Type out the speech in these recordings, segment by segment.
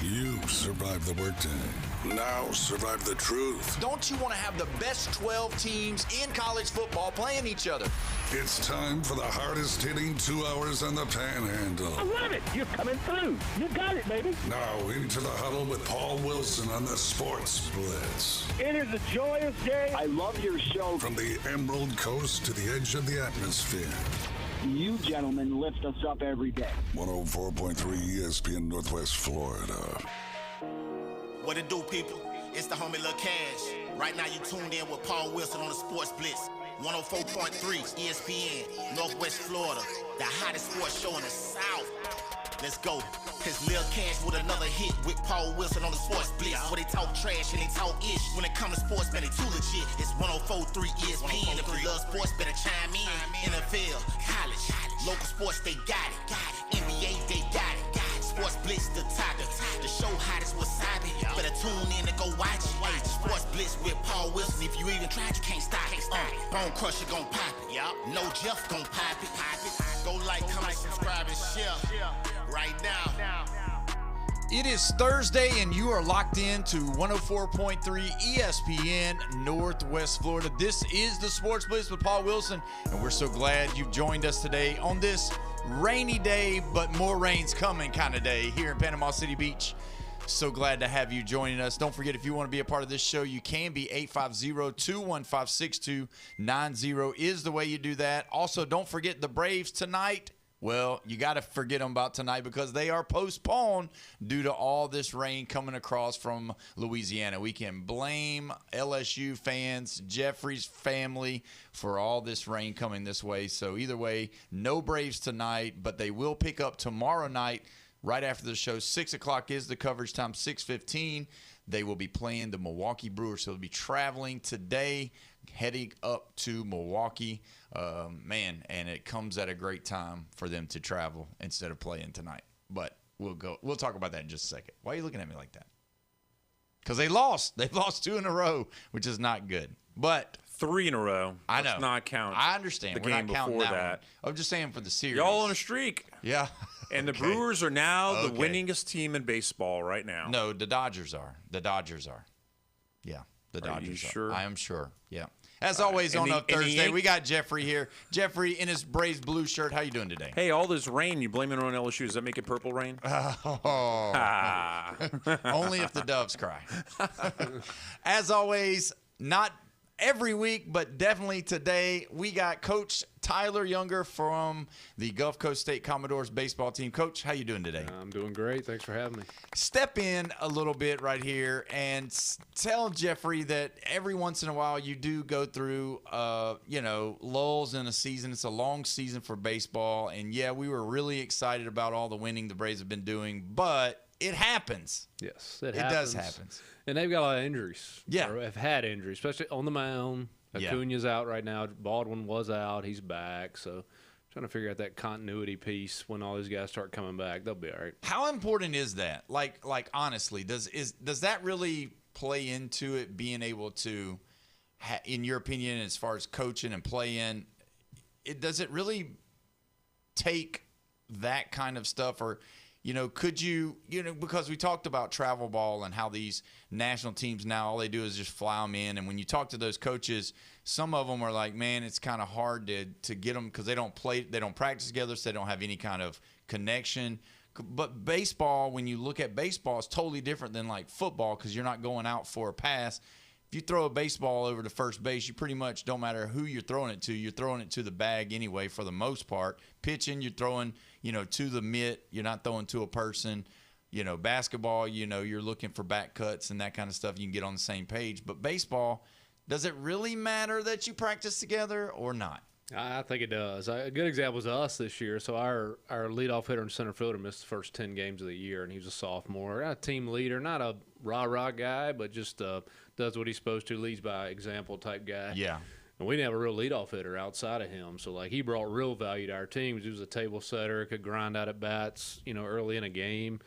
You survived the workday. Now survive the truth. Don't you want to have the best 12 teams in college football playing each other? It's time for the hardest hitting 2 hours on the Panhandle. I love it. You're coming through. You got it, baby. Now into the huddle with Paul Wilson on the Sports Blitz. It is a joyous day. I love your show. From the Emerald Coast to the edge of the atmosphere. You gentlemen lift us up every day. 104.3 ESPN Northwest Florida. What it do, people? It's the homie Lil Cash. Right now you tuned in with Paul Wilson on the Sports Blitz. 104.3 ESPN, Northwest Florida. The hottest sports show in the South. Let's go. It's Lil Cash with another hit with Paul Wilson on the Sports Blitz. Where they talk trash and they talk ish. When it comes to sports, man, they too legit. It's 104.3 ESPN. If you love sports, better chime in. NFL, college, local sports, they got it. NBA, they got it. Sports Blitz, the topic. The show hottest wasabi. Better tune in and go watch it. Sports Blitz with Paul Wilson. If you even tried, you can't stop it. Bone Crusher gon' pop it. No Jeff gon' pop it. Go like, comment, subscribe, and share right now. It is Thursday, and you are locked in to 104.3 ESPN Northwest Florida. This is the Sports Blitz with Paul Wilson, and we're so glad you've joined us today on this rainy day, but more rain's coming kind of day here in Panama City Beach. So glad to have you joining us. Don't forget, if you want to be a part of this show, you can be. 850-215-6290 is the way you do that. Also, don't forget the Braves tonight. Well, you got to forget them about tonight because they are postponed due to all this rain coming across from Louisiana. We can blame LSU fans, Jeffrey's family, for all this rain coming this way. So either way, no Braves tonight, but they will pick up tomorrow night right after the show. 6 o'clock is the coverage time, 6:15. They will be playing the Milwaukee Brewers. So they'll be traveling today, heading up to Milwaukee. Man, and it comes at a great time for them to travel instead of playing tonight. But we'll talk about that in just a second. Why are you looking at me like that? Because they lost. They've lost 2 in a row, which is not good. But 3 in a row. I know. Let's not count. I understand. The We're game not counting before that. I'm just saying for the series. Y'all on a streak. Yeah. And the Brewers are now the winningest team in baseball right now. No, the Dodgers are. The Dodgers are. Yeah, the Dodgers you sure? I am sure. Yeah. As always on a Thursday, we got Jeffrey here. Jeffrey in his Braves blue shirt. How you doing today? Hey, all this rain, you blaming it on LSU. Does that make it purple rain? Only if the doves cry. As always, not every week, but definitely today, we got Coach Tyler Younger from the Gulf Coast State Commodores baseball team. Coach, how you doing today? I'm doing great. Thanks for having me. Step in a little bit right here and tell Jeffrey that every once in a while you do go through, lulls in a season. It's a long season for baseball. And, yeah, we were really excited about all the winning the Braves have been doing, but it happens. Yes, it does happen. And they've got a lot of injuries. Yeah. Or have had injuries, especially on the mound. Acuna's out right now. Baldwin was out. He's back. So trying to figure out that continuity piece when all these guys start coming back. They'll be all right. How important is that? Like honestly, does that really play into it, being able to, in your opinion, as far as coaching and playing, does it really take that kind of stuff? Or, could you, because we talked about travel ball and how these national teams now, all they do is just fly them in. And when you talk to those coaches, some of them are like, man, it's kind of hard to get them because they don't practice together, so they don't have any kind of connection. But baseball, when you look at baseball, it's totally different than like football because you're not going out for a pass. If you throw a baseball over to first base, you pretty much don't matter who you're throwing it to. You're throwing it to the bag anyway for the most part. Pitching, you're throwing, to the mitt. You're not throwing to a person. Basketball, you're looking for back cuts and that kind of stuff. You can get on the same page. But baseball, does it really matter that you practice together or not? I think it does. A good example is us this year. So our leadoff hitter and center fielder missed the first 10 games of the year, and he was a sophomore. A team leader, not a rah-rah guy, but just does what he's supposed to, leads by example type guy. Yeah. And we didn't have a real leadoff hitter outside of him. So, he brought real value to our team. He was a table setter, could grind out at bats, early in a game.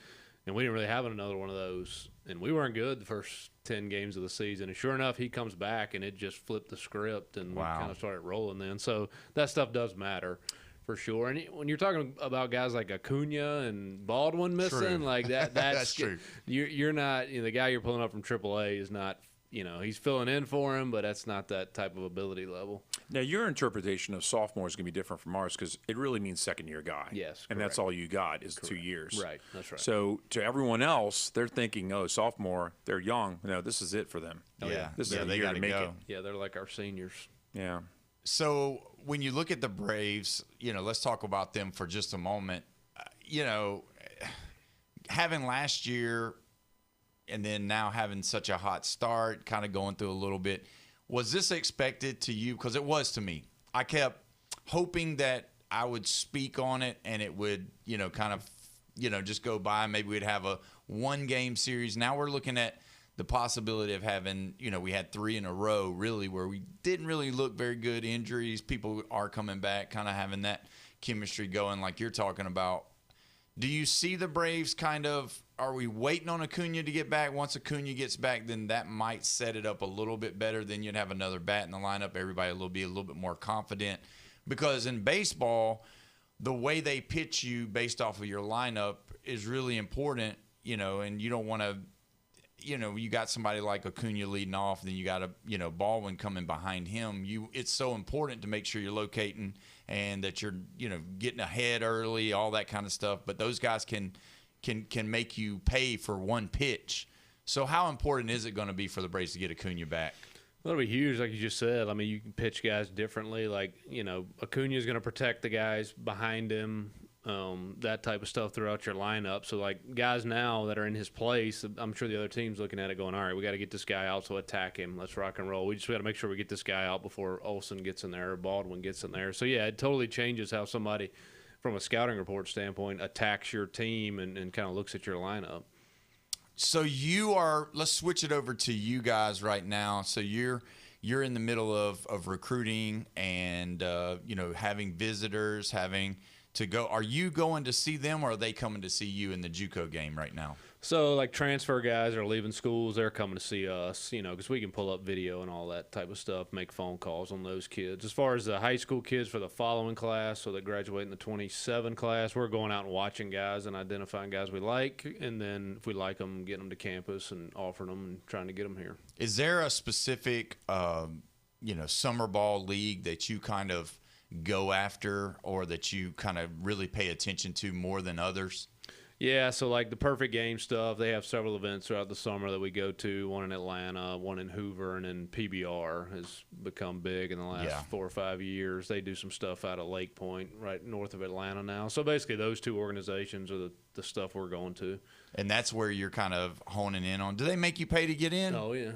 And we didn't really have another one of those. And we weren't good the first 10 games of the season. And sure enough, he comes back, and it just flipped the script, and we kind of started rolling then. So that stuff does matter. For sure. And when you're talking about guys like Acuna and Baldwin missing, True. like that's That's true. You're not, the guy you're pulling up from AAA is not, he's filling in for him, but that's not that type of ability level. Now, your interpretation of sophomore is going to be different from ours because it really means second-year guy. Yes, and that's all you got is 2 years. Right, that's right. So to everyone else, they're thinking, oh, sophomore, they're young. No, this is it for them. Yeah. This is Yeah, a they year gotta to make go. it. Yeah, they're like our seniors. Yeah. So when you look at the Braves, let's talk about them for just a moment. Having last year and then now having such a hot start, kind of going through a little bit, was this expected to you? Because it was to me. I kept hoping that I would speak on it and it would, just go by. Maybe we'd have a one-game series. Now we're looking at the possibility of having, we had 3 in a row, really, where we didn't really look very good. Injuries, people are coming back, kind of having that chemistry going like you're talking about. Do you see the Braves are we waiting on Acuna to get back? Once Acuna gets back, then that might set it up a little bit better. Then you'd have another bat in the lineup. Everybody will be a little bit more confident. Because in baseball, the way they pitch you based off of your lineup is really important, and you don't want to, you got somebody like Acuna leading off, then you got Baldwin coming behind him. It's so important to make sure you're locating and that you're, getting ahead early, all that kind of stuff. But those guys can make you pay for one pitch. So how important is it going to be for the Braves to get Acuna back? That'll be huge, like you just said. I mean, you can pitch guys differently. Like, Acuna is going to protect the guys behind him, that type of stuff throughout your lineup. So, like, guys now that are in his place, I'm sure the other team's looking at it going, all right, we got to get this guy out, so attack him. Let's rock and roll. We just got to make sure we get this guy out before Olsen gets in there or Baldwin gets in there. So, yeah, it totally changes how somebody, from a scouting report standpoint, attacks your team and kind of looks at your lineup. So let's switch it over to you guys right now. So you're in the middle of recruiting and, having visitors, having to go. Are you going to see them or are they coming to see you in the JUCO game right now? So, like, transfer guys are leaving schools. They're coming to see us, because we can pull up video and all that type of stuff, make phone calls on those kids. As far as the high school kids for the following class, so they graduate in the 27 class, we're going out and watching guys and identifying guys we like, and then if we like them, getting them to campus and offering them and trying to get them here. Is there a specific, summer ball league that you kind of go after or that you kind of really pay attention to more than others? Yeah, so like the Perfect Game stuff, they have several events throughout the summer that we go to, one in Atlanta, one in Hoover, and then PBR has become big in the last 4 or 5 years. They do some stuff out of Lake Point, right north of Atlanta now. So basically those two organizations are the stuff we're going to. And that's where you're kind of honing in on. Do they make you pay to get in? Oh, yeah.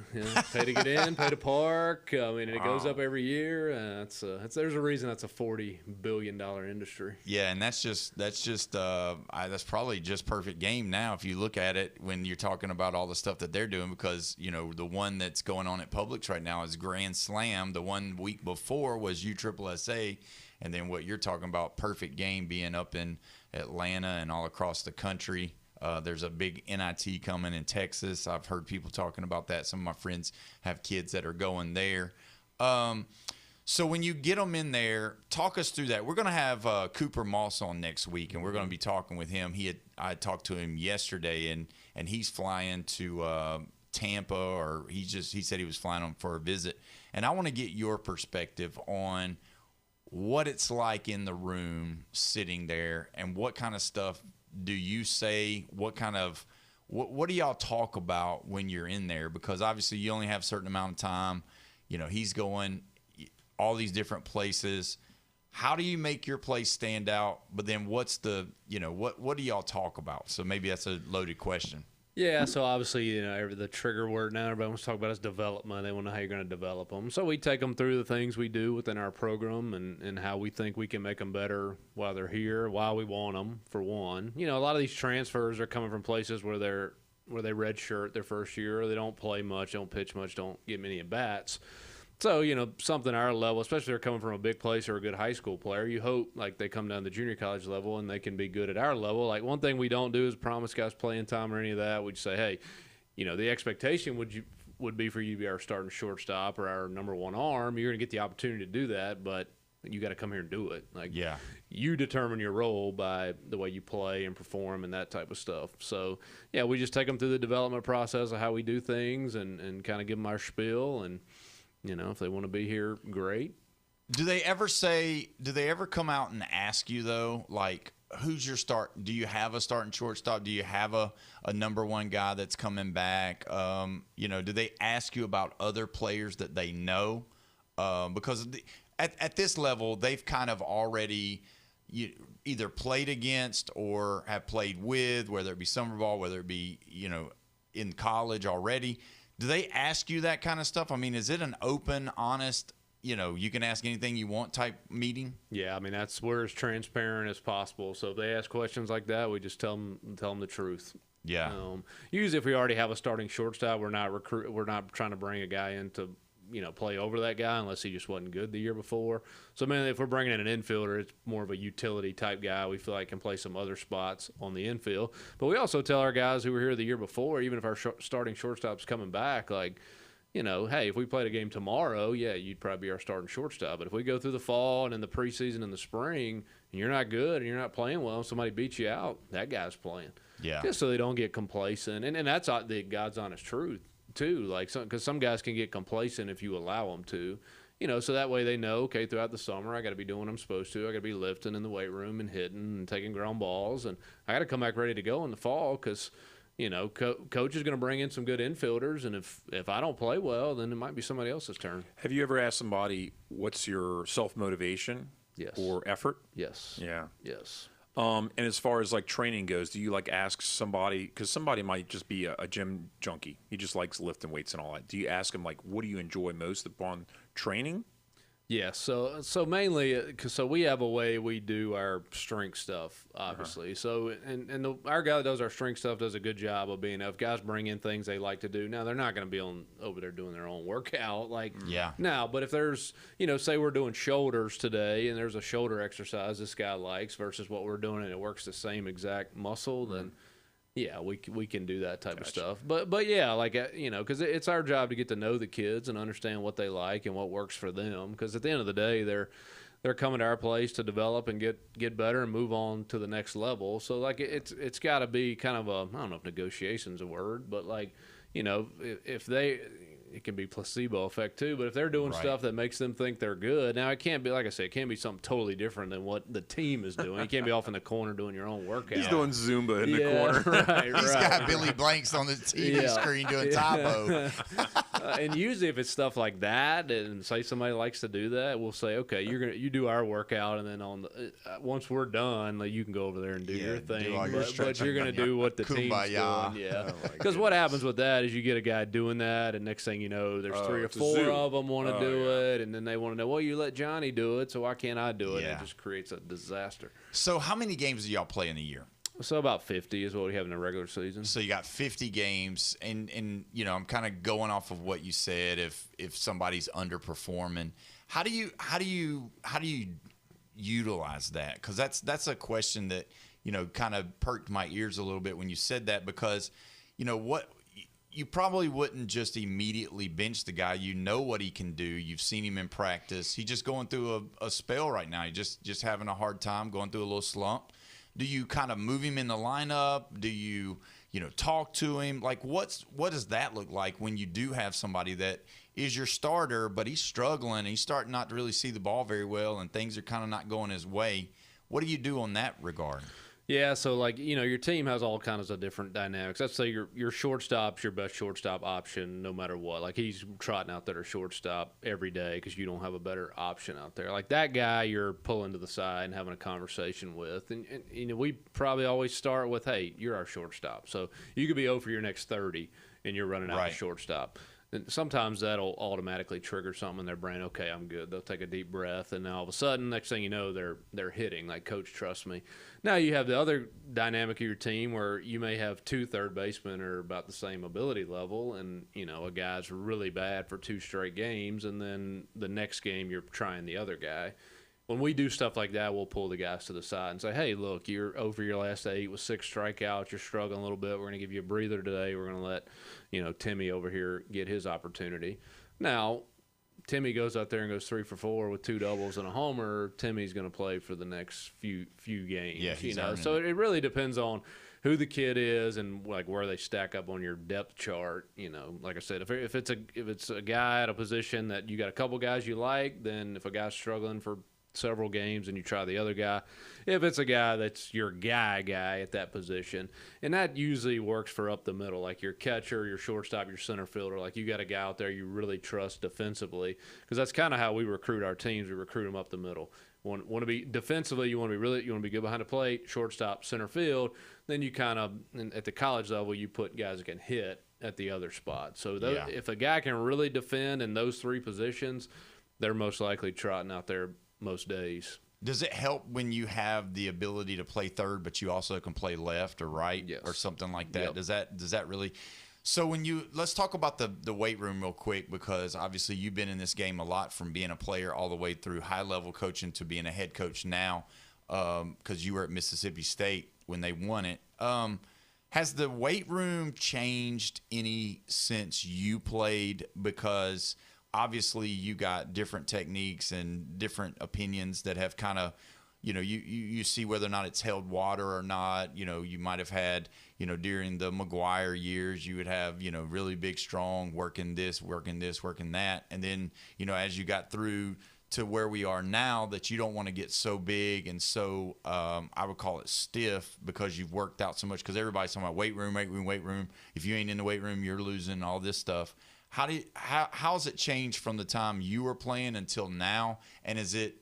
Pay to get in, pay to park. I mean, it goes up every year. There's a reason that's a $40 billion industry. Yeah, and that's probably just Perfect Game now if you look at it when you're talking about all the stuff that they're doing because, the one that's going on at Publix right now is Grand Slam. The one week before was USSSA. And then what you're talking about, Perfect Game being up in Atlanta and all across the country. There's a big NIT coming in Texas. I've heard people talking about that. Some of my friends have kids that are going there. So when you get them in there, talk us through that. We're going to have Cooper Moss on next week, and we're going to be talking with him. I talked to him yesterday, and he's flying to Tampa, or he said he was flying on for a visit. And I want to get your perspective on what it's like in the room sitting there and what kind of stuff do you say? What do y'all talk about when you're in there? Because obviously you only have a certain amount of time. He's going all these different places. How do you make your place stand out? But then what's what do y'all talk about? So maybe that's a loaded question. Yeah, so obviously, the trigger word now everybody wants to talk about is development. They want to know how you're going to develop them. So we take them through the things we do within our program and how we think we can make them better while they're here, while we want them, for one. A lot of these transfers are coming from places where they redshirt their first year, or they don't play much, don't pitch much, don't get many at-bats. So, something our level, especially if they're coming from a big place or a good high school player, you hope, like, they come down to junior college level and they can be good at our level. Like, one thing we don't do is promise guys playing time or any of that. We just say, hey, the expectation would be for you to be our starting shortstop or our number one arm. You're going to get the opportunity to do that, but you got to come here and do it. Like, yeah. you determine your role by the way you play and perform and that type of stuff. So, yeah, we just take them through the development process of how we do things and kind of give them our spiel. And, if they want to be here, great. Do they ever come out and ask you, though, like, who's your start? Do you have a starting shortstop? Do you have a number one guy that's coming back? Do they ask you about other players that they know? Because at this level, they've kind of already either played against or have played with, whether it be summer ball, whether it be, in college already. Do they ask you that kind of stuff? I mean, is it an open, honest, you can ask anything you want type meeting? Yeah, I mean, we're as transparent as possible. So if they ask questions like that, we just tell them the truth. Yeah. Usually, if we already have a starting shortstop, we're not trying to bring a guy in to play over that guy unless he just wasn't good the year before. So, I mean, if we're bringing in an infielder, it's more of a utility type guy. We feel like can play some other spots on the infield. But we also tell our guys who were here the year before, even if our starting shortstop's coming back, like, hey, if we played a game tomorrow, yeah, you'd probably be our starting shortstop. But if we go through the fall and in the preseason and the spring, and you're not good and you're not playing well, and somebody beats you out, that guy's playing. Yeah. Just so they don't get complacent. And that's the God's honest truth, too. Like, because some guys can get complacent if you allow them to. So that way they know, okay, throughout the summer, I got to be doing what I'm supposed to. I got to be lifting in the weight room and hitting and taking ground balls. And I got to come back ready to go in the fall because – coach is going to bring in some good infielders, and if I don't play well, then it might be somebody else's turn. Have you ever asked somebody, what's your self-motivation or effort? Yes. Yeah. Yes. And as far as, like, training goes, do you, like, ask somebody – because somebody might just be a gym junkie. He just likes lifting weights and all that. Do you ask him, like, what do you enjoy most upon training? Yeah, so mainly because we have a way we do our strength stuff, obviously. So our guy that does our strength stuff does a good job of being. If guys bring in things they like to do, now they're not going to be over there doing their own workout, now. But if there's say we're doing shoulders today, and there's a shoulder exercise this guy likes versus what we're doing, and it works the same exact muscle, then. Yeah, we can do that type of stuff. But yeah, like, because it's our job to get to know the kids and understand what they like and what works for them. Because at the end of the day, they're coming to our place to develop and get better and move on to the next level. So, like, it's got to be kind of I don't know if negotiation's a word, but, like, if they – it can be placebo effect too, but if they're doing stuff that makes them think they're good, now it can't be, like I said, it can't be something totally different than what the team is doing. You can't be off in the corner doing your own workout. He's doing Zumba in the corner. Right. He's got Billy Blanks on the TV screen doing Tybo. And usually if it's stuff like that, and say somebody likes to do that, we'll say, okay, you do our workout, and then once we're done, like, you can go over there and do your thing. But you're going to do what the team's doing. Yeah. Because what happens with that is you get a guy doing that, and next thing you know, there's 3 or 4 of them want to do it, and then they want to know, well, you let Johnny do it, so why can't I do it? And it just creates a disaster. So how many games do y'all play in a year? So about 50 is what we have in the regular season. So you got 50 games, and I'm kind of going off of what you said. If somebody's underperforming, how do you utilize that? Because that's a question that kind of perked my ears a little bit when you said that, because what. You probably wouldn't just immediately bench the guy. You know what he can do. You've seen him in practice. He's just going through a spell right now. He's just having a hard time, going through a little slump. Do you kind of move him in the lineup? Do you talk to him? Like, what does that look like when you do have somebody that is your starter, but he's struggling, and he's starting not to really see the ball very well, and things are kind of not going his way? What do you do on that regard? Yeah, so, like, your team has all kinds of different dynamics. Let's say your shortstop's your best shortstop option no matter what. Like, he's trotting out there at shortstop every day because you don't have a better option out there. Like, that guy you're pulling to the side and having a conversation with. And we probably always start with, hey, you're our shortstop. So you could be 0 for your next 30, and you're running out of shortstop. And sometimes that'll automatically trigger something in their brain. Okay, I'm good. They'll take a deep breath, and then all of a sudden, next thing you know, they're hitting. Like, coach, trust me. Now you have the other dynamic of your team where you may have 2 third basemen are about the same ability level, and a guy's really bad for 2 straight games, and then the next game you're trying the other guy. When we do stuff like that, we'll pull the guys to the side and say, hey, look, you're over your last 8 with 6 strikeouts. You're struggling a little bit. We're going to give you a breather today. We're going to let, Timmy over here get his opportunity. Now, Timmy goes out there and goes 3 for 4 with 2 doubles and a homer, Timmy's going to play for the next few games. Yeah, you know. So it really depends on who the kid is and like where they stack up on your depth chart. You know, like I said, if it's a guy at a position that you got a couple guys you like, then if a guy's struggling for several games and you try the other guy. If it's a guy that's your guy at that position, and that usually works for up the middle, like your catcher, your shortstop, your center fielder, like you got a guy out there you really trust defensively, because that's kind of how we recruit our teams. We recruit them up the middle. Want to be defensively, you want to be good behind the plate, shortstop, center field. Then you kind of, at the college level, you put guys that can hit at the other spot. So if a guy can really defend in those 3 positions, they're most likely trotting out there most days. Does it help when you have the ability to play third, but you also can play left or right or something like that? Yep. Does that really? So let's talk about the weight room real quick, because obviously you've been in this game a lot, from being a player all the way through high level coaching to being a head coach now, because you were at Mississippi State when they won it. Has the weight room changed any since you played? Because obviously you got different techniques and different opinions that have kind of, you see whether or not it's held water or not. You might have had, during the McGuire years, you would have, really big, strong, working this, working that. And then, as you got through to where we are now, that you don't want to get so big and so, I would call it stiff, because you've worked out so much, because everybody's talking about weight room. If you ain't in the weight room, you're losing all this stuff. How's it changed from the time you were playing until now? And is it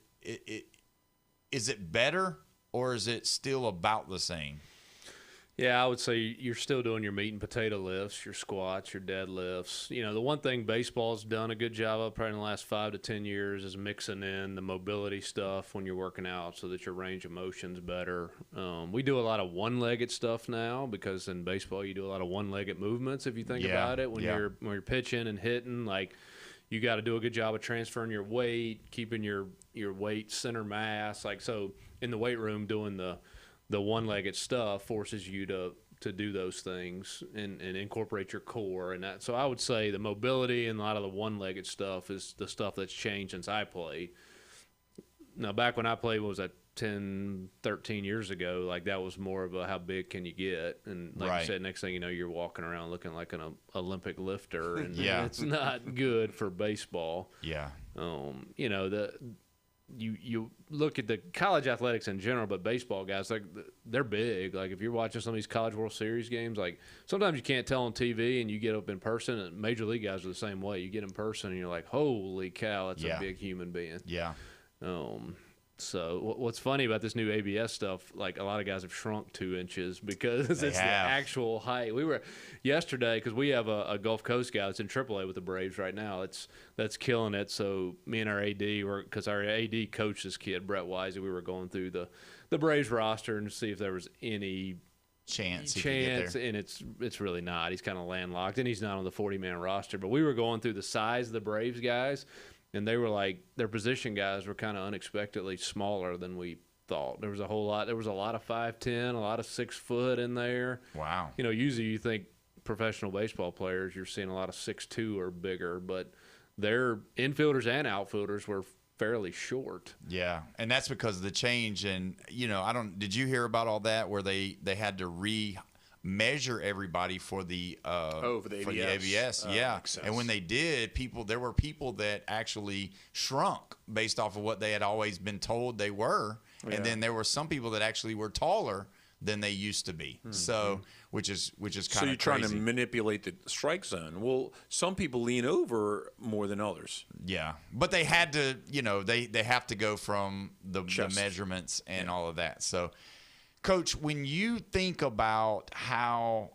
better, or is it still about the same? Yeah, I would say you're still doing your meat and potato lifts, your squats, your deadlifts. The one thing baseball's done a good job of probably in the last 5 to 10 years is mixing in the mobility stuff when you're working out, so that your range of motion's better. We do a lot of one-legged stuff now, because in baseball you do a lot of one-legged movements, if you think about it. When you're pitching and hitting, like, you got to do a good job of transferring your weight, keeping your weight center mass. Like, so in the weight room, doing the one-legged stuff forces you to do those things and incorporate your core and that. So I would say the mobility and a lot of the one-legged stuff is the stuff that's changed since I played. Now, back when I played, what was that, 10, 13 years ago, like, that was more of a how big can you get? And like you said, next thing you know, you're walking around looking like an Olympic lifter, and it's not good for baseball. Yeah. You look at the college athletics in general, but baseball guys, like, they're big. Like, if you're watching some of these College World Series games, like, sometimes you can't tell on TV, and you get up in person, and Major League guys are the same way. You get in person, and you're like, holy cow, that's a big human being. Yeah. So what's funny about this new ABS stuff, like, a lot of guys have shrunk 2 inches because it's the actual height. We were yesterday, because we have a Gulf Coast guy that's in AAA with the Braves right now. That's killing it. So me and our AD because our AD coached this kid, Brett Wisey, we were going through the Braves roster and see if there was any chance, and it's really not. He's kind of landlocked, and he's not on the 40-man roster. But we were going through the size of the Braves guys, and they were like, their position guys were kind of unexpectedly smaller than we thought. There was a lot of 5'10", a lot of 6 foot in there. Wow. Usually you think professional baseball players, you're seeing a lot of 6'2" or bigger, but their infielders and outfielders were fairly short. Yeah, and that's because of the change. And did you hear about all that, where they had to measure everybody for the ABS. And when they did, there were people that actually shrunk based off of what they had always been told they were, and then there were some people that actually were taller than they used to be. So which is kind of crazy. So you're trying to manipulate the strike zone. Well, some people lean over more than others. Yeah, but they had to, they have to go from the measurements and all of that. So, Coach, when you think about how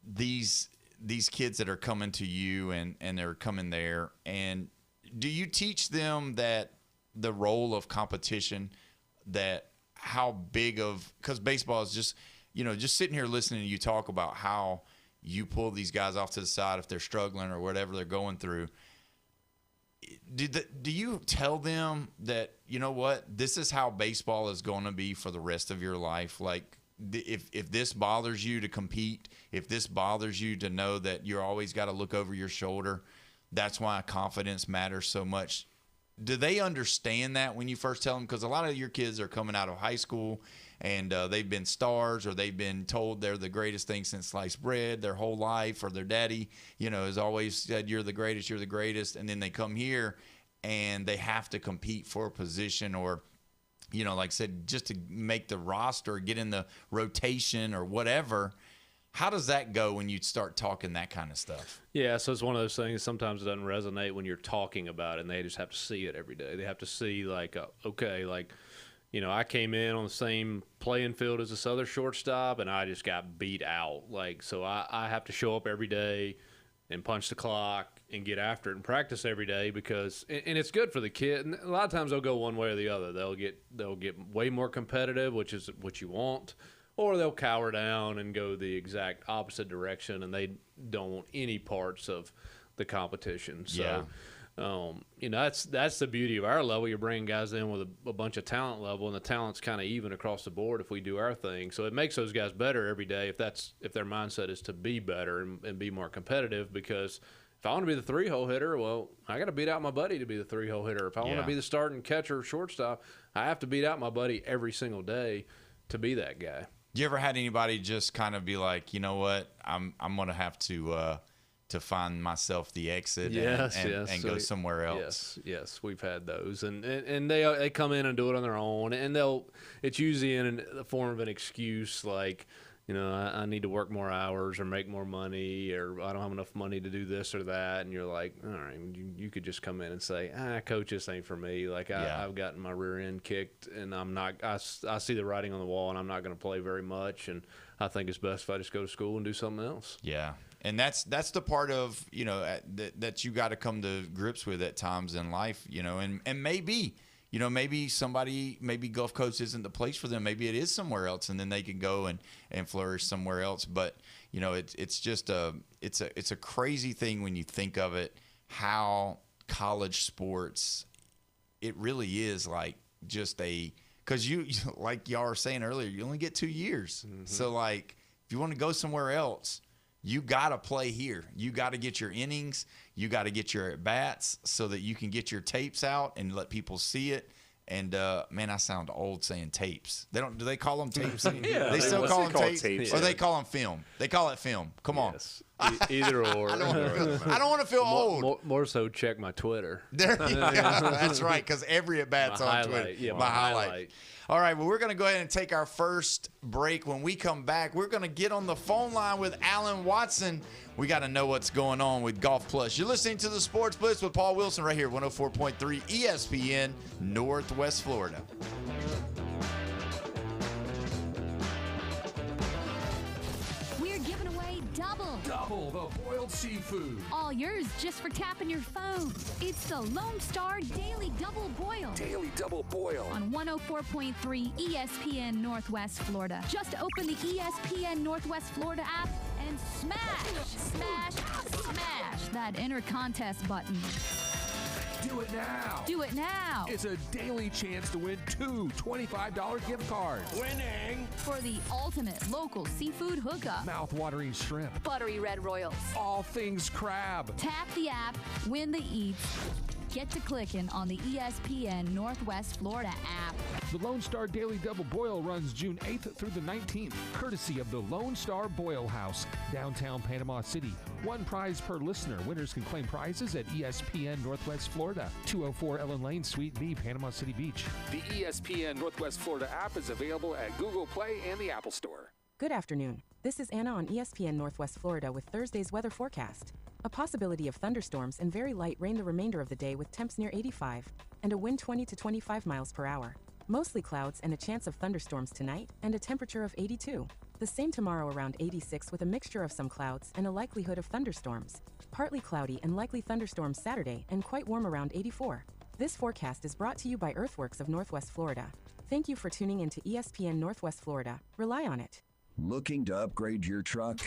these kids that are coming to you and they're coming there, and do you teach them that the role of competition, that how big of, because baseball is just, just sitting here listening to you talk about how you pull these guys off to the side if they're struggling or whatever they're going through. Do you tell them that, this is how baseball is going to be for the rest of your life? Like, if this bothers you to compete, if this bothers you to know that you're always got to look over your shoulder, that's why confidence matters so much. Do they understand that when you first tell them? Because a lot of your kids are coming out of high school and they've been stars, or they've been told they're the greatest thing since sliced bread their whole life, or their daddy, has always said, you're the greatest. And then they come here and they have to compete for a position, or, like I said, just to make the roster, get in the rotation or whatever. How does that go when you start talking that kind of stuff? Yeah, so it's one of those things. Sometimes it doesn't resonate when you're talking about it, and they just have to see it every day. They have to see, I came in on the same playing field as this other shortstop, and I just got beat out. So I have to show up every day and punch the clock and get after it and practice every day, because and it's good for the kid. And a lot of times they'll go one way or the other. They'll get way more competitive, which is what you want. Or they'll cower down and go the exact opposite direction, and they don't want any parts of the competition. So, that's the beauty of our level. You're bringing guys in with a bunch of talent level, and the talent's kind of even across the board if we do our thing. So it makes those guys better every day if their mindset is to be better and be more competitive. Because if I want to be the 3-hole hitter, well, I got to beat out my buddy to be the 3-hole hitter. If I want to be the starting catcher or shortstop, I have to beat out my buddy every single day to be that guy. You ever had anybody just kind of be like, you know what, I'm going to have to find myself the exit and go somewhere else? Yes, we've had those, and they come in and do it on their own, and it's usually in the form of an excuse like, I need to work more hours or make more money, or I don't have enough money to do this or that. And you're like, all right, you could just come in and say, coach, this ain't for me. I've gotten my rear end kicked, and I see the writing on the wall, and I'm not going to play very much. And I think it's best if I just go to school and do something else. Yeah. And that's the part of, that you got to come to grips with at times in life, and maybe Gulf Coast isn't the place for them. Maybe it is somewhere else, and then they can go and flourish somewhere else. But, it's just it's a crazy thing when you think of it, how college sports, it really is like just because you, like y'all were saying earlier, you only get 2 years. Mm-hmm. So, if you want to go somewhere else, you got to play here. You got to get your innings. You got to get your at-bats so that you can get your tapes out and let people see it. And, man, I sound old saying tapes. Do they call them tapes? Yeah, they still call them tapes? tapes. Or they call them film? They call it film. Come on. Yes. Either or. I don't want to feel old. More so check my Twitter. There you go. That's right, because every at-bat's on Twitter. Yeah, my highlight. All right, well, we're going to go ahead and take our first break. When we come back, we're going to get on the phone line with Alan Watson. We got to know what's going on with Golf Plus. You're listening to the Sports Blitz with Paul Wilson right here, 104.3 ESPN, Northwest Florida. Double the boiled seafood. All yours just for tapping your phone. It's the Lone Star Daily Double Boil. Daily Double Boil. On 104.3 ESPN Northwest Florida. Just open the ESPN Northwest Florida app and smash that enter contest button. Do it now. Do it now. It's a daily chance to win 2 $25 gift cards. Winning. For the ultimate local seafood hookup. Mouth-watering shrimp. Buttery red royals. All things crab. Tap the app, win the eats. Get to clicking on the ESPN Northwest Florida app. The Lone Star Daily Double Boil runs June 8th through the 19th, courtesy of the Lone Star Boil House, downtown Panama City. 1 prize per listener. Winners can claim prizes at ESPN Northwest Florida, 204 Ellen Lane, Suite B, Panama City Beach. The ESPN Northwest Florida app is available at Google Play and the Apple Store. Good afternoon. This is Anna on ESPN Northwest Florida with Thursday's weather forecast. A possibility of thunderstorms and very light rain the remainder of the day with temps near 85 and a wind 20 to 25 miles per hour. Mostly clouds and a chance of thunderstorms tonight and a temperature of 82. The same tomorrow around 86 with a mixture of some clouds and a likelihood of thunderstorms. Partly cloudy and likely thunderstorms Saturday and quite warm around 84. This forecast is brought to you by Earthworks of Northwest Florida. Thank you for tuning in to ESPN Northwest Florida. Rely on it. Looking to upgrade your truck?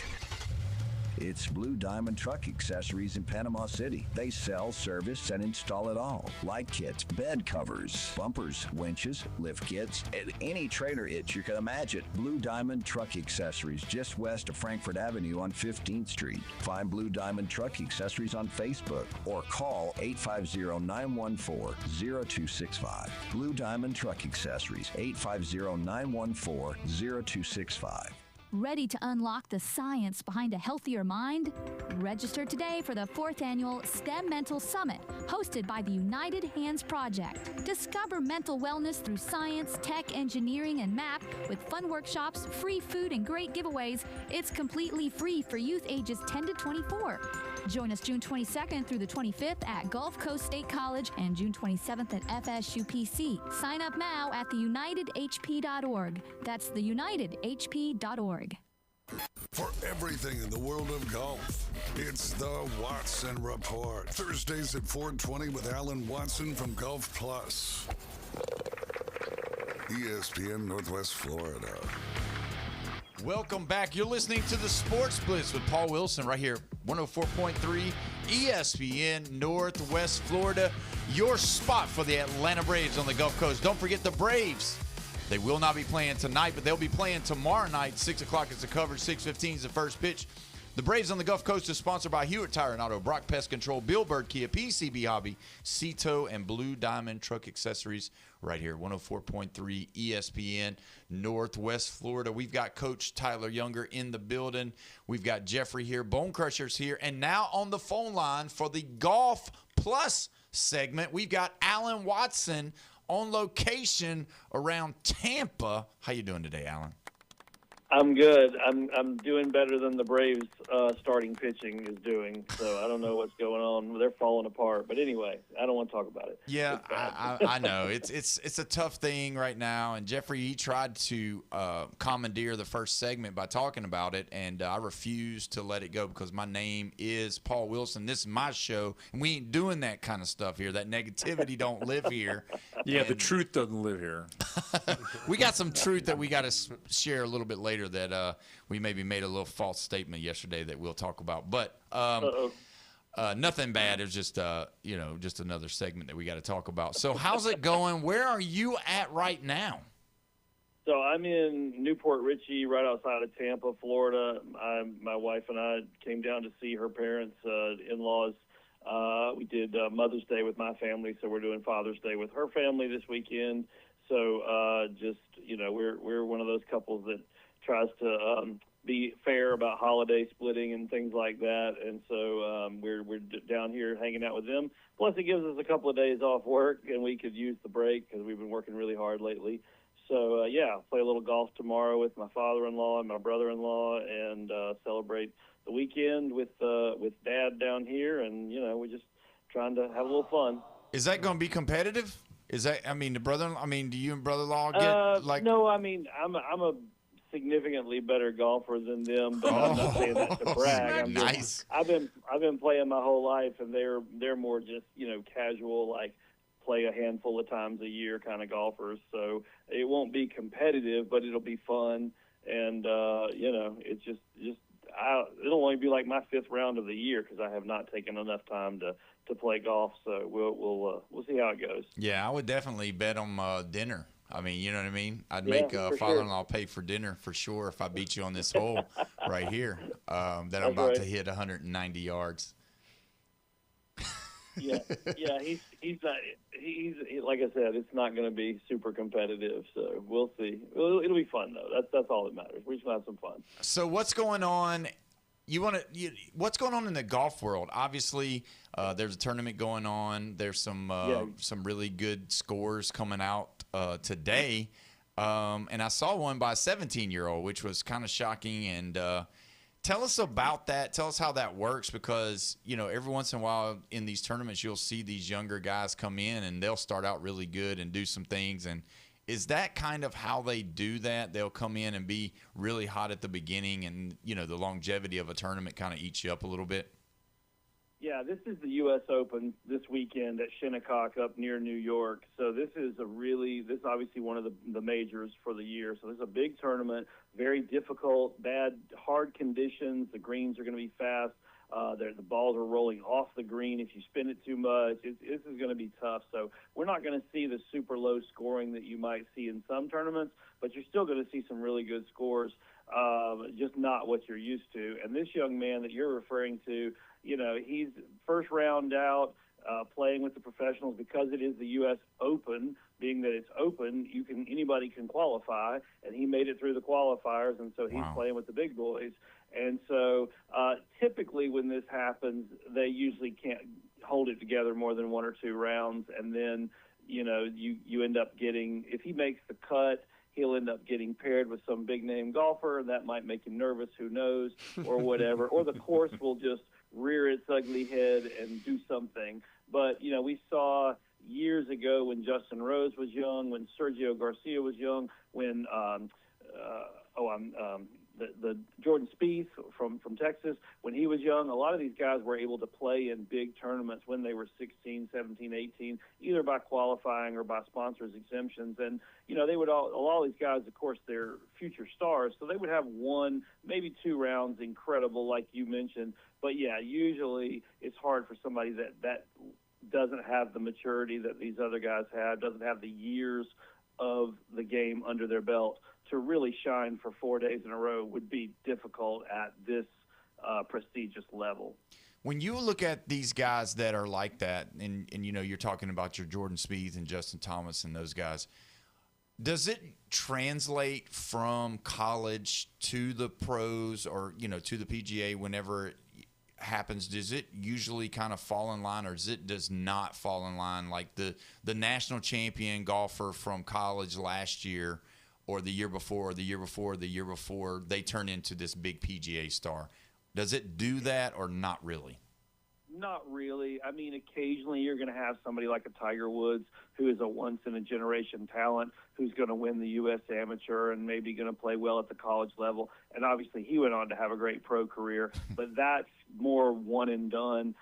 It's Blue Diamond Truck Accessories in Panama City. They sell, service, and install it all. Light kits, bed covers, bumpers, winches, lift kits, and any trailer hitch you can imagine. Blue Diamond Truck Accessories, just west of Frankfurt Avenue on 15th Street. Find Blue Diamond Truck Accessories on Facebook or call 850-914-0265. Blue Diamond Truck Accessories, 850-914-0265. Ready to unlock the science behind a healthier mind? Register today for the 4th Annual STEM Mental Summit, hosted by the United Hands Project. Discover mental wellness through science, tech, engineering, and math with fun workshops, free food, and great giveaways. It's completely free for youth ages 10 to 24. Join us June 22nd through the 25th at Gulf Coast State College and June 27th at FSUPC. Sign up now at theunitedhp.org. That's theunitedhp.org. For everything in the world of golf, it's the Watson Report. Thursdays at 4:20 with Alan Watson from Golf Plus. ESPN Northwest Florida. Welcome back. You're listening to the Sports Blitz with Paul Wilson right here, 104.3 ESPN Northwest Florida, your spot for the Atlanta Braves on the Gulf Coast. Don't forget the Braves. They will not be playing tonight, but they'll be playing tomorrow night. 6 o'clock is the coverage. 6:15 is the first pitch. The Braves on the Gulf Coast is sponsored by Hewitt Tire and Auto, Brock Pest Control, Bill Bird Kia, PCB Hobby, Cito, and Blue Diamond Truck Accessories right here, 104.3 ESPN Northwest Florida. We've got Coach Tyler Younger in the building. We've got Jeffrey here, Bone Crushers here, and now on the phone line for the Golf Plus segment, we've got Alan Watson on location around Tampa. How you doing today, Alan? I'm good. I'm doing better than the Braves starting pitching is doing. So I don't know what's going on. They're falling apart. But anyway, I don't want to talk about it. Yeah, I know it's a tough thing right now. And Jeffrey, he tried to commandeer the first segment by talking about it, and I refused to let it go because my name is Paul Wilson. This is my show, and we ain't doing that kind of stuff here. That negativity don't live here. Yeah, the truth doesn't live here. We got some truth that we got to share a little bit later that we maybe made a little false statement yesterday that we'll talk about. But nothing bad. It was just, just another segment that we got to talk about. So how's it going? Where are you at right now? So I'm in Newport Richey, right outside of Tampa, Florida. My wife and I came down to see her parents, in-laws. We did Mother's Day with my family, so we're doing Father's Day with her family this weekend. So we're one of those couples that tries to be fair about holiday splitting and things like that, and so we're down here hanging out with them. Plus, it gives us a couple of days off work, and we could use the break because we've been working really hard lately. So play a little golf tomorrow with my father-in-law and my brother-in-law, and celebrate the weekend with Dad down here, and we're just trying to have a little fun. Is that going to be competitive? Is that? I mean, do you and brother-in-law get like? No, I mean, I'm a significantly better golfer than them, but I'm not saying that to brag. Nice. I've been playing my whole life, and they're more just casual, like play a handful of times a year kind of golfers. So it won't be competitive, but it'll be fun, and it's just it'll only be like my 5th round of the year because I have not taken enough time to play golf. So we'll see how it goes. Yeah, I would definitely bet on dinner. I mean, you know what I mean? I'd make father-in-law pay for dinner for sure if I beat you on this hole right here that I'm about to hit 190 yards. He's not. He's like I said, it's not going to be super competitive. So we'll see. It'll be fun though. That's all that matters. We're just gonna have some fun. So what's going on? What's going on in the golf world? Obviously, there's a tournament going on. There's some really good scores coming out today, and I saw one by a 17-year-old, which was kind of shocking. And tell us about that. Tell us how that works, because every once in a while in these tournaments you'll see these younger guys come in and they'll start out really good and do some things. And is that kind of how they do that? They'll come in and be really hot at the beginning, and the longevity of a tournament kind of eats you up a little bit? Yeah, this is the U.S. Open this weekend at Shinnecock up near New York. So this is obviously one of the majors for the year. So this is a big tournament, very difficult, hard conditions. The greens are going to be fast. The balls are rolling off the green if you spin it too much. This is going to be tough. So we're not going to see the super low scoring that you might see in some tournaments, but you're still going to see some really good scores, just not what you're used to. And this young man that you're referring to, he's first round out, playing with the professionals because it is the U.S. Open. Being that it's open, anybody can qualify, and he made it through the qualifiers, and so he's playing with the big boys. And so typically when this happens, they usually can't hold it together more than one or two rounds, and then you end up getting, if he makes the cut, he'll end up getting paired with some big-name golfer. That might make him nervous, who knows, or whatever. Or the course will just rear its ugly head and do something. But, we saw years ago when Justin Rose was young, when Sergio Garcia was young, when the Jordan Spieth from Texas, when he was young, a lot of these guys were able to play in big tournaments when they were 16, 17, 18, either by qualifying or by sponsors' exemptions. And, they would all these guys, of course, they're future stars, so they would have one, maybe two rounds incredible, like you mentioned. But, yeah, usually it's hard for somebody that doesn't have the maturity that these other guys have, doesn't have the years of the game under their belt to really shine for 4 days in a row. Would be difficult at this prestigious level. When you look at these guys that are like that, and you're talking about your Jordan Spieth and Justin Thomas and those guys, does it translate from college to the pros or, to the PGA whenever it happens? Does it usually kind of fall in line, or does not fall in line? Like the national champion golfer from college last year or the year before, or the year before, the year before, they turn into this big PGA star. Does it do that or not really? Not really. I mean, occasionally you're going to have somebody like a Tiger Woods who is a once-in-a-generation talent who's going to win the U.S. Amateur and maybe going to play well at the college level. And obviously he went on to have a great pro career, but that's more one and done.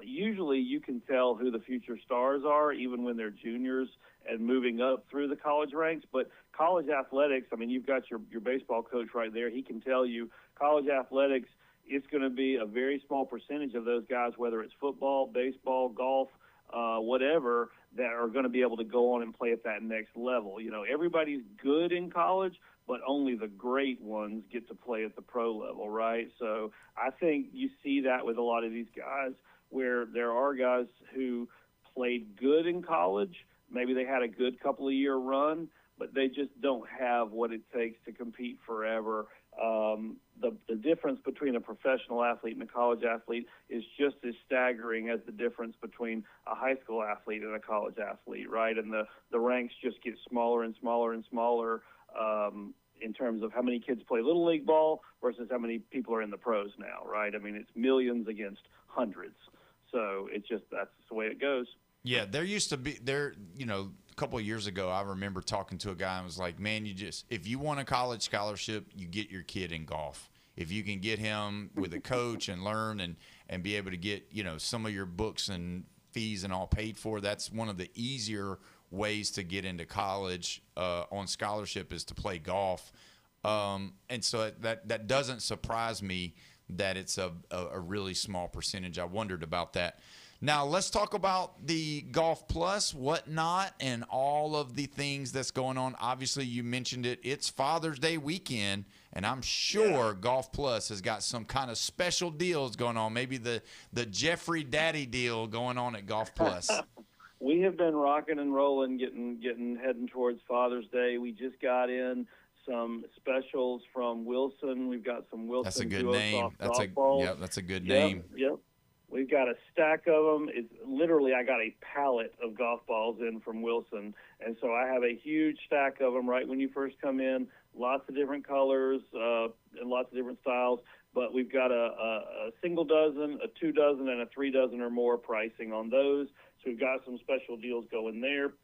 Usually you can tell who the future stars are even when they're juniors and moving up through the college ranks. But college athletics, I mean, you've got your baseball coach right there. He can tell you college athletics, it's going to be a very small percentage of those guys, whether it's football, baseball, golf, whatever, that are going to be able to go on and play at that next level. Everybody's good in college, but only the great ones get to play at the pro level, right? So I think you see that with a lot of these guys where there are guys who played good in college. Maybe they had a good couple of year run, but they just don't have what it takes to compete forever. The difference between a professional athlete and a college athlete is just as staggering as the difference between a high school athlete and a college athlete, right? And the ranks just get smaller and smaller and smaller in terms of how many kids play Little League ball versus how many people are in the pros now, right? I mean, it's millions against hundreds. So that's the way it goes. Yeah, there used to be a couple of years ago, I remember talking to a guy and was like, man, if you want a college scholarship, you get your kid in golf. If you can get him with a coach and learn and be able to get, some of your books and fees and all paid for, that's one of the easier ways to get into college on scholarship is to play golf. And so that doesn't surprise me that it's a really small percentage. I wondered about that. Now, let's talk about the Golf Plus, whatnot, and all of the things that's going on. Obviously, you mentioned it. It's Father's Day weekend, and I'm sure Golf Plus has got some kind of special deals going on, maybe the Jeffrey Daddy deal going on at Golf Plus. We have been rocking and rolling, heading towards Father's Day. We just got in some specials from Wilson. We've got some Wilson. That's a good name. That's a good name. Yep. We've got a stack of them. It's literally, I got a pallet of golf balls in from Wilson. And so I have a huge stack of them right when you first come in, lots of different colors and lots of different styles. But we've got a single dozen, a 2 dozen, and a 3 dozen or more pricing on those. So we've got some special deals going there.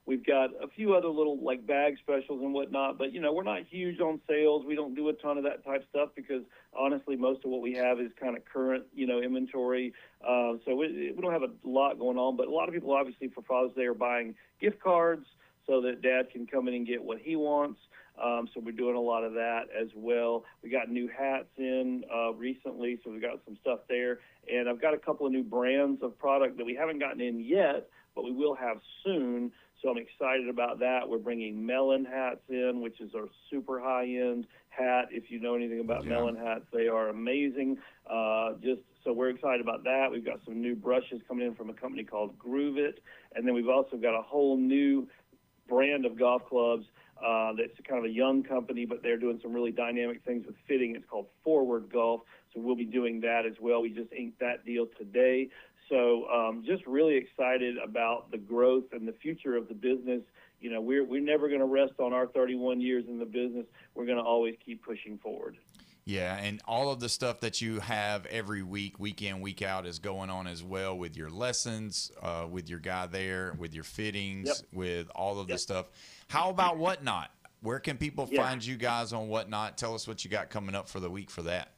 We've got a few other little like bag specials and whatnot, but we're not huge on sales. We don't do a ton of that type stuff because honestly, most of what we have is kind of current, inventory. So we don't have a lot going on, but a lot of people obviously for Father's Day are buying gift cards so that Dad can come in and get what he wants. So we're doing a lot of that as well. We got new hats in recently, so we got some stuff there. And I've got a couple of new brands of product that we haven't gotten in yet, but we will have soon. So I'm excited about that. We're bringing melon hats in, which is our super high-end hat. If you know anything about melon hats, they are amazing. So we're excited about that. We've got some new brushes coming in from a company called Groove It. And then we've also got a whole new brand of golf clubs that's kind of a young company, but they're doing some really dynamic things with fitting. It's called Forward Golf. So we'll be doing that as well. We just inked that deal today. So just really excited about the growth and the future of the business. We're never going to rest on our 31 years in the business. We're going to always keep pushing forward. Yeah, and all of the stuff that you have every week, week in, week out, is going on as well with your lessons, with your guy there, with your fittings, with all of the stuff. How about Whatnot? Where can people find you guys on Whatnot? Tell us what you got coming up for the week for that.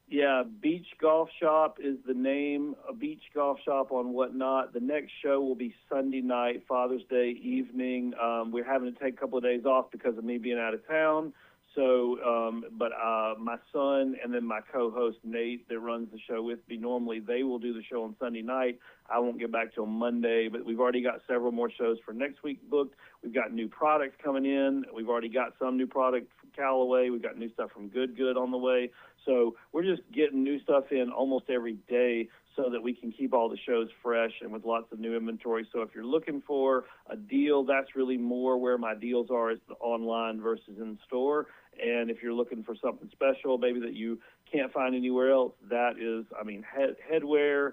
Yeah, Beach Golf Shop is the name, a Beach Golf Shop on Whatnot. The next show will be Sunday night, Father's Day evening. We're having to take a couple of days off because of me being out of town. So, but my son and then my co-host Nate that runs the show with me, normally they will do the show on Sunday night. I won't get back till Monday, but we've already got several more shows for next week booked. We've got new products coming in. We've already got some new product from Callaway. We've got new stuff from Good on the way. So we're just getting new stuff in almost every day so that we can keep all the shows fresh and with lots of new inventory. So if you're looking for a deal, that's really more where my deals are, is online versus in store. And if you're looking for something special, maybe that you can't find anywhere else, that is, headwear,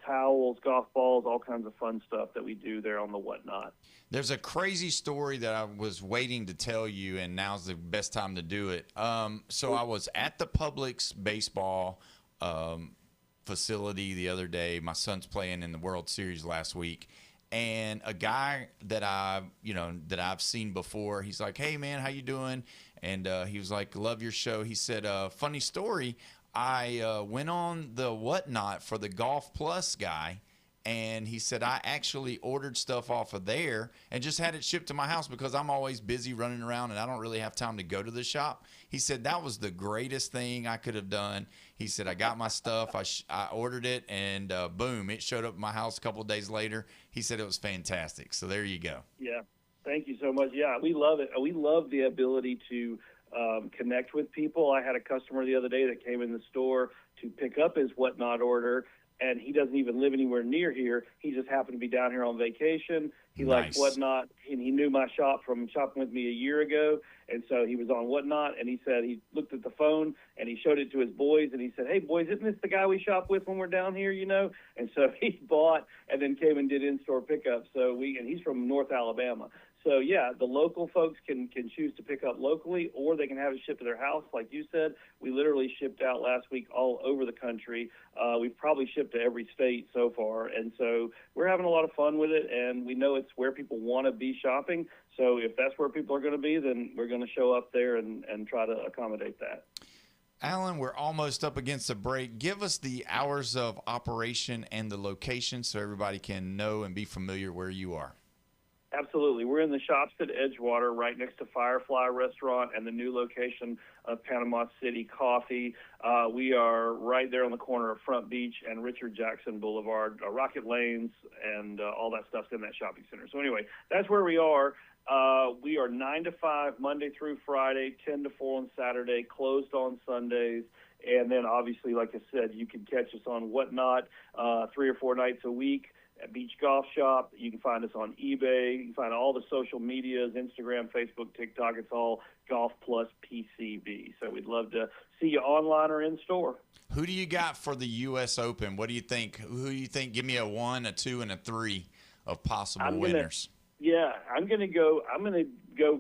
towels, golf balls, all kinds of fun stuff that we do there on the Whatnot. There's a crazy story that I was waiting to tell you, and now's the best time to do it. So I was at the Publix baseball facility the other day. My son's playing in the World Series last week, and a guy that I've seen before, he's like, "Hey man, how you doing?" And he was like, "Love your show." He said, "Funny story. I went on the Whatnot for the Golf Plus guy." And he said, I actually ordered stuff off of there and just had it shipped to my house because I'm always busy running around and I don't really have time to go to the shop. He said, that was the greatest thing I could have done. He said, I got my stuff. I ordered it and boom, it showed up at my house a couple of days later. He said it was fantastic. So there you go. Yeah. Thank you so much. Yeah, we love it. We love the ability to connect with people. I had a customer the other day that came in the store to pick up his Whatnot order, and he doesn't even live anywhere near here. He just happened to be down here on vacation. He liked Whatnot, and he knew my shop from shopping with me a year ago, and so he was on Whatnot, and he said he looked at the phone, and he showed it to his boys, and he said, hey, boys, isn't this the guy we shop with when we're down here, you know? And so he bought and then came and did in-store pickup. And he's from North Alabama. So, yeah, the local folks can choose to pick up locally, or they can have it shipped to their house. Like you said, we literally shipped out last week all over the country. We've probably shipped to every state so far. And so we're having a lot of fun with it, and we know it's where people want to be shopping. So if that's where people are going to be, then we're going to show up there and try to accommodate that. Alan, we're almost up against a break. Give us the hours of operation and the location so everybody can know and be familiar where you are. Absolutely. We're in the shops at Edgewater, right next to Firefly Restaurant and the new location of Panama City Coffee. We are right there on the corner of Front Beach and Richard Jackson Boulevard, Rocket Lanes, and all that stuff's in that shopping center. So anyway, that's where we are. We are 9 to 5 Monday through Friday, 10 to 4 on Saturday, closed on Sundays. And then obviously, like I said, you can catch us on Whatnot 3 or 4 nights a week. At Beach Golf Shop. You can find us on eBay. You can find all the social medias, Instagram, Facebook, TikTok. It's all Golf Plus PCB. So we'd love to see you online or in store. Who do you got for the U.S. Open? What do you think? Who do you think? Give me a 1, a 2, and a 3 of possible winners. I'm going to go a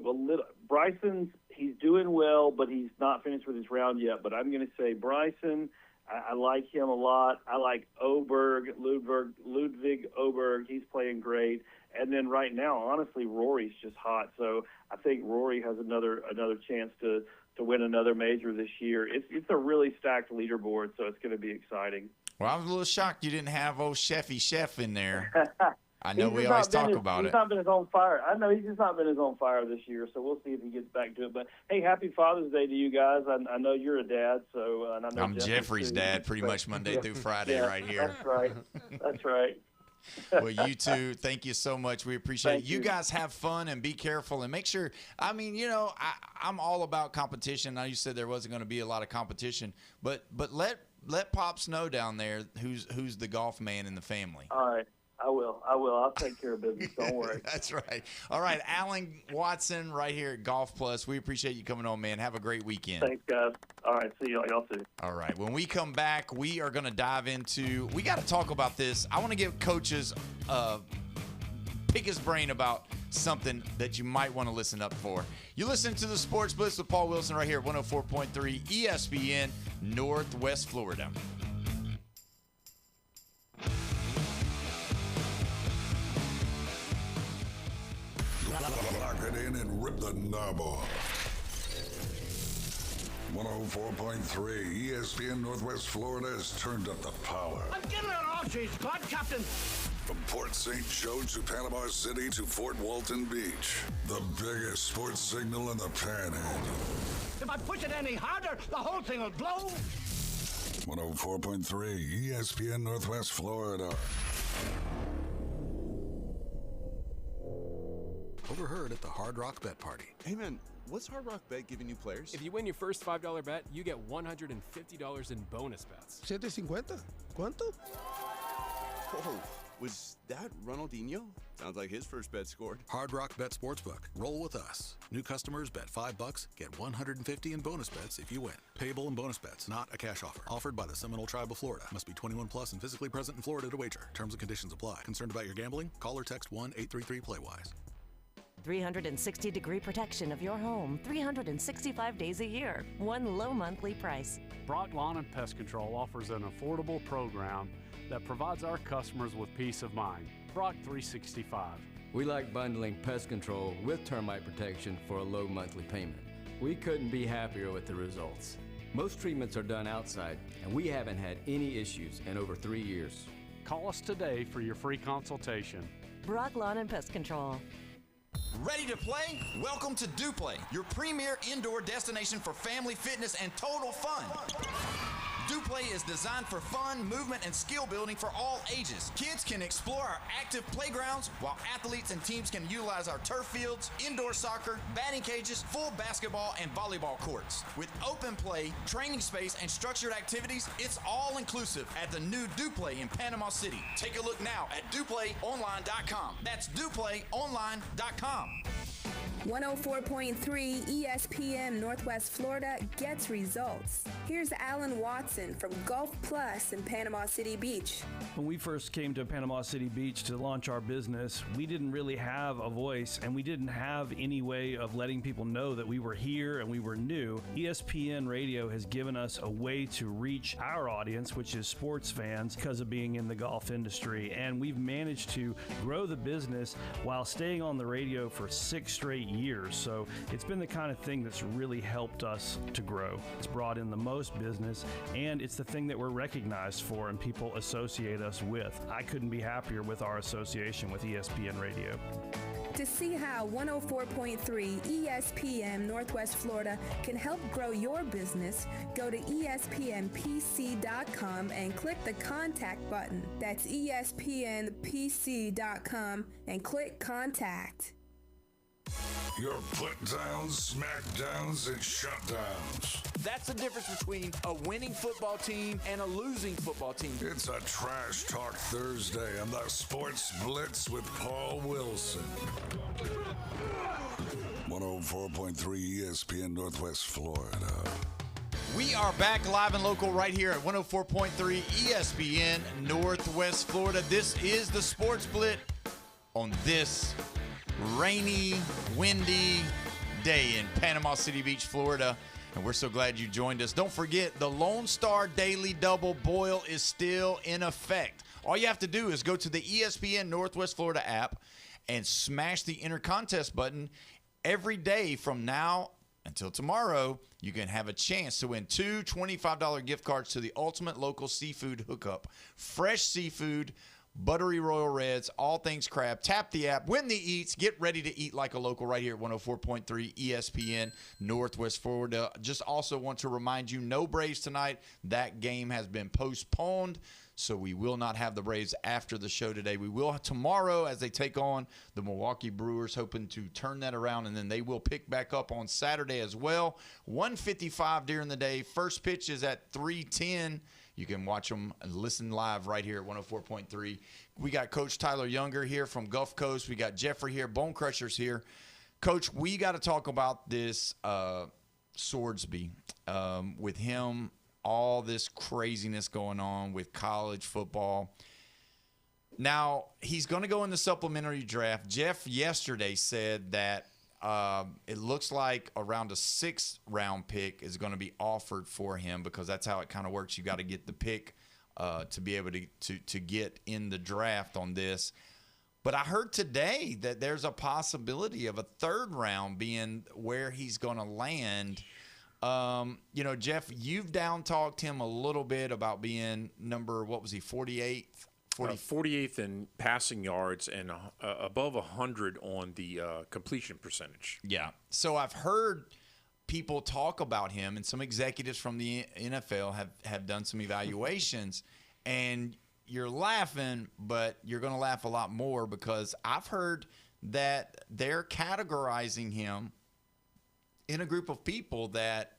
little. Bryson's, he's doing well, but he's not finished with his round yet. But I'm going to say Bryson. I like him a lot. I like Ludwig Oberg. He's playing great. And then right now, honestly, Rory's just hot. So I think Rory has another chance to win another major this year. It's a really stacked leaderboard, so it's going to be exciting. Well, I was a little shocked you didn't have old Chefy Chef in there. I know we always talk about it. He's not been as on fire. I know he's just not been as on fire this year, so we'll see if he gets back to it. But, hey, happy Father's Day to you guys. I know you're a dad, so and I know I'm Jeffrey's dad pretty much Monday through Friday right here. That's right. That's right. Well, you two, thank you so much. We appreciate it. You guys have fun and be careful and make sure. I mean, I'm all about competition. Now you said there wasn't going to be a lot of competition, but let Pops know down there who's the golf man in the family. All right. I will. I'll take care of business. Don't worry. That's right. All right, Alan Watson right here at Golf Plus. We appreciate you coming on, man. Have a great weekend. Thanks, guys. All right, see y'all too. All right, when we come back, we are going to dive into – we got to talk about this. I want to give coaches pick his brain about something that you might want to listen up for. You listen to the Sports Blitz with Paul Wilson right here at 104.3 ESPN, Northwest Florida. Lock it in and rip the knob off. 104.3 ESPN Northwest Florida has turned up the power. I'm getting an orgy, squad captain. From Port St. Joe to Panama City to Fort Walton Beach, the biggest sports signal in the Panhandle. If I push it any harder, the whole thing will blow. 104.3 ESPN Northwest Florida. Overheard at the Hard Rock Bet Party. Hey man, what's Hard Rock Bet giving you players? If you win your first $5 bet, you get $150 in bonus bets. $7.50. ¿Cuánto? Oh, was that Ronaldinho? Sounds like his first bet scored. Hard Rock Bet Sportsbook. Roll with us. New customers bet $5, get $150 in bonus bets if you win. Payable in bonus bets, not a cash offer. Offered by the Seminole Tribe of Florida. Must be 21 plus and physically present in Florida to wager. Terms and conditions apply. Concerned about your gambling? Call or text 1-833-PLAY-WISE. 360-degree protection of your home, 365 days a year, one low monthly price. Brock Lawn and Pest Control offers an affordable program that provides our customers with peace of mind. Brock 365. We like bundling pest control with termite protection for a low monthly payment. We couldn't be happier with the results. Most treatments are done outside, and we haven't had any issues in over 3 years. Call us today for your free consultation. Brock Lawn and Pest Control. Ready to play? Welcome to DuPlay, your premier indoor destination for family fitness and total fun. DuPlay is designed for fun, movement, and skill building for all ages. Kids can explore our active playgrounds, while athletes and teams can utilize our turf fields, indoor soccer, batting cages, full basketball, and volleyball courts. With open play, training space, and structured activities, it's all inclusive at the new DuPlay in Panama City. Take a look now at DuPlayOnline.com. That's DuPlayOnline.com. 104.3 ESPN Northwest Florida gets results. Here's Alan Watson from Golf Plus in Panama City Beach. When we first came to Panama City Beach to launch our business, we didn't really have a voice and we didn't have any way of letting people know that we were here and we were new. ESPN Radio has given us a way to reach our audience, which is sports fans, because of being in the golf industry. And we've managed to grow the business while staying on the radio for 6 straight years. So it's been the kind of thing that's really helped us to grow. It's brought in the most business, and it's the thing that we're recognized for and people associate us with. I couldn't be happier with our association with ESPN Radio. To see how 104.3 ESPN Northwest Florida can help grow your business, go to ESPNPC.com and click the contact button. That's ESPNPC.com and click contact. Your put-downs, smackdowns, and shutdowns. That's the difference between a winning football team and a losing football team. It's a Trash Talk Thursday on the Sports Blitz with Paul Wilson. 104.3 ESPN Northwest Florida. We are back live and local right here at 104.3 ESPN Northwest Florida. This is the Sports Blitz on this rainy, windy day in Panama City Beach, Florida. And we're so glad you joined us. Don't forget, the Lone Star Daily Double Boil is still in effect. All you have to do is go to the ESPN Northwest Florida app and smash the enter contest button. Every day from now until tomorrow, you can have a chance to win 2 $25 gift cards to the ultimate local seafood hookup. Fresh seafood, buttery Royal Reds, all things crab. Tap the app, win the eats, get ready to eat like a local right here at 104.3 ESPN Northwest Florida. Just also want to remind you, no Braves tonight. That game has been postponed, so we will not have the Braves after the show today. We will tomorrow as they take on the Milwaukee Brewers, hoping to turn that around, and then they will pick back up on Saturday as well. 1:55 during the day. First pitch is at 3:10. You can watch them and listen live right here at 104.3. We got Coach Tyler Younger here from Gulf Coast. We got Jeffrey here, Bone Crushers here. Coach, we got to talk about this Swordsby with him. All this craziness going on with college football. Now, he's going to go in the supplementary draft. Jeff yesterday said that it looks like around a 6th round pick is going to be offered for him, because that's how it kind of works. You got to get the pick to be able to get in the draft on this. But I heard today that there's a possibility of a 3rd round being where he's going to land. Jeff, you've down-talked him a little bit about being number, what was he, 48th? 48th in passing yards and above 100 on the completion percentage. Yeah. So I've heard people talk about him, and some executives from the NFL have done some evaluations, and you're laughing, but you're going to laugh a lot more, because I've heard that they're categorizing him in a group of people that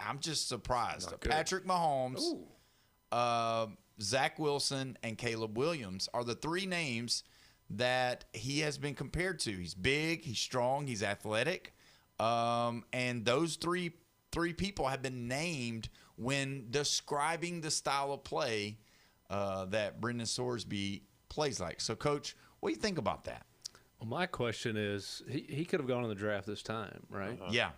I'm just surprised. Patrick Mahomes, Zach Wilson, and Caleb Williams are the 3 names that he has been compared to. He's big, he's strong, he's athletic, and those three people have been named when describing the style of play that Brendan Swordsby plays like. So, Coach, what do you think about that? Well, my question is, he could have gone in the draft this time, right? Yeah.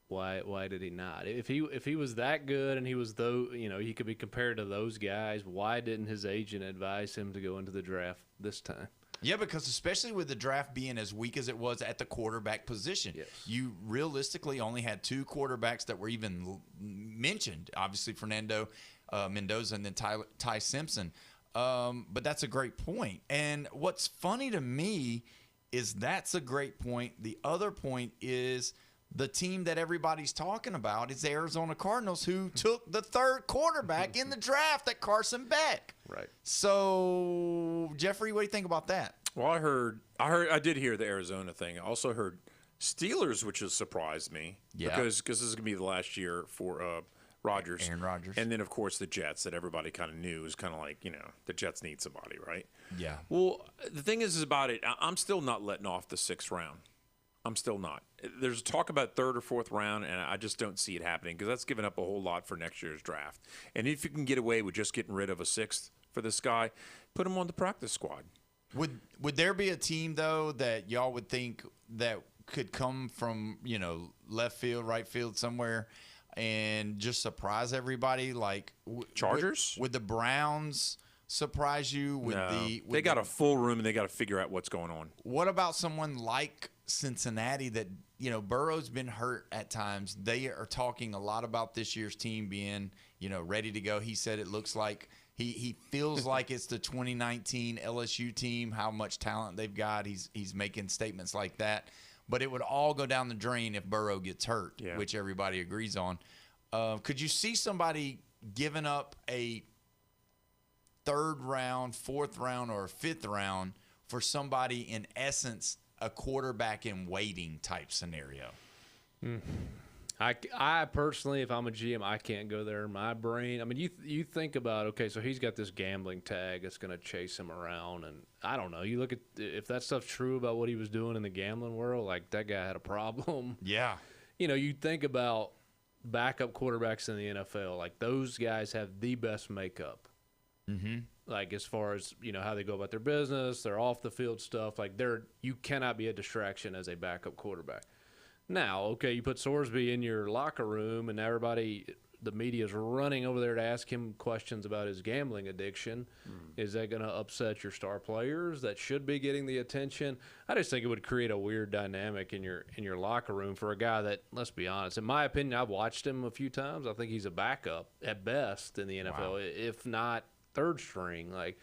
Why did he not? If he was that good and he was he could be compared to those guys, why didn't his agent advise him to go into the draft this time? Yeah, because especially with the draft being as weak as it was at the quarterback position, you realistically only had 2 quarterbacks that were even mentioned. Obviously, Fernando Mendoza and then Ty Simpson. But that's a great point. And what's funny to me is that's a great point. The other point is the team that everybody's talking about is the Arizona Cardinals, who took the 3rd quarterback in the draft at Carson Beck. Right. So, Jeffrey, what do you think about that? Well, I did hear the Arizona thing. I also heard Steelers, which has surprised me. Yeah. Because this is going to be the last year for Rodgers. Aaron Rodgers. And then, of course, the Jets that everybody kind of knew is kind of like, the Jets need somebody, right? Yeah. Well, the thing is about it, I'm still not letting off the 6th round. I'm still not. There's talk about 3rd or 4th round, and I just don't see it happening, because that's giving up a whole lot for next year's draft. And if you can get away with just getting rid of a 6th for this guy, put him on the practice squad. Would there be a team, though, that y'all would think that could come from, left field, right field, somewhere, and just surprise everybody? Like Chargers? Would the Browns surprise you? They got a full room, and they got to figure out what's going on. What about someone like Cincinnati that, Burrow's been hurt at times? They are talking a lot about this year's team being, ready to go. He said it looks like he feels like it's the 2019 LSU team, how much talent they've got. He's making statements like that. But it would all go down the drain if Burrow gets hurt, which everybody agrees on. Could you see somebody giving up a 3rd round, 4th round, or 5th round for somebody, in essence, a quarterback in waiting type scenario? I personally, if I'm a GM, I can't go there in my brain. I mean, you think about, okay, so he's got this gambling tag that's going to chase him around, and I don't know. You look at, if that stuff's true about what he was doing in the gambling world, like, that guy had a problem. Yeah. You think about backup quarterbacks in the NFL, like, those guys have the best makeup. Mm-hmm. Like, as far as, how they go about their business, their off-the-field stuff, like, you cannot be a distraction as a backup quarterback. Now, okay, you put Swordsby in your locker room, and everybody the media's running over there to ask him questions about his gambling addiction. Is that going to upset your star players that should be getting the attention? I just think it would create a weird dynamic in your locker room for a guy that, let's be honest, in my opinion, I've watched him a few times. I think he's a backup at best in the NFL, if not third string. Like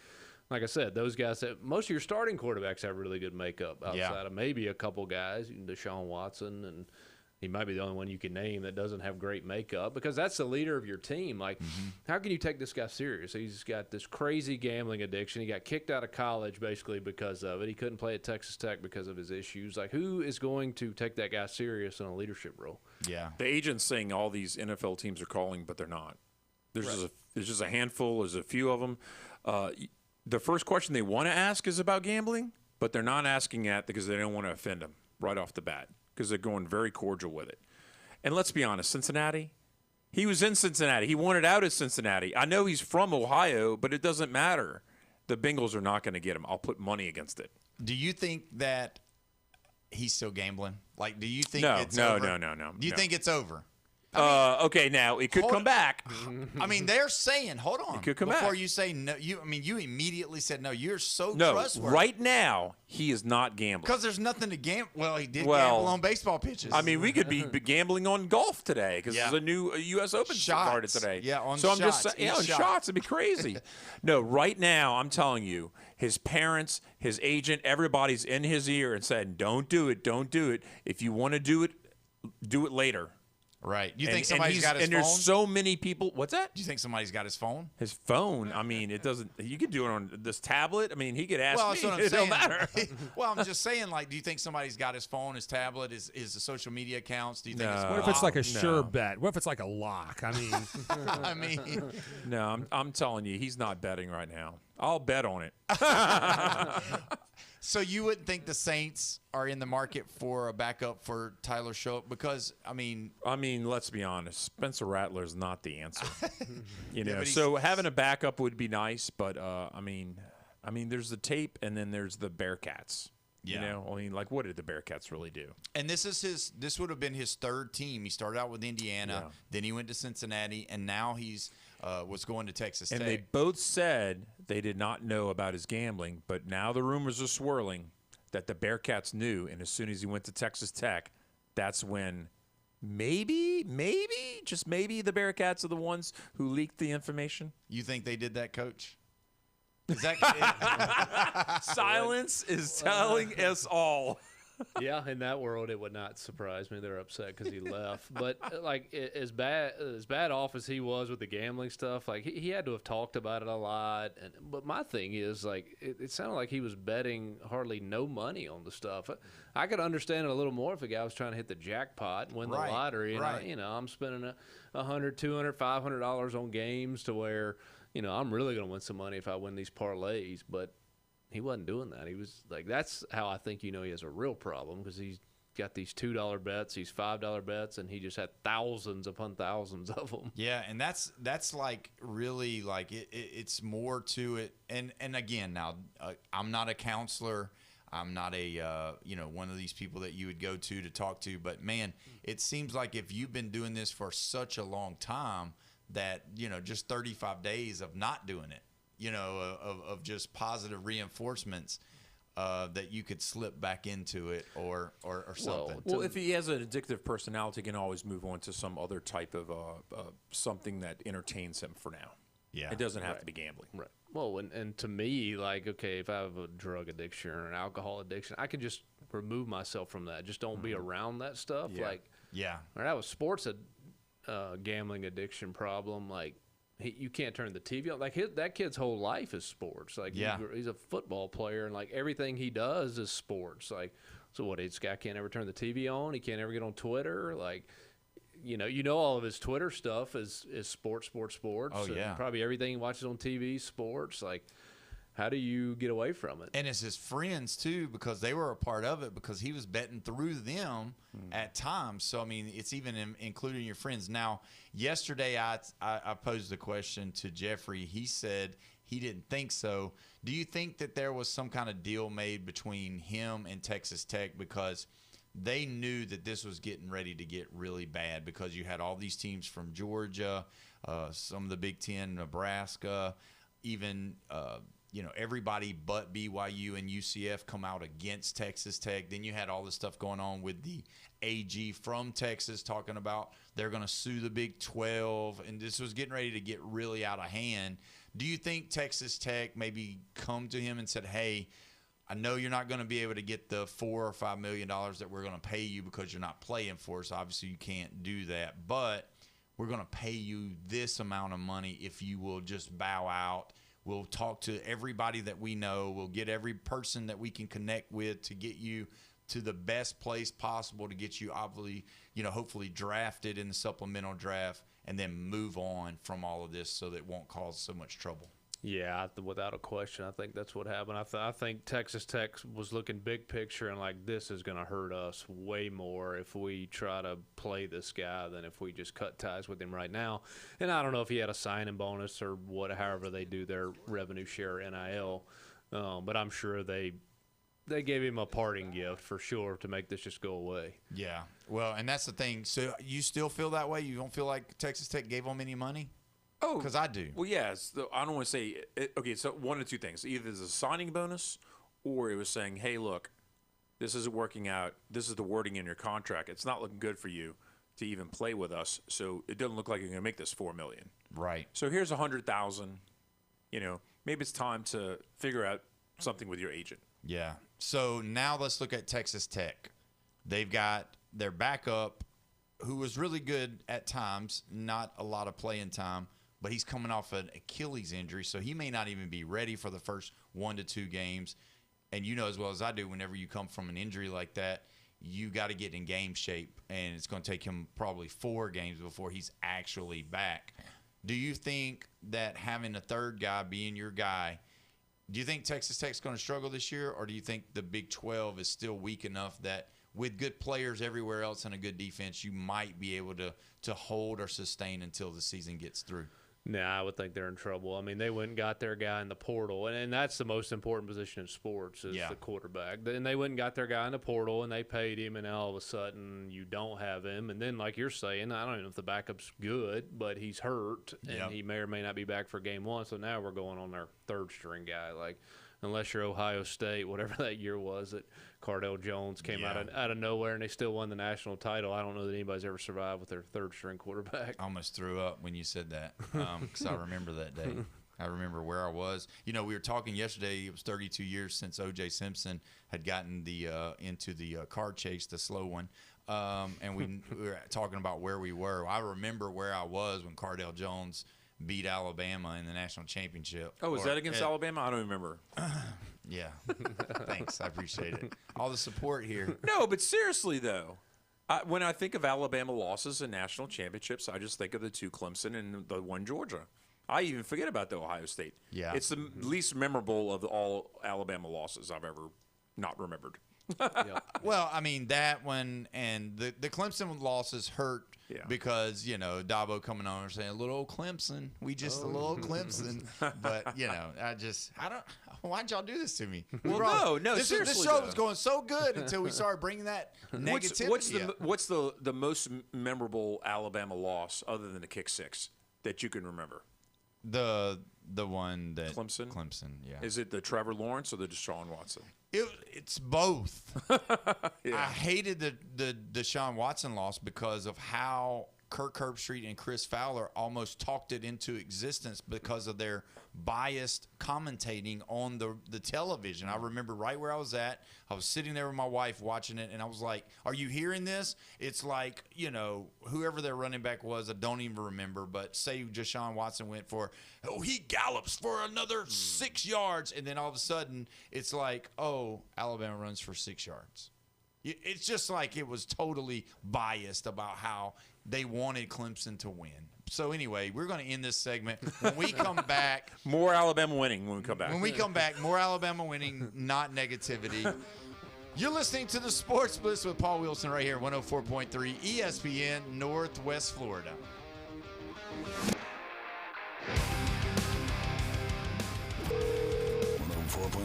I said, those guys, most of your starting quarterbacks have really good makeup outside of maybe a couple guys, Deshaun Watson, and he might be the only one you can name that doesn't have great makeup, because that's the leader of your team. Like, how can you take this guy serious? He's got this crazy gambling addiction. He got kicked out of college basically because of it. He couldn't play at Texas Tech because of his issues. Like, who is going to take that guy serious in a leadership role? Yeah. The agent's saying all these NFL teams are calling, but they're not. There's just a handful. There's a few of them. The first question they want to ask is about gambling, but they're not asking that because they don't want to offend them right off the bat, because they're going very cordial with it. And let's be honest, Cincinnati, he was in Cincinnati. He wanted out of Cincinnati. I know he's from Ohio, but it doesn't matter. The Bengals are not going to get him. I'll put money against it. Do you think that he's still gambling? Like, do you think it's no. over? No. Do you think it's over? Okay, now it could come back. I mean, they're saying, hold on. It could come before back. you say no. You immediately said no. You're so No, trustworthy. right now he is not gambling. Because there's nothing to gamble. Well, he did gamble on baseball pitches. I mean, we could be gambling on golf today because there's a new U.S. Open started today. Yeah, on so shots. I'm just saying, on shots. It'd be crazy. No, right now I'm telling you, his parents, his agent, everybody's in his ear and saying, "Don't do it. Don't do it. If you want to do it later." Right. You think somebody's got his phone? And there's so many people. What's that? Do you think somebody's got his phone? His phone? I mean, it doesn't. You could do it on this tablet. I mean, he could ask Well, me. that's what I'm It saying. don't matter. Well, I'm just saying, like, do you think somebody's got his phone, his tablet, his social media accounts? Do you think? What if it's like a sure bet? What if it's like a lock? I mean, I mean, no. I'm telling you, he's not betting right now. I'll bet on it. So you wouldn't think the Saints are in the market for a backup for Tyler Shope? Because I mean, let's be honest. Spencer Rattler is not the answer. So having a backup would be nice, but I mean, there's the tape, and then there's the Bearcats. Yeah. Like, what did the Bearcats really do? And this would have been his third team. He started out with Indiana, then he went to Cincinnati, and now he's was going to Texas Tech. And they both said they did not know about his gambling, but now the rumors are swirling that the Bearcats knew, and as soon as he went to Texas Tech, that's when maybe, just maybe the Bearcats are the ones who leaked the information. You think they did that, Coach? Silence is telling us all. Yeah, in that world, it would not surprise me. They're upset because he left. But like, as bad off as he was with the gambling stuff, like he had to have talked about it a lot. But my thing is, like, it sounded like he was betting hardly no money on the stuff. I could understand it a little more if a guy was trying to hit the jackpot and win the lottery. And I'm spending $100, $200, $500 on games to where, I'm really going to win some money if I win these parlays. But he wasn't doing that. He was like, that's how I think he has a real problem, because he's got these $2 bets, these $5 bets, and he just had thousands upon thousands of them. Yeah, and that's like really like it's more to it. And again, now I'm not a counselor. I'm not a one of these people that you would go to talk to. But man, it seems like if you've been doing this for such a long time that just 35 days of not doing it. Of just positive reinforcements that you could slip back into it or something. Well, if he has an addictive personality, he can always move on to some other type of something that entertains him for now. Yeah. It doesn't have to be gambling. Right. Well, and to me, like, okay, if I have a drug addiction or an alcohol addiction, I can just remove myself from that. Just don't be around that stuff. Yeah. Like, yeah. Or that was sports gambling addiction problem. Like, you can't turn the TV on. Like, that kid's whole life is sports. Like, he's a football player, and like everything he does is sports. Like, so what? This guy can't ever turn the TV on. He can't ever get on Twitter. Like, all of his Twitter stuff is sports. Oh yeah. And probably everything he watches on TV, sports. Like, how do you get away from it? And it's his friends too, because they were a part of it, because he was betting through them at times. So I mean, it's even including your friends. Now, yesterday I posed a question to Jeffrey. He said he didn't think so. Do you think that there was some kind of deal made between him and Texas Tech? Because they knew that this was getting ready to get really bad because you had all these teams from Georgia, some of the Big Ten, Nebraska, even everybody but BYU and UCF come out against Texas Tech. Then you had all this stuff going on with the AG from Texas talking about they're going to sue the Big 12, and this was getting ready to get really out of hand. Do you think Texas Tech maybe come to him and said, hey, I know you're not going to be able to get the $4 or $5 million that we're going to pay you because you're not playing for us. Obviously, you can't do that, but we're going to pay you this amount of money if you will just bow out. We'll talk to everybody that we know. We'll get every person that we can connect with to get you to the best place possible to get you, obviously, hopefully drafted in the supplemental draft and then move on from all of this so that it won't cause so much trouble. Yeah, without a question, I think that's what happened. I think Texas Tech was looking big picture and like this is going to hurt us way more if we try to play this guy than if we just cut ties with him right now. And I don't know if he had a signing bonus or however they do their revenue share NIL, but I'm sure they gave him a parting gift for sure to make this just go away. Yeah, well, and that's the thing. So you still feel that way? You don't feel like Texas Tech gave them any money? Oh, because I do. Well, yes. I don't want to say it. Okay, so one of two things: either there's a signing bonus, or it was saying, "Hey, look, this isn't working out. This is the wording in your contract. It's not looking good for you to even play with us. So it doesn't look like you're going to make this $4 million. Right. So here's $100,000. Maybe it's time to figure out something with your agent." Yeah. So now let's look at Texas Tech. They've got their backup, who was really good at times, not a lot of playing time. But he's coming off an Achilles injury, so he may not even be ready for the first 1 to 2 games. And you know as well as I do, whenever you come from an injury like that, you got to get in game shape, and it's going to take him probably 4 games before he's actually back. Do you think that having a third guy being your guy, do you think Texas Tech's going to struggle this year, or do you think the Big 12 is still weak enough that with good players everywhere else and a good defense, you might be able to hold or sustain until the season gets through? Nah, I would think they're in trouble. I mean, they went and got their guy in the portal, and that's the most important position in sports is the quarterback. And they went and got their guy in the portal, and they paid him, and all of a sudden you don't have him. And then, like you're saying, I don't even know if the backup's good, but he's hurt, and he may or may not be back for game 1. So now we're going on our third-string guy. Like, unless you're Ohio State, whatever that year was that Cardell Jones came out of nowhere and they still won the national title. I don't know that anybody's ever survived with their third-string quarterback. I almost threw up when you said that because I remember that day. I remember where I was. We were talking yesterday. It was 32 years since O.J. Simpson had gotten into the car chase, the slow one, and we were talking about where we were. I remember where I was when Cardell Jones beat Alabama in the national championship. Oh, was that against Alabama? I don't remember. Yeah. Thanks. I appreciate it. All the support here. No, but seriously, though, when I think of Alabama losses in national championships, I just think of the 2 Clemson and the 1 Georgia. I even forget about the Ohio State. Yeah. It's the least memorable of all Alabama losses I've ever not remembered. Well, I mean, that one and the Clemson losses hurt because, Dabo coming on and saying, little old Clemson. We just a little old Clemson. But, why'd y'all do this to me? Well, no, seriously. This show was going so good until we started bringing that negativity What's the most memorable Alabama loss other than the kick 6 that you can remember? The one that Clemson, yeah. Is it the Trevor Lawrence or the Deshaun Watson? It's both. I hated the Deshaun Watson loss because of how Kirk Herbstreit and Chris Fowler almost talked it into existence because of their biased commentating on the television. I remember right where I was at. I was sitting there with my wife watching it, and I was like, are you hearing this? It's like, whoever their running back was, I don't even remember, but say Deshaun Watson went for, he gallops for another 6 yards, and then all of a sudden it's like, Alabama runs for 6 yards. It's just like it was totally biased about how they wanted Clemson to win. So anyway, we're going to end this segment. When we come back, more Alabama winning when we come back. When we come back, more Alabama winning, not negativity. You're listening to the Sports Blitz with Paul Wilson right here, 104.3 ESPN, Northwest Florida.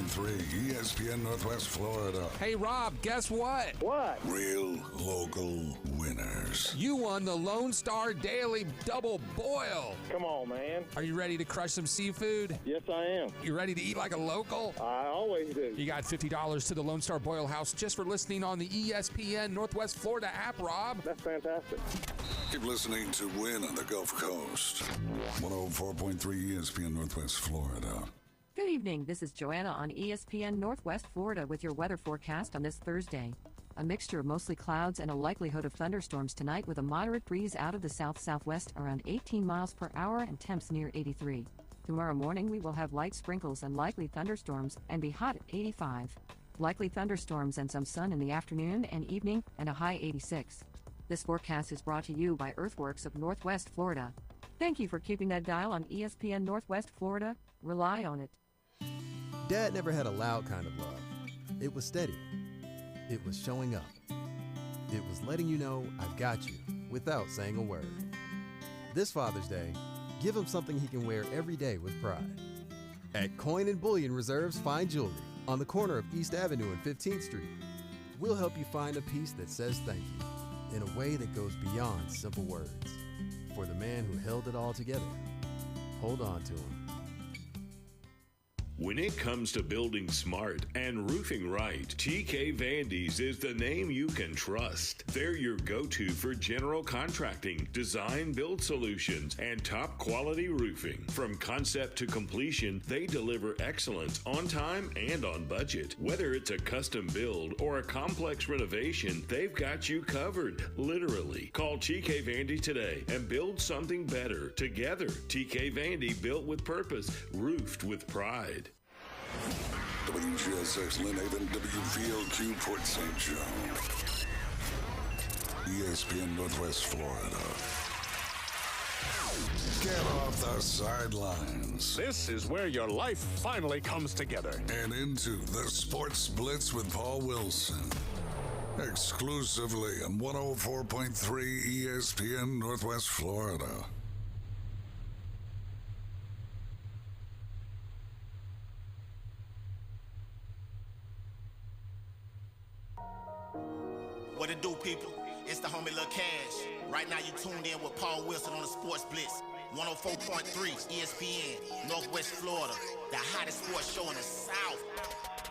ESPN Northwest Florida. Hey, Rob, guess what? What? Real local winners. You won the Lone Star Daily Double Boil. Come on, man. Are you ready to crush some seafood? Yes, I am. You ready to eat like a local? I always do. You got $50 to the Lone Star Boil House just for listening on the ESPN Northwest Florida app, Rob. That's fantastic. Keep listening to Win on the Gulf Coast. 104.3 ESPN Northwest Florida. Good evening. This is Joanna on ESPN Northwest Florida with your weather forecast on this Thursday. A mixture of mostly clouds and a likelihood of thunderstorms tonight with a moderate breeze out of the south-southwest around 18 miles per hour and temps near 83. Tomorrow morning we will have light sprinkles and likely thunderstorms and be hot at 85. Likely thunderstorms and some sun in the afternoon and evening and a high 86. This forecast is brought to you by Earthworks of Northwest Florida. Thank you for keeping that dial on ESPN Northwest Florida. Rely on it. Dad never had a loud kind of love. It was steady. It was showing up. It was letting you know I've got you without saying a word. This Father's Day, give him something he can wear every day with pride. At Coin and Bullion Reserve's Fine Jewelry on the corner of East Avenue and 15th Street, we'll help you find a piece that says thank you in a way that goes beyond simple words. For the man who held it all together, hold on to him. When it comes to building smart and roofing right, TK Vandy's is the name you can trust. They're your go-to for general contracting, design build solutions, and top quality roofing. From concept to completion, they deliver excellence on time and on budget. Whether it's a custom build or a complex renovation, they've got you covered, literally. Call TK Vandy today and build something better. Together, TK Vandy, built with purpose, roofed with pride. WGSX Lynn Haven, WVOQ Port St. John. ESPN Northwest Florida. Get off the sidelines. This is where your life finally comes together. And into the Sports Blitz with Paul Wilson. Exclusively on 104.3 ESPN Northwest Florida. What it do, people? It's the homie Lil Cash. Right now you tuned in with Paul Wilson on the Sports Blitz. 104.3 ESPN, Northwest Florida. The hottest sports show in the South.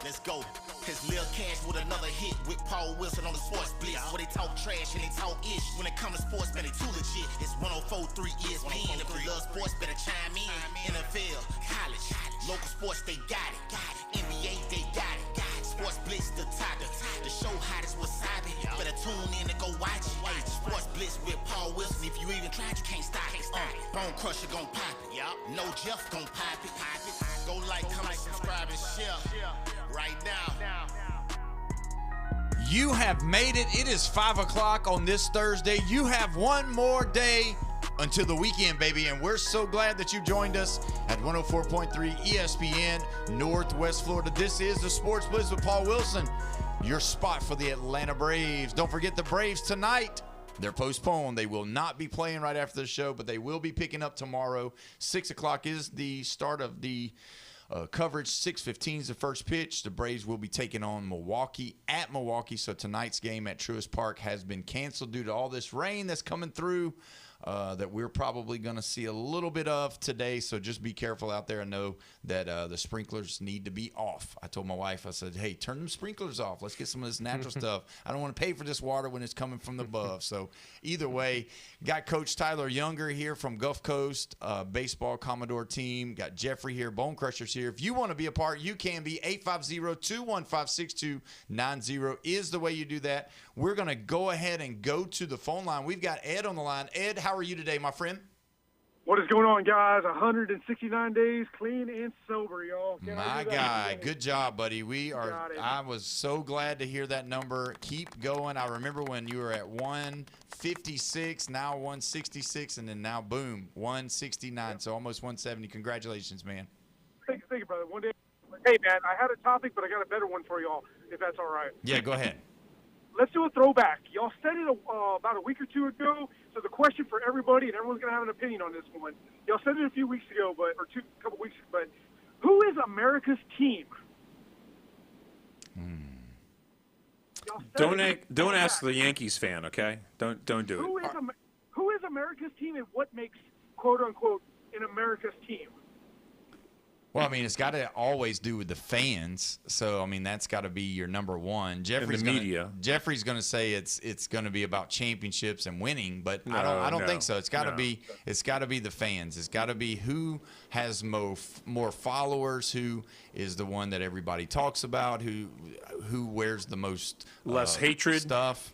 Let's go. It's Lil Cash with another hit with Paul Wilson on the Sports Blitz. Where they talk trash and they talk ish. When it comes to sports, man, they too legit. It's 104.3 ESPN. If you love sports, better chime in. NFL, college, local sports, they got it. NBA, they got it. Sports Blitz, the top. The show hottest wasabi. Better tune in and go watch it. Sports Blitz with Paul Wilson. If you even tried, you can't stop it. Bone Crusher gon' pop it. No Jeff gon' pop it. Go like, comment, subscribe, and share. Right now. You have made it. It is 5 o'clock on this Thursday. You have one more day until the weekend, baby, and we're so glad that you joined us at 104.3 ESPN Northwest Florida. This is the Sports Blitz with Paul Wilson, your spot for the Atlanta Braves. Don't forget the Braves tonight. They're postponed. They will not be playing right after the show, but they will be picking up tomorrow. 6 o'clock is the start of the coverage. 6:15 is the first pitch. The Braves will be taking on Milwaukee at Milwaukee. So tonight's game at Truist Park has been canceled due to all this rain that's coming through that we're probably going to see a little bit of today. So just be careful out there and know that the sprinklers need to be off. I told my wife, I said, hey, turn them sprinklers off. Let's get some of this natural stuff. I don't want to pay for this water when it's coming from above. So either way, got Coach Tyler Younger here from Gulf Coast Baseball Commodore team. Got Jeffrey here, Bone Crushers here. If you want to be a part, you can be. 850-215-6290 is the way you do that. We're going to go ahead and go to the phone line. We've got Ed on the line. Ed, how are you today, my friend? What is going on, guys? 169 days clean and sober, y'all. My guy, good job, buddy. I was so glad to hear that number. Keep going. I remember when you were at 156, now 166, and then now, boom, 169, so almost 170. Congratulations, man. Thank you, brother. One day, hey, man, I had a topic, but I got a better one for y'all, if that's all right. Yeah, go ahead. Let's do a throwback. Y'all said it about a week or two ago, so the question for everybody, and everyone's going to have an opinion on this one. Y'all said it a few weeks ago, a couple weeks ago, but who is America's team? Don't ask the Yankees fan, okay? Don't do it. Who is America's team, and what makes quote unquote an America's team? Well, I mean, it's got to always do with the fans. So, I mean, that's got to be your number one. Jeffrey's media. Jeffrey's going to say it's going to be about championships and winning, but No, I don't no, think so. It's got to no. be the fans. It's got to be who has more followers, who is the one that everybody talks about, who wears the most Less hatred stuff.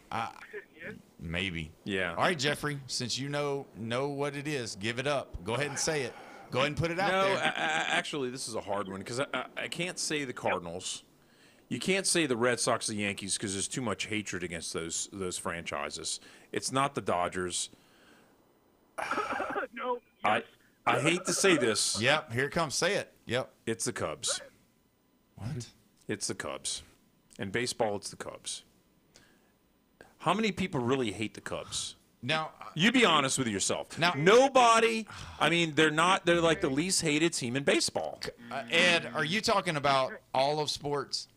Maybe. Yeah. All right, Jeffrey. Since you know what it is, give it up. Go ahead and say it. Go ahead and put it out there. No, actually, this is a hard one because I can't say the Cardinals. You can't say the Red Sox, the Yankees, because there's too much hatred against those franchises. It's not the Dodgers. No. I hate to say this. Yep, here it comes. Say it. Yep. It's the Cubs. What? It's the Cubs. In baseball, it's the Cubs. How many people really hate the Cubs? Now, you be honest with yourself. Now, nobody. I mean, they're like the least hated team in baseball. Ed, are you talking about all of sports?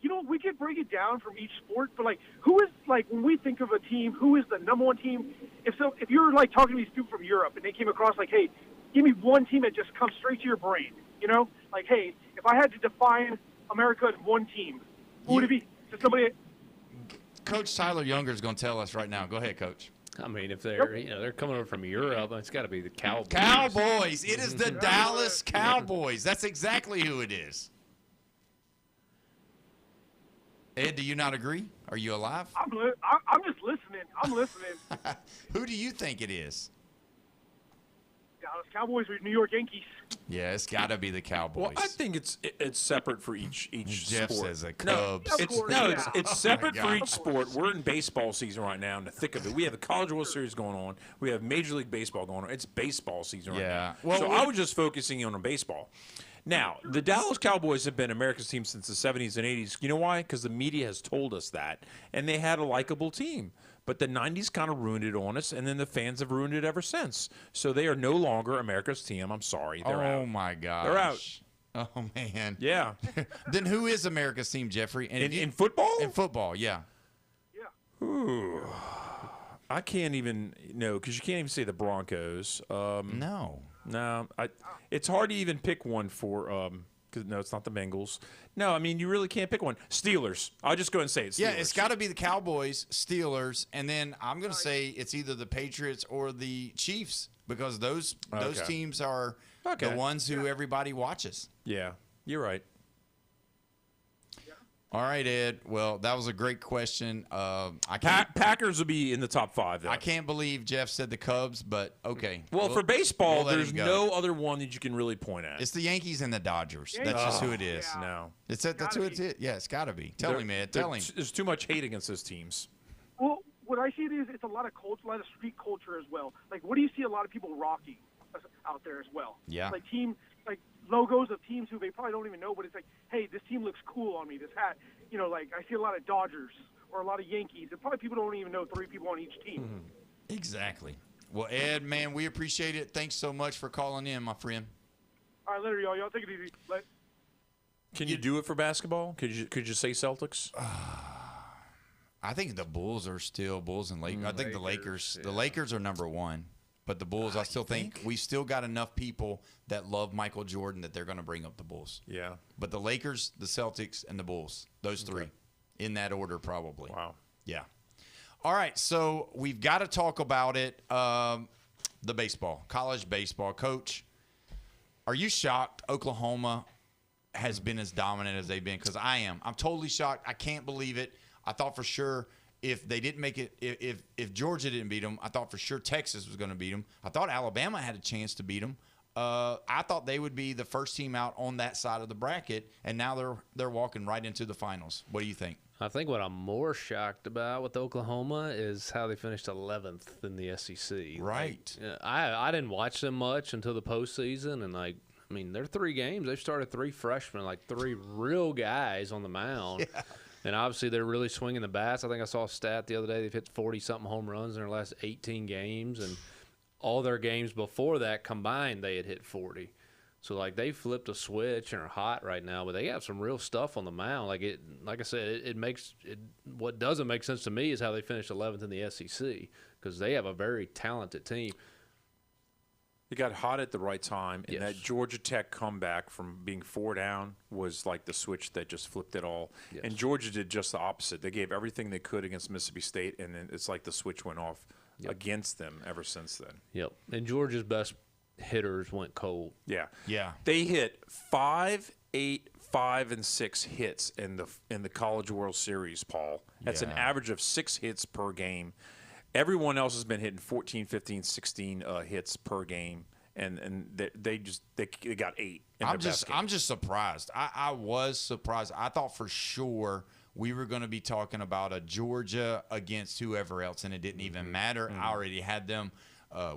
You know, we could break it down from each sport, but who is when we think of a team, who is the number one team? If you're talking to these people from Europe and they came across hey, give me one team that just comes straight to your brain. You know, hey, if I had to define America as one team, who would it be? Just somebody. Coach Tyler Younger is going to tell us right now. Go ahead, Coach. I mean, if they're coming over from Europe, it's got to be the Cowboys. Cowboys. It is the Dallas Cowboys. That's exactly who it is. Ed, do you not agree? Are you alive? I'm just listening. I'm listening. Who do you think it is? Dallas Cowboys or New York Yankees. Yeah, it's got to be the Cowboys. Well, I think it's separate for each Jeff sport. says the Cubs. It's separate for each sport. We're in baseball season right now, in the thick of it. We have the College World Series going on. We have Major League Baseball going on. It's baseball season right now. Well, I was just focusing on baseball. Now, the Dallas Cowboys have been America's team since the 70s and 80s. You know why? Because the media has told us that, and they had a likable team. But the 90s kind of ruined it on us, and then the fans have ruined it ever since. So they are no longer America's team. I'm sorry. They're out. Oh, my gosh. They're out. Oh, man. Yeah. Then who is America's team, Jeffrey? And in football? In football, yeah. Ooh. I can't even because you can't even say the Broncos. No. It's hard to even pick one for because it's not the Bengals. No, I mean you really can't pick one. Steelers. I'll just go ahead and say it. Steelers. Yeah, it's got to be the Cowboys, Steelers, and then I'm going to say it's either the Patriots or the Chiefs because those teams are the ones who everybody watches. Yeah, you're right. All right, Ed. Well, that was a great question. Packers will be in the top 5, though. I can't believe Jeff said the Cubs, but okay. Well, for baseball, there's no other one that you can really point at. It's the Yankees and the Dodgers. That's just who it is. Yeah. No. That's who it's. Yeah, it's got to be. Tell him, Ed. Tell him. There's too much hate against those teams. Well, what I see it's a lot of culture, a lot of street culture as well. What do you see a lot of people rocking out there as well? Yeah. Logos of teams who they probably don't even know, but it's hey, this team looks cool on me, this hat. I see a lot of Dodgers or a lot of Yankees, and probably people don't even know 3 people on each team. Mm-hmm. Exactly. Well, Ed, man, we appreciate it. Thanks so much for calling in, my friend. All right, later, y'all. Y'all take it easy. Can you do it for basketball? Could you say Celtics? I think the Bulls are still Bulls and Lakers. I think the Lakers. Yeah. The Lakers are number 1. But the Bulls, I still think we still got enough people that love Michael Jordan that they're going to bring up the Bulls. Yeah. But the Lakers, the Celtics, and the Bulls, those 3, in that order probably. Wow. Yeah. All right, so we've got to talk about it, the baseball, college baseball. Coach, are you shocked Oklahoma has been as dominant as they've been? Because I am. I'm totally shocked. I can't believe it. I thought for sure – if they didn't make it, if Georgia didn't beat them, I thought for sure Texas was going to beat them. I thought Alabama had a chance to beat them. I thought they would be the first team out on that side of the bracket, and now they're walking right into the finals. What do you think? I think what I'm more shocked about with Oklahoma is how they finished 11th in the SEC. Right. I didn't watch them much until the postseason, and they're 3 games. They've started 3 freshmen, 3 real guys on the mound. Yeah. And obviously, they're really swinging the bats. I think I saw a stat the other day. They've hit 40-something home runs in their last 18 games. And all their games before that combined, they had hit 40. So, like, they flipped a switch and are hot right now, but they have some real stuff on the mound. Like I said, it makes it. What doesn't make sense to me is how they finished 11th in the SEC, because they have a very talented team. It got hot at the right time, and Yes. that Georgia Tech comeback from being 4 down was like the switch that just flipped it all. Yes. And Georgia did just the opposite. They gave everything they could against Mississippi State, and then it's like the switch went off against them ever since then. Yep. And Georgia's best hitters went cold. Yeah. Yeah. They hit 5, 8, 5, and 6 hits in the College World Series, Paul. That's an Yeah. average of 6 hits per game. Everyone else has been hitting 14, 15, 16 hits per game, and they got 8 in their best game. I'm just surprised. I was surprised. I thought for sure we were going to be talking about a Georgia against whoever else, and it didn't even matter. I already had them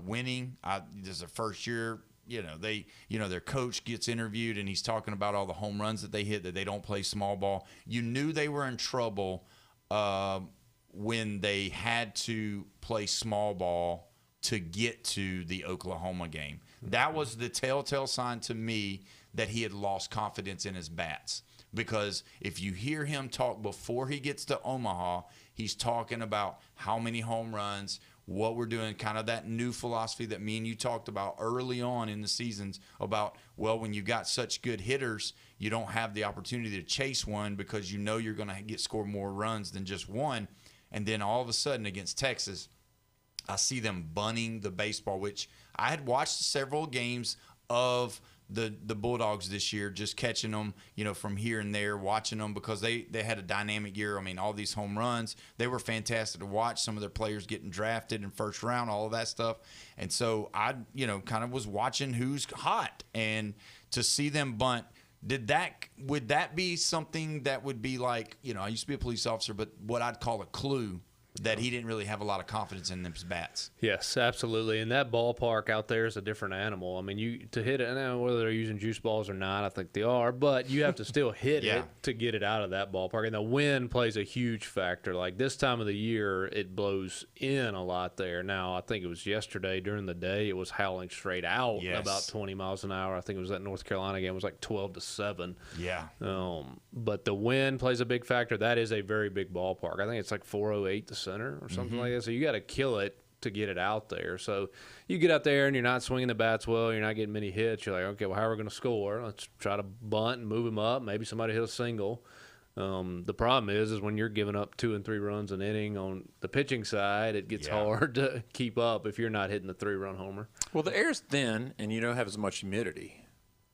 winning. This is the first year. Their coach gets interviewed, and he's talking about all the home runs that they hit, that they don't play small ball. You knew they were in trouble when they had to play small ball to get to the Oklahoma game. That was the telltale sign to me that he had lost confidence in his bats. Because if you hear him talk before he gets to Omaha, he's talking about how many home runs, what we're doing, kind of that new philosophy that me and you talked about early on in the seasons about, well, when you got such good hitters, you don't have the opportunity to chase one because you know you're going to score more runs than just one. And then all of a sudden against Texas, I see them bunting the baseball, which I had watched several games of the Bulldogs this year, just catching them, from here and there, watching them because they had a dynamic year. I mean, all these home runs, they were fantastic to watch. Some of their players getting drafted in first round, all of that stuff. And so I, kind of was watching who's hot, and to see them bunt. Would that be something that would be like, I used to be a police officer, but what I'd call a clue that he didn't really have a lot of confidence in those bats? Yes, absolutely. And that ballpark out there is a different animal. I mean, to hit it, I don't know whether they're using juice balls or not, I think they are, but you have to still hit it to get it out of that ballpark. And the wind plays a huge factor. Like this time of the year, it blows in a lot there. Now, I think it was yesterday during the day, it was howling straight out about 20 miles an hour. I think it was that North Carolina game. It was like 12-7. Yeah. But the wind plays a big factor. That is a very big ballpark. I think it's like 408 to center or something like that. So you got to kill it to get it out there. So you get out there and you're not swinging the bats well, you're not getting many hits. You're like, okay, well, how are we going to score? Let's try to bunt and move him up. Maybe somebody hit a single. The problem is when you're giving up 2 and 3 runs an inning on the pitching side, it gets hard to keep up if you're not hitting the 3-run homer. Well, the air's thin and you don't have as much humidity,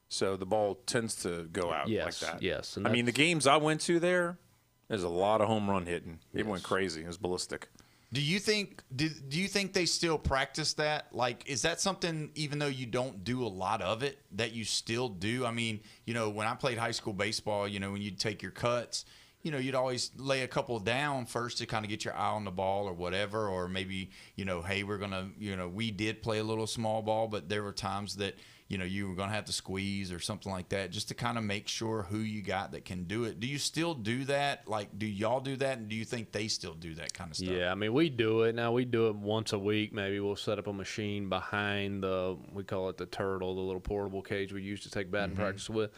so the ball tends to go out like that. Yes. I mean, the games I went to there's a lot of home run hitting. It went crazy. It was ballistic. Do you think they still practice that? Like, is that something, even though you don't do a lot of it, that you still do? I mean, when I played high school baseball, when you'd take your cuts, you'd always lay a couple down first to kind of get your eye on the ball or whatever, or maybe, hey, we're going to, we did play a little small ball, but there were times that, you were going to have to squeeze or something like that just to kind of make sure who you got that can do it. Do you still do that? Like, do y'all do that? And do you think they still do that kind of stuff? Yeah, I mean, we do it. Now, we do it once a week. Maybe we'll set up a machine behind we call it the turtle, the little portable cage we used to take batting practice with.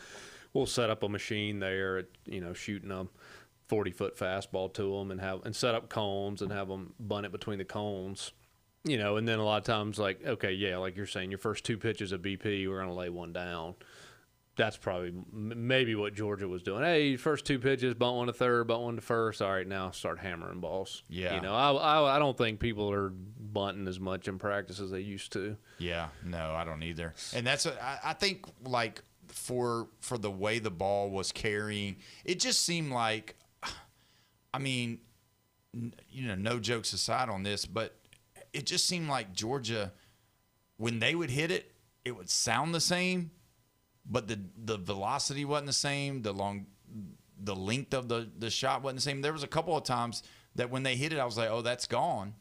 We'll set up a machine there, shooting a 40-foot fastball to them and set up cones and have them bunt it between the cones. And then a lot of times, like, okay, yeah, like you're saying, your first 2 pitches of BP, we're going to lay one down. That's probably maybe what Georgia was doing. Hey, first 2 pitches, bunt one to third, bunt one to first. All right, now start hammering balls. Yeah. I don't think people are bunting as much in practice as they used to. Yeah, no, I don't either. And that's I think, like, for the way the ball was carrying, it just seemed like, I mean, no jokes aside on this, but it just seemed like Georgia, when they would hit it, it would sound the same, but the velocity wasn't the same. The length of the shot wasn't the same. There was a couple of times that when they hit it, I was like, oh, that's gone.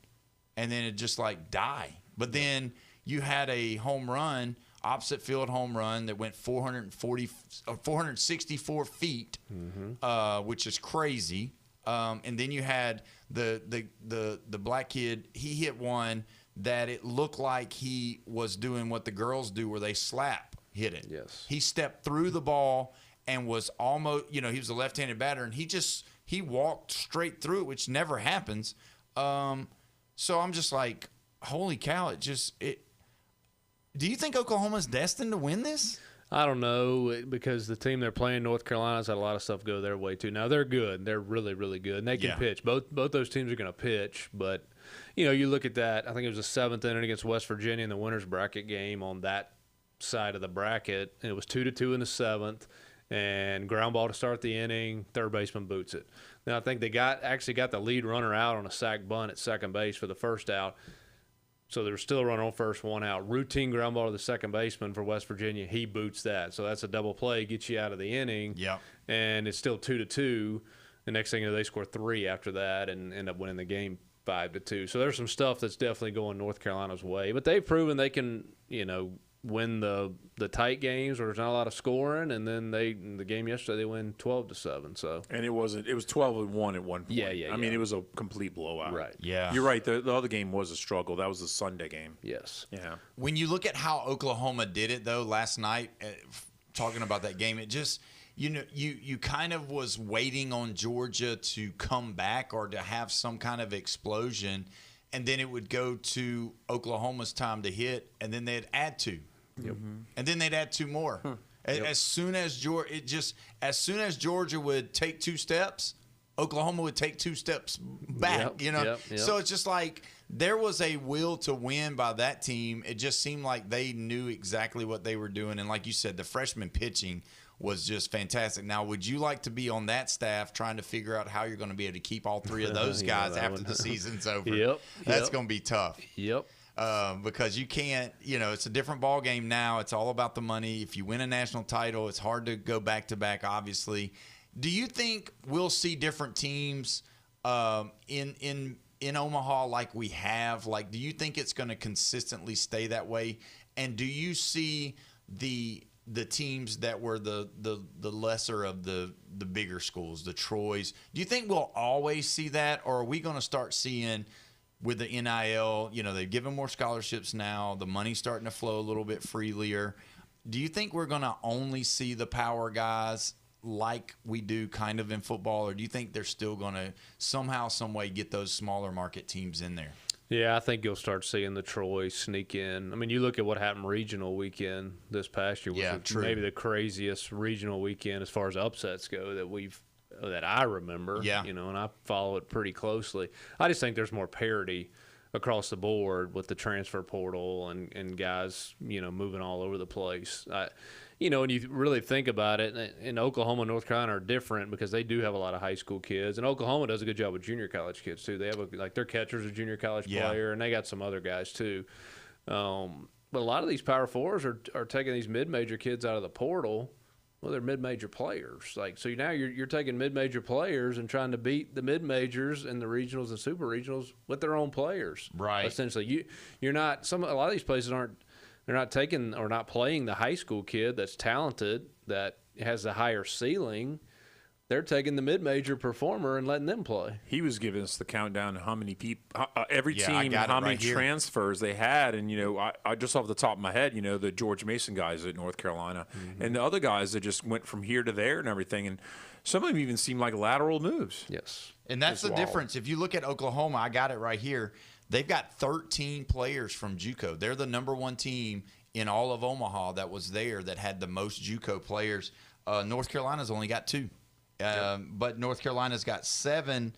And then it just like die. But then you had a home run, opposite field home run that went 464 feet, which is crazy. And then you had the black kid. He hit one that it looked like he was doing what the girls do, where they slap hit it. Yes. He stepped through the ball and was almost, he was a left-handed batter, and he walked straight through it, which never happens. So I'm just like, holy cow, do you think Oklahoma's destined to win this? I don't know, because the team they're playing, North Carolina's had a lot of stuff go their way too. Now they're good; they're really, really good, and they can pitch. Both those teams are going to pitch, but you look at that. I think it was the 7th inning against West Virginia in the winners bracket game on that side of the bracket, and it was 2-2 in the 7th, and ground ball to start the inning. Third baseman boots it. Now I think they actually got the lead runner out on a sac bunt at second base for the first out. So there was still a runner on first, 1 out. Routine ground ball to the second baseman for West Virginia. He boots that. So that's a double play, gets you out of the inning. Yeah. And it's still 2-2. The next thing they score 3 after that and end up winning the game 5-2. So there's some stuff that's definitely going North Carolina's way. But they've proven they can, win the tight games where there's not a lot of scoring, and then the game yesterday they win 12-7. So and it was 12-1 at one point. Yeah. I mean, it was a complete blowout. Right. Yeah. You're right. The other game was a struggle. That was the Sunday game. Yes. Yeah. When you look at how Oklahoma did it though last night, talking about that game, it just you kind of was waiting on Georgia to come back or to have some kind of explosion, and then it would go to Oklahoma's time to hit, and then they'd add 2. Yep. And then they'd add 2 more. Yep. As soon as Georgia would take 2 steps, Oklahoma would take 2 steps back. Yep. So it's just like there was a will to win by that team. It just seemed like they knew exactly what they were doing, and like you said, the freshman pitching was just fantastic. Now, would you like to be on that staff trying to figure out how you're going to be able to keep all 3 of those guys after the season's over? That's going to be tough. Yep. Because you can't, it's a different ball game now. It's all about the money. If you win a national title, it's hard to go back-to-back, obviously. Do you think we'll see different teams in Omaha like we have? Like, do you think it's going to consistently stay that way? And do you see the teams that were the lesser of the bigger schools, the Troys? Do you think we'll always see that, or are we going to start seeing – with the NIL, they've given more scholarships now. The money's starting to flow a little bit freelier. Do you think we're going to only see the power guys like we do kind of in football, or do you think they're still going to somehow, some way get those smaller market teams in there? Yeah, I think you'll start seeing the Troy sneak in. I mean, you look at what happened regional weekend this past year. Maybe the craziest regional weekend as far as upsets go that I remember, and I follow it pretty closely. I just think there's more parity across the board with the transfer portal and guys, moving all over the place. When you really think about it, in Oklahoma and North Carolina are different because they do have a lot of high school kids, and Oklahoma does a good job with junior college kids too. They have their catcher's a junior college player, and they got some other guys too. But a lot of these Power Fours are taking these mid-major kids out of the portal. Well, they're mid-major players. So now you're taking mid-major players and trying to beat the mid-majors and the regionals and super regionals with their own players. Right. Essentially, you're not. A lot of these places they're not taking or not playing the high school kid that's talented, that has the higher ceiling. They're taking the mid-major performer and letting them play. He was giving us the countdown of how many people, every team, and right how many here. transfers they had. And, I just off the top of my head, the George Mason guys at North Carolina and the other guys that just went from here to there and everything. And some of them even seemed like lateral moves. Yes. And that's the difference. If you look at Oklahoma, I got it right here. They've got 13 players from JUCO. They're the number 1 team in all of Omaha that was there that had the most JUCO players. North Carolina's only got 2. But North Carolina's got 7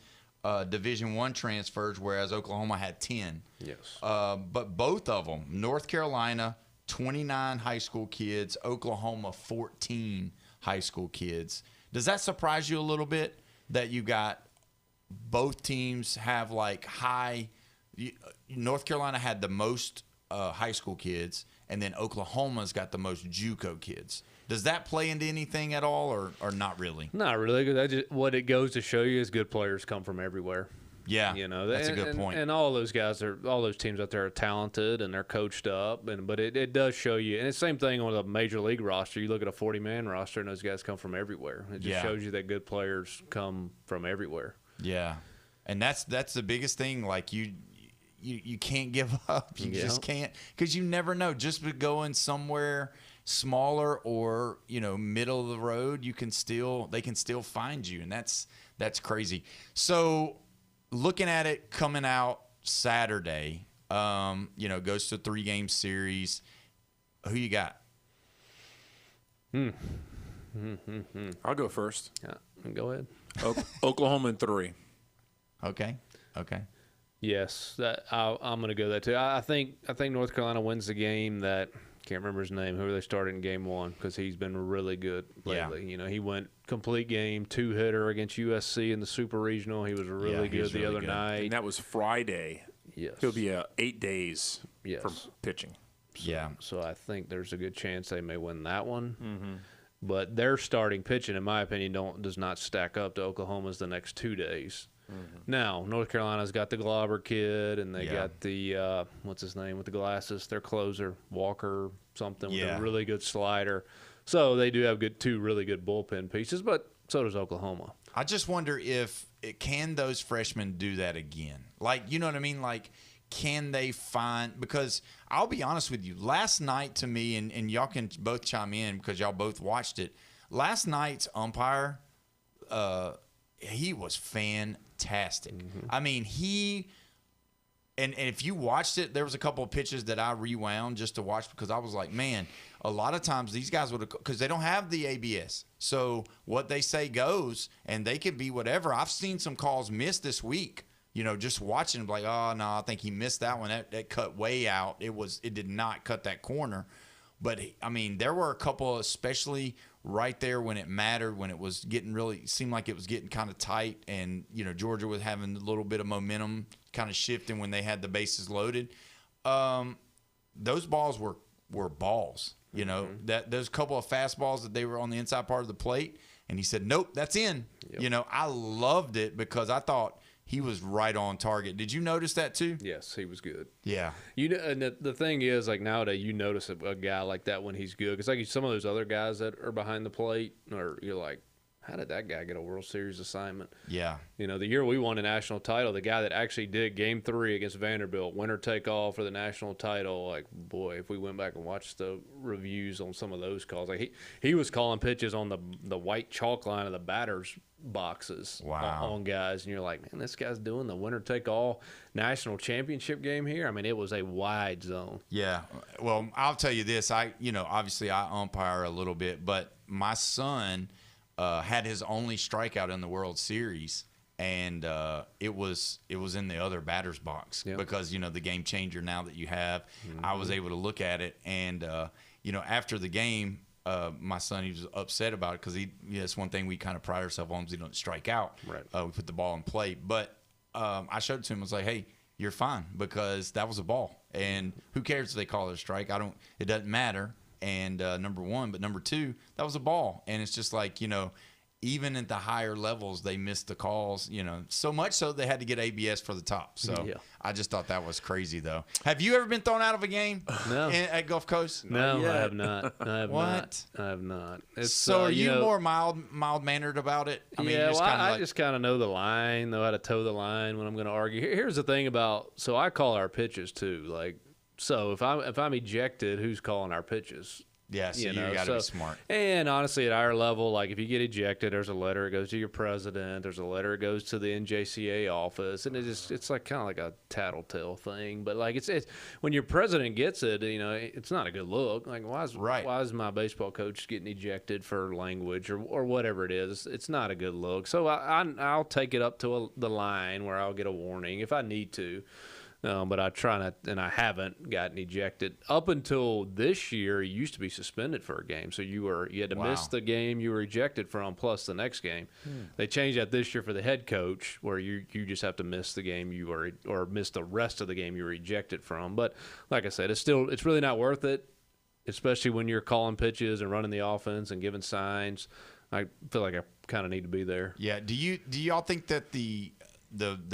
Division I transfers, whereas Oklahoma had 10. Yes. But both of them, North Carolina, 29 high school kids, Oklahoma, 14 high school kids. Does that surprise you a little bit that you got both teams have high – North Carolina had the most high school kids, and then Oklahoma's got the most JUCO kids? Does that play into anything at all, or not really? Not really. What it goes to show you is good players come from everywhere. Yeah, that's a good point. And all those teams out there are talented and they're coached up. But it does show you, and it's the same thing on a major league roster. You look at a 40-man roster, and those guys come from everywhere. It just shows you that good players come from everywhere. Yeah, and that's the biggest thing. You can't give up. You just can't, because you never know. Just going somewhere smaller or, middle of the road, they can still find you, and that's crazy. So looking at it coming out Saturday, goes to a 3-game series. Who you got? I'll go first. Yeah, go ahead. Oklahoma in 3. Okay. Yes, I'm going to go that too. I think North Carolina wins the game. That can't remember his name. Who they started in game 1 because he's been really good lately. Yeah. He went complete game 2-hitter against USC in the Super Regional. He was really good the other night. And that was Friday. Yes, he'll be 8 days from pitching. So I think there's a good chance they may win that one. Mm-hmm. But their starting pitching, in my opinion, does not stack up to Oklahoma's the next 2 days. Mm-hmm. Now, North Carolina's got the Glauber kid, and they got the, what's his name with the glasses, their closer, Walker something, with a really good slider. So they do have 2 really good bullpen pieces, but so does Oklahoma. I just wonder can those freshmen do that again? Like, you know what I mean? Like, can they find – because I'll be honest with you. Last night to me, and y'all can both chime in because y'all both watched it, last night's umpire, he was fantastic. Mm-hmm. I mean, and if you watched it, there was a couple of pitches that I rewound just to watch because I was like, man, a lot of times these guys would have – because they don't have the ABS. So what they say goes, and they can be whatever. I've seen some calls missed this week. Just watching them, like, oh no, I think he missed that one. That cut way out. It did not cut that corner. But I mean, there were a couple, especially right there when it mattered, when it was getting seemed like it was getting kind of tight, and Georgia was having a little bit of momentum, kind of shifting when they had the bases loaded. Those balls were balls. That those couple of fastballs that they were on the inside part of the plate, and he said, nope, that's in. Yep. I loved it because I thought he was right on target. Did you notice that too? Yes, he was good. Yeah. And the thing is, like nowadays, you notice a guy like that when he's good. Because like some of those other guys that are behind the plate, or you're like, how did that guy get a World Series assignment? Yeah. The year we won a national title, the guy that actually did Game 3 against Vanderbilt, winner take all for the national title, like, boy, if we went back and watched the reviews on some of those calls, like he was calling pitches on the white chalk line of the batters boxes on guys, and you're like, man, this guy's doing the winner take all national championship game here. I mean, it was a wide zone. Yeah. Well, I'll tell you this. Obviously I umpire a little bit, but my son had his only strikeout in the World Series, and it was in the other batter's box because the game changer now that you have. Mm-hmm. I was able to look at it, and after the game, my son, he was upset about it because that's one thing we kind of pride ourselves on is he don't strike out. Right. We put the ball in play, but I showed it to him. I was like, hey, you're fine because that was a ball, and who cares if they call it a strike? It doesn't matter. And number one, but number two, that was a ball. And it's just like, even at the higher levels, they missed the calls, so much so they had to get ABS for the top. So I just thought that was crazy, though. Have you ever been thrown out of a game at Gulf Coast? No, I have not. I have what? Not. I have not. So are you more mild-mannered about it? I mean, I just kind of know the line, know how to toe the line when I'm going to argue. Here's the thing so I call our pitches, too. Like, so if I'm ejected, who's calling our pitches? Yeah, so you got to be smart. And honestly, at our level, like if you get ejected, there's a letter. It goes to your president. There's a letter. It goes to the NJCA office, and it's like kind of like a tattletale thing. But like it's when your president gets it, it's not a good look. Like why is my baseball coach getting ejected for language or whatever it is? It's not a good look. So I'll take it up to the line where I'll get a warning if I need to. But I try not, and I haven't gotten ejected. Up until this year, you used to be suspended for a game. So you had to miss the game you were ejected from plus the next game. They changed that this year for the head coach where you just have to miss the game or miss the rest of the game you were ejected from. But like I said, it's really not worth it, especially when you're calling pitches and running the offense and giving signs. I feel like I kind of need to be there. Yeah. Do y'all think that the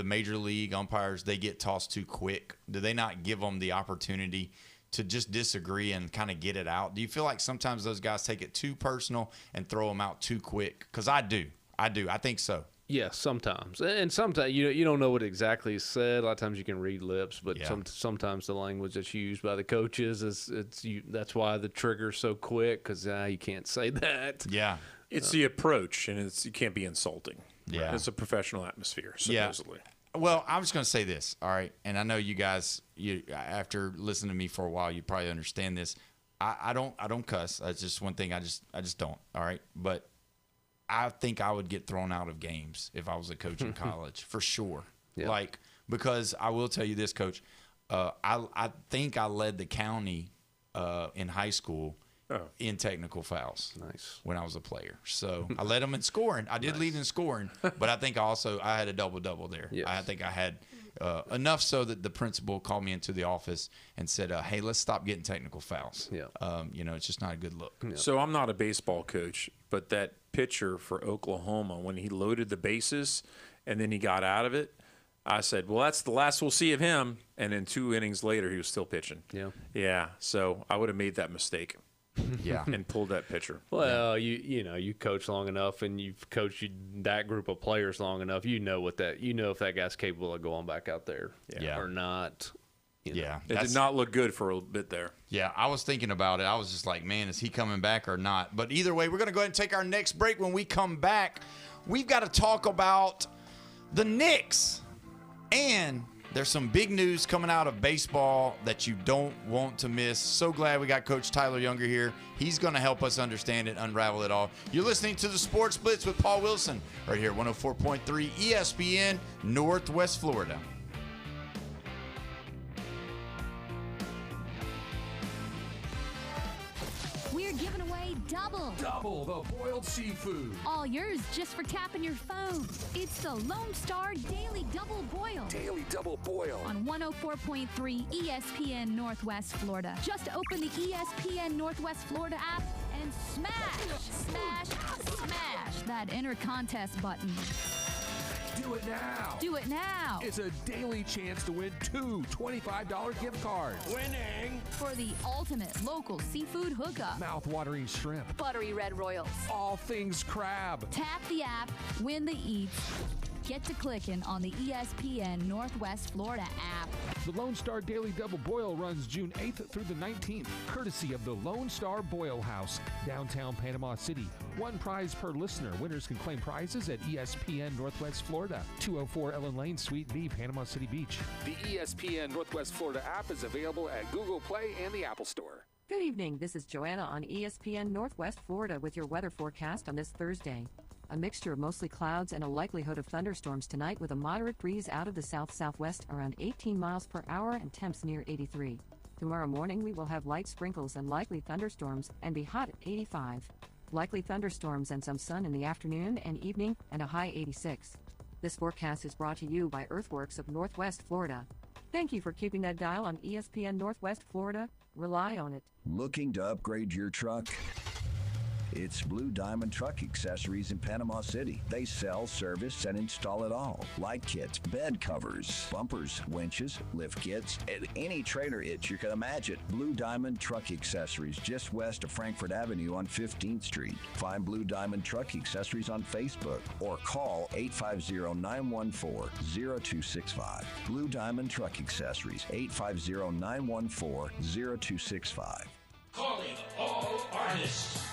major league umpires, they get tossed too quick? Do they not give them the opportunity to just disagree and kind of get it out? Do you feel like sometimes those guys take it too personal and throw them out too quick? Because I do. I think so. Yes, sometimes, and sometimes you don't know what exactly is said. A lot of times you can read lips, but sometimes the language that's used by the coaches that's why the trigger's so quick because you can't say that. Yeah, it's the approach, and you can't be insulting. Yeah, right? It's a professional atmosphere, supposedly. Yeah. Well, I was going to say this, all right, and I know you guys, after listening to me for a while, you probably understand this. I don't cuss. That's just one thing I just don't. All right, but I think I would get thrown out of games if I was a coach in college for sure. Yeah. Like, because I will tell you this, Coach. I think I led the county in high school in technical fouls. Nice. When I was a player, so I led them in scoring. I did lead in scoring, but I think I had a double there. Yes. I think I had. Enough so that the principal called me into the office and said, hey, let's stop getting technical fouls. Yeah. It's just not a good look. Yeah. So I'm not a baseball coach, but that pitcher for Oklahoma, when he loaded the bases and then he got out of it, I said, well, that's the last we'll see of him. And then 2 innings later, he was still pitching. Yeah. Yeah. So I would have made that mistake. Yeah, and pulled that pitcher. Well, you coach long enough, and you've coached that group of players long enough. You know if that guy's capable of going back out there or not. Yeah, it did not look good for a bit there. Yeah, I was thinking about it. I was just like, man, is he coming back or not? But either way, we're going to go ahead and take our next break. When we come back, we've got to talk about the Knicks. And there's some big news coming out of baseball that you don't want to miss. So glad we got Coach Tyler Younger here. He's going to help us understand it, unravel it all. You're listening to the Sports Blitz with Paul Wilson right here, 104.3 ESPN, Northwest Florida. We're giving away double the boiled seafood. All yours just for tapping your phone. It's the Lone Star Daily Double Boil. Daily Double Boil. On 104.3 ESPN Northwest Florida. Just open the ESPN Northwest Florida app and smash that enter contest button. Do it now. Do it now. It's a daily chance to win 2 $25 gift cards. Winning. For the ultimate local seafood hookup. Mouth-watering shrimp. Buttery red royals. All things crab. Tap the app, win the eats. Get to clicking on the ESPN Northwest Florida app. The Lone Star Daily Double Boil runs June 8th through the 19th, courtesy of the Lone Star Boil House, downtown Panama City. 1 prize per listener. Winners can claim prizes at ESPN Northwest Florida, 204 Ellen Lane, Suite B, Panama City Beach. The ESPN Northwest Florida app is available at Google Play and the Apple Store. Good evening. This is Joanna on ESPN Northwest Florida with your weather forecast on this Thursday. A mixture of mostly clouds and a likelihood of thunderstorms tonight with a moderate breeze out of the south-southwest around 18 miles per hour and temps near 83. Tomorrow morning we will have light sprinkles and likely thunderstorms and be hot at 85. Likely thunderstorms and some sun in the afternoon and evening and a high 86. This forecast is brought to you by Earthworks of Northwest Florida. Thank you for keeping that dial on ESPN Northwest Florida. Rely on it. Looking to upgrade your truck? It's Blue Diamond Truck Accessories in Panama City. They sell, service, and install it all. Light kits, bed covers, bumpers, winches, lift kits, and any trailer hitch you can imagine. Blue Diamond Truck Accessories, just west of Frankfort Avenue on 15th Street. Find Blue Diamond Truck Accessories on Facebook or call 850-914-0265. Blue Diamond Truck Accessories, 850-914-0265. Calling all artists.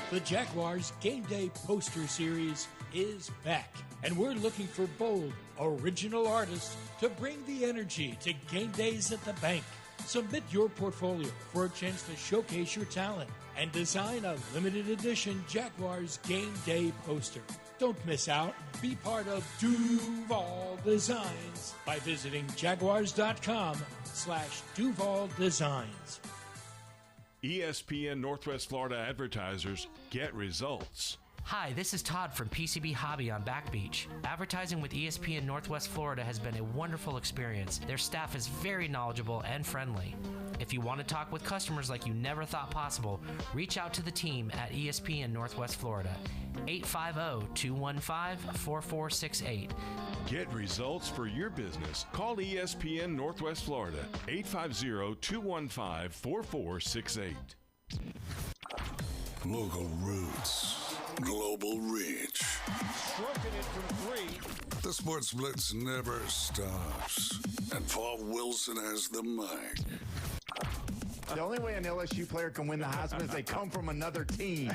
The Jaguars Game Day Poster Series is back, and we're looking for bold, original artists to bring the energy to game days at the bank. Submit your portfolio for a chance to showcase your talent and design a limited edition Jaguars Game Day poster. Don't miss out. Be part of Duval Designs by visiting jaguars.com/Duval Designs. ESPN Northwest Florida advertisers get results. Hi, this is Todd from PCB Hobby on Back Beach. Advertising with ESPN Northwest Florida has been a wonderful experience. Their staff is very knowledgeable and friendly. If you want to talk with customers like you never thought possible, reach out to the team at ESPN Northwest Florida, 850-215-4468. Get results for your business. Call ESPN Northwest Florida, 850-215-4468. Local roots global reach. Stroking it from three. The Sports Blitz never stops. And Paul Wilson has the mic. The only way an LSU player can win the Heisman is they come from another team.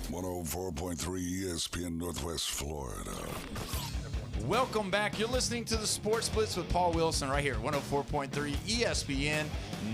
104.3 ESPN Northwest Florida. Welcome back. You're listening to the Sports Blitz with Paul Wilson right here at 104.3 ESPN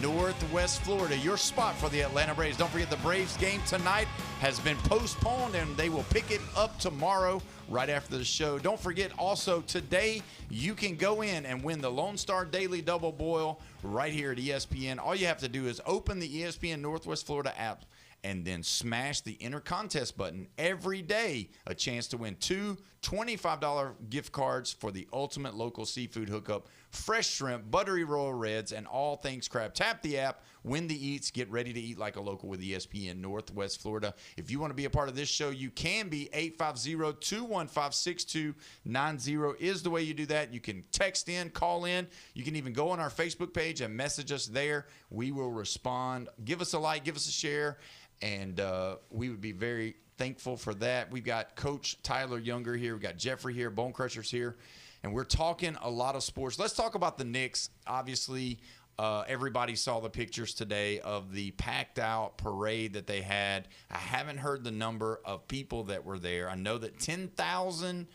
Northwest Florida. Your spot for the Atlanta Braves. Don't forget the Braves game tonight has been postponed and they will pick it up tomorrow right after the show. Don't forget also today you can go in and win the Lone Star Daily Double Boil right here at ESPN. All you have to do is open the ESPN Northwest Florida app and then smash the Enter Contest button. Every day, a chance to win 2 $25 gift cards for the ultimate local seafood hookup, fresh shrimp, buttery royal reds, and all things crab. Tap the app, win the eats, get ready to eat like a local with ESPN Northwest Florida. If you want to be a part of this show, you can be. 850-215-6290 is the way you do that. You can text in, call in. You can even go on our Facebook page and message us there. We will respond. Give us a like, give us a share. And we would be very thankful for that. We've got Coach Tyler Younger here. We've got Jeffrey here, Bone Crushers here. And we're talking a lot of sports. Let's talk about the Knicks. Obviously, everybody saw the pictures today of the packed-out parade that they had. I haven't heard the number of people that were there. I know that 10,000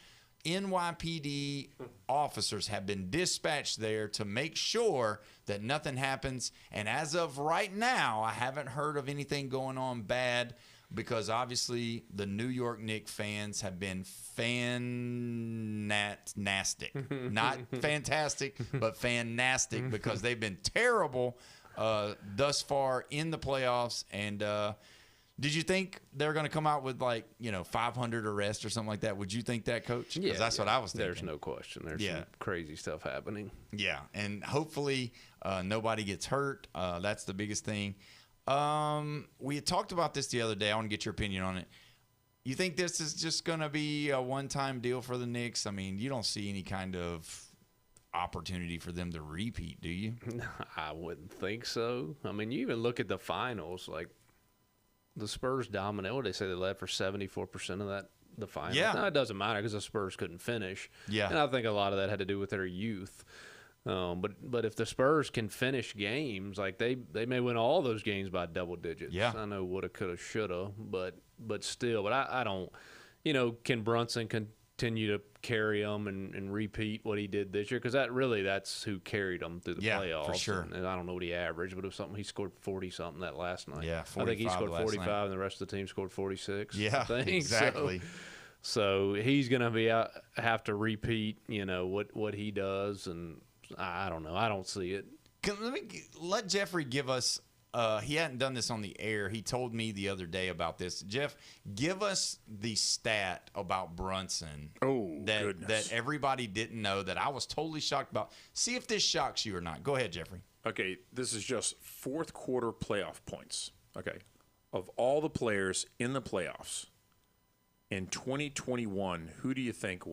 NYPD officers have been dispatched there to make sure that nothing happens. And as of right now, I haven't heard of anything going on bad because obviously the New York Knicks fans have been fan-nastic. Not fantastic, but fan-nastic because they've been terrible thus far in the playoffs. And did you think they're going to come out with 500 arrests or something like that? Would you think that, Coach? Because that's what I was thinking. There's no question. There's some crazy stuff happening. Yeah, and hopefully nobody gets hurt. That's the biggest thing. We had talked about this the other day. I want to get your opinion on it. You think this is just going to be a one-time deal for the Knicks? I mean, you don't see any kind of opportunity for them to repeat, do you? I wouldn't think so. I mean, you even look at the finals, the Spurs dominate. What did they say? They led for 74% of the finals. Yeah. Now, it doesn't matter because the Spurs couldn't finish. Yeah. And I think a lot of that had to do with their youth. But if the Spurs can finish games, they may win all those games by double digits. Yeah. I know woulda, coulda, shoulda, but still. But I don't, can Brunson continue to carry them and repeat what he did this year? Because that's who carried them through the playoffs. For sure. And I don't know what he averaged, but it was something. He scored 40-something that last night. Yeah, 45 I think he scored 45, night. and the rest of the team scored 46. Yeah, exactly. So he's going to have to repeat, what he does, and I don't know. I don't see it. Let Jeffrey give us he hadn't done this on the air. He told me the other day about this. Jeff, give us the stat about Brunson that everybody didn't know that I was totally shocked about. See if this shocks you or not. Go ahead, Jeffrey. Okay, this is just fourth quarter playoff points. Okay, of all the players in the playoffs in 2021, who do you think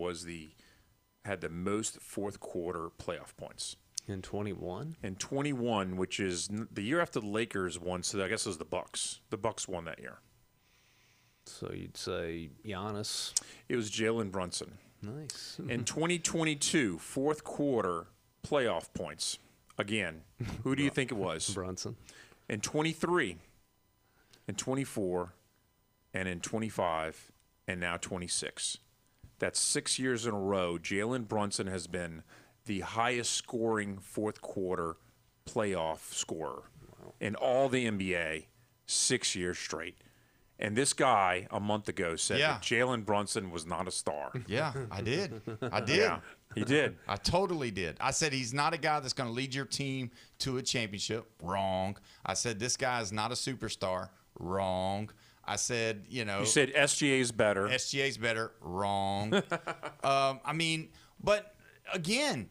had the most fourth quarter playoff points? In 21? In 21, which is the year after the Lakers won, so I guess it was the Bucks. The Bucks won that year. So you'd say Giannis. It was Jalen Brunson. Nice. In 2022, fourth quarter playoff points. Again, who do you think it was? Brunson. In 23, in 24, and in 25, and now 26. That's 6 years in a row. Jalen Brunson has been the highest scoring fourth quarter playoff scorer in all the NBA 6 years straight. And this guy a month ago said that Jalen Brunson was not a star. Yeah, I did. Yeah, he did. I totally did. I said he's not a guy that's going to lead your team to a championship. Wrong. I said this guy is not a superstar. Wrong. I said, You said SGA's better. SGA's better. Wrong. But again,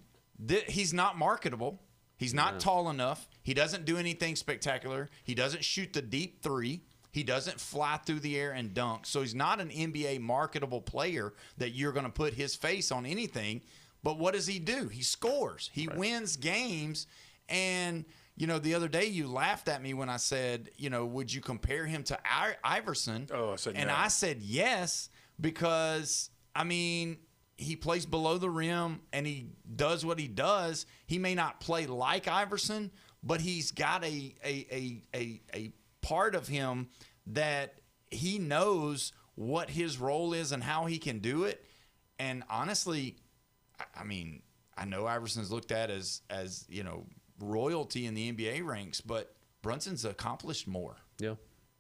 he's not marketable. He's not tall enough. He doesn't do anything spectacular. He doesn't shoot the deep three. He doesn't fly through the air and dunk. So he's not an NBA marketable player that you're going to put his face on anything. But what does he do? He scores. He wins games. And, the other day you laughed at me when I said, would you compare him to Iverson? Oh, I said and no. I said yes because, he plays below the rim and he does what he does. He may not play like Iverson, but he's got a part of him that he knows what his role is and how he can do it. And honestly, I know Iverson's looked at as royalty in the NBA ranks, but Brunson's accomplished more. Yeah.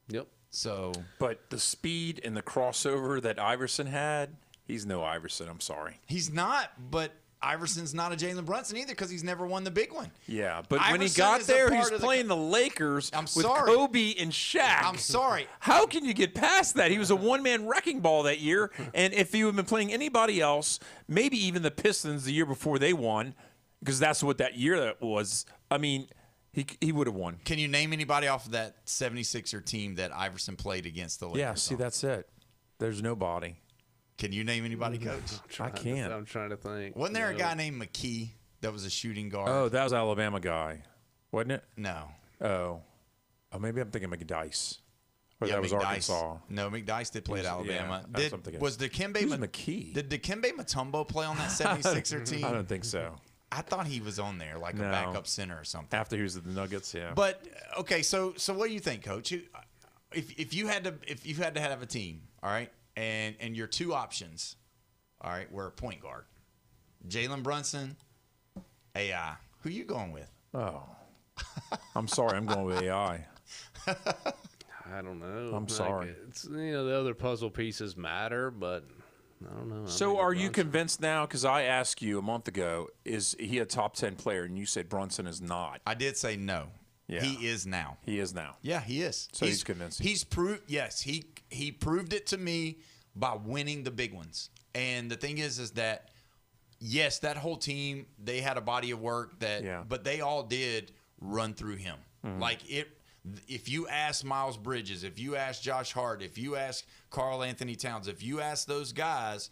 Yep. So, but the speed and the crossover that Iverson had, he's no Iverson. I'm sorry. He's not, but Iverson's not a Jalen Brunson either because he's never won the big one. Yeah, but Iverson when he got is a there, part he's of playing the Lakers with sorry. Kobe and Shaq. I'm sorry. How can you get past that? He was a one-man wrecking ball that year, and if he had been playing anybody else, maybe even the Pistons the year before they won, because that's what that year was, he would have won. Can you name anybody off of that 76er team that Iverson played against the Lakers? Yeah, see, that's it. There's nobody. Can you name anybody, Coach? I can't. I'm trying to think. Wasn't there a guy named McKee that was a shooting guard? Oh, that was Alabama guy, wasn't it? No. Oh, maybe I'm thinking McDyess. Or Yeah, that was McDyess. Arkansas. No, McDyce did play at Alabama. Yeah, that's what I'm thinking. Was Dikembe Who's McKee? Did Dikembe Mutombo play on that 76er team? I don't think so. I thought he was on there like a No. backup center or something. After he was at the Nuggets, yeah. But okay, so what do you think, Coach? If you had to have a team, all right, and your two options, all right, were a point guard, Jalen Brunson, AI. Who you going with? Oh, I'm sorry, I'm going with AI. I don't know. I'm sorry. It's, the other puzzle pieces matter, but I don't know. So are you convinced now? Because I asked you a month ago, is he a top 10 player? And you said Brunson is not. I did say no. Yeah. He is now. He is now. Yeah, he is. So he's convinced. He's proved. Yes, he proved it to me by winning the big ones. And the thing is that yes, that whole team, they had a body of work but they all did run through him. Mm-hmm. Like if you ask Miles Bridges, if you ask Josh Hart, if you ask Karl Anthony Towns, if you ask those guys,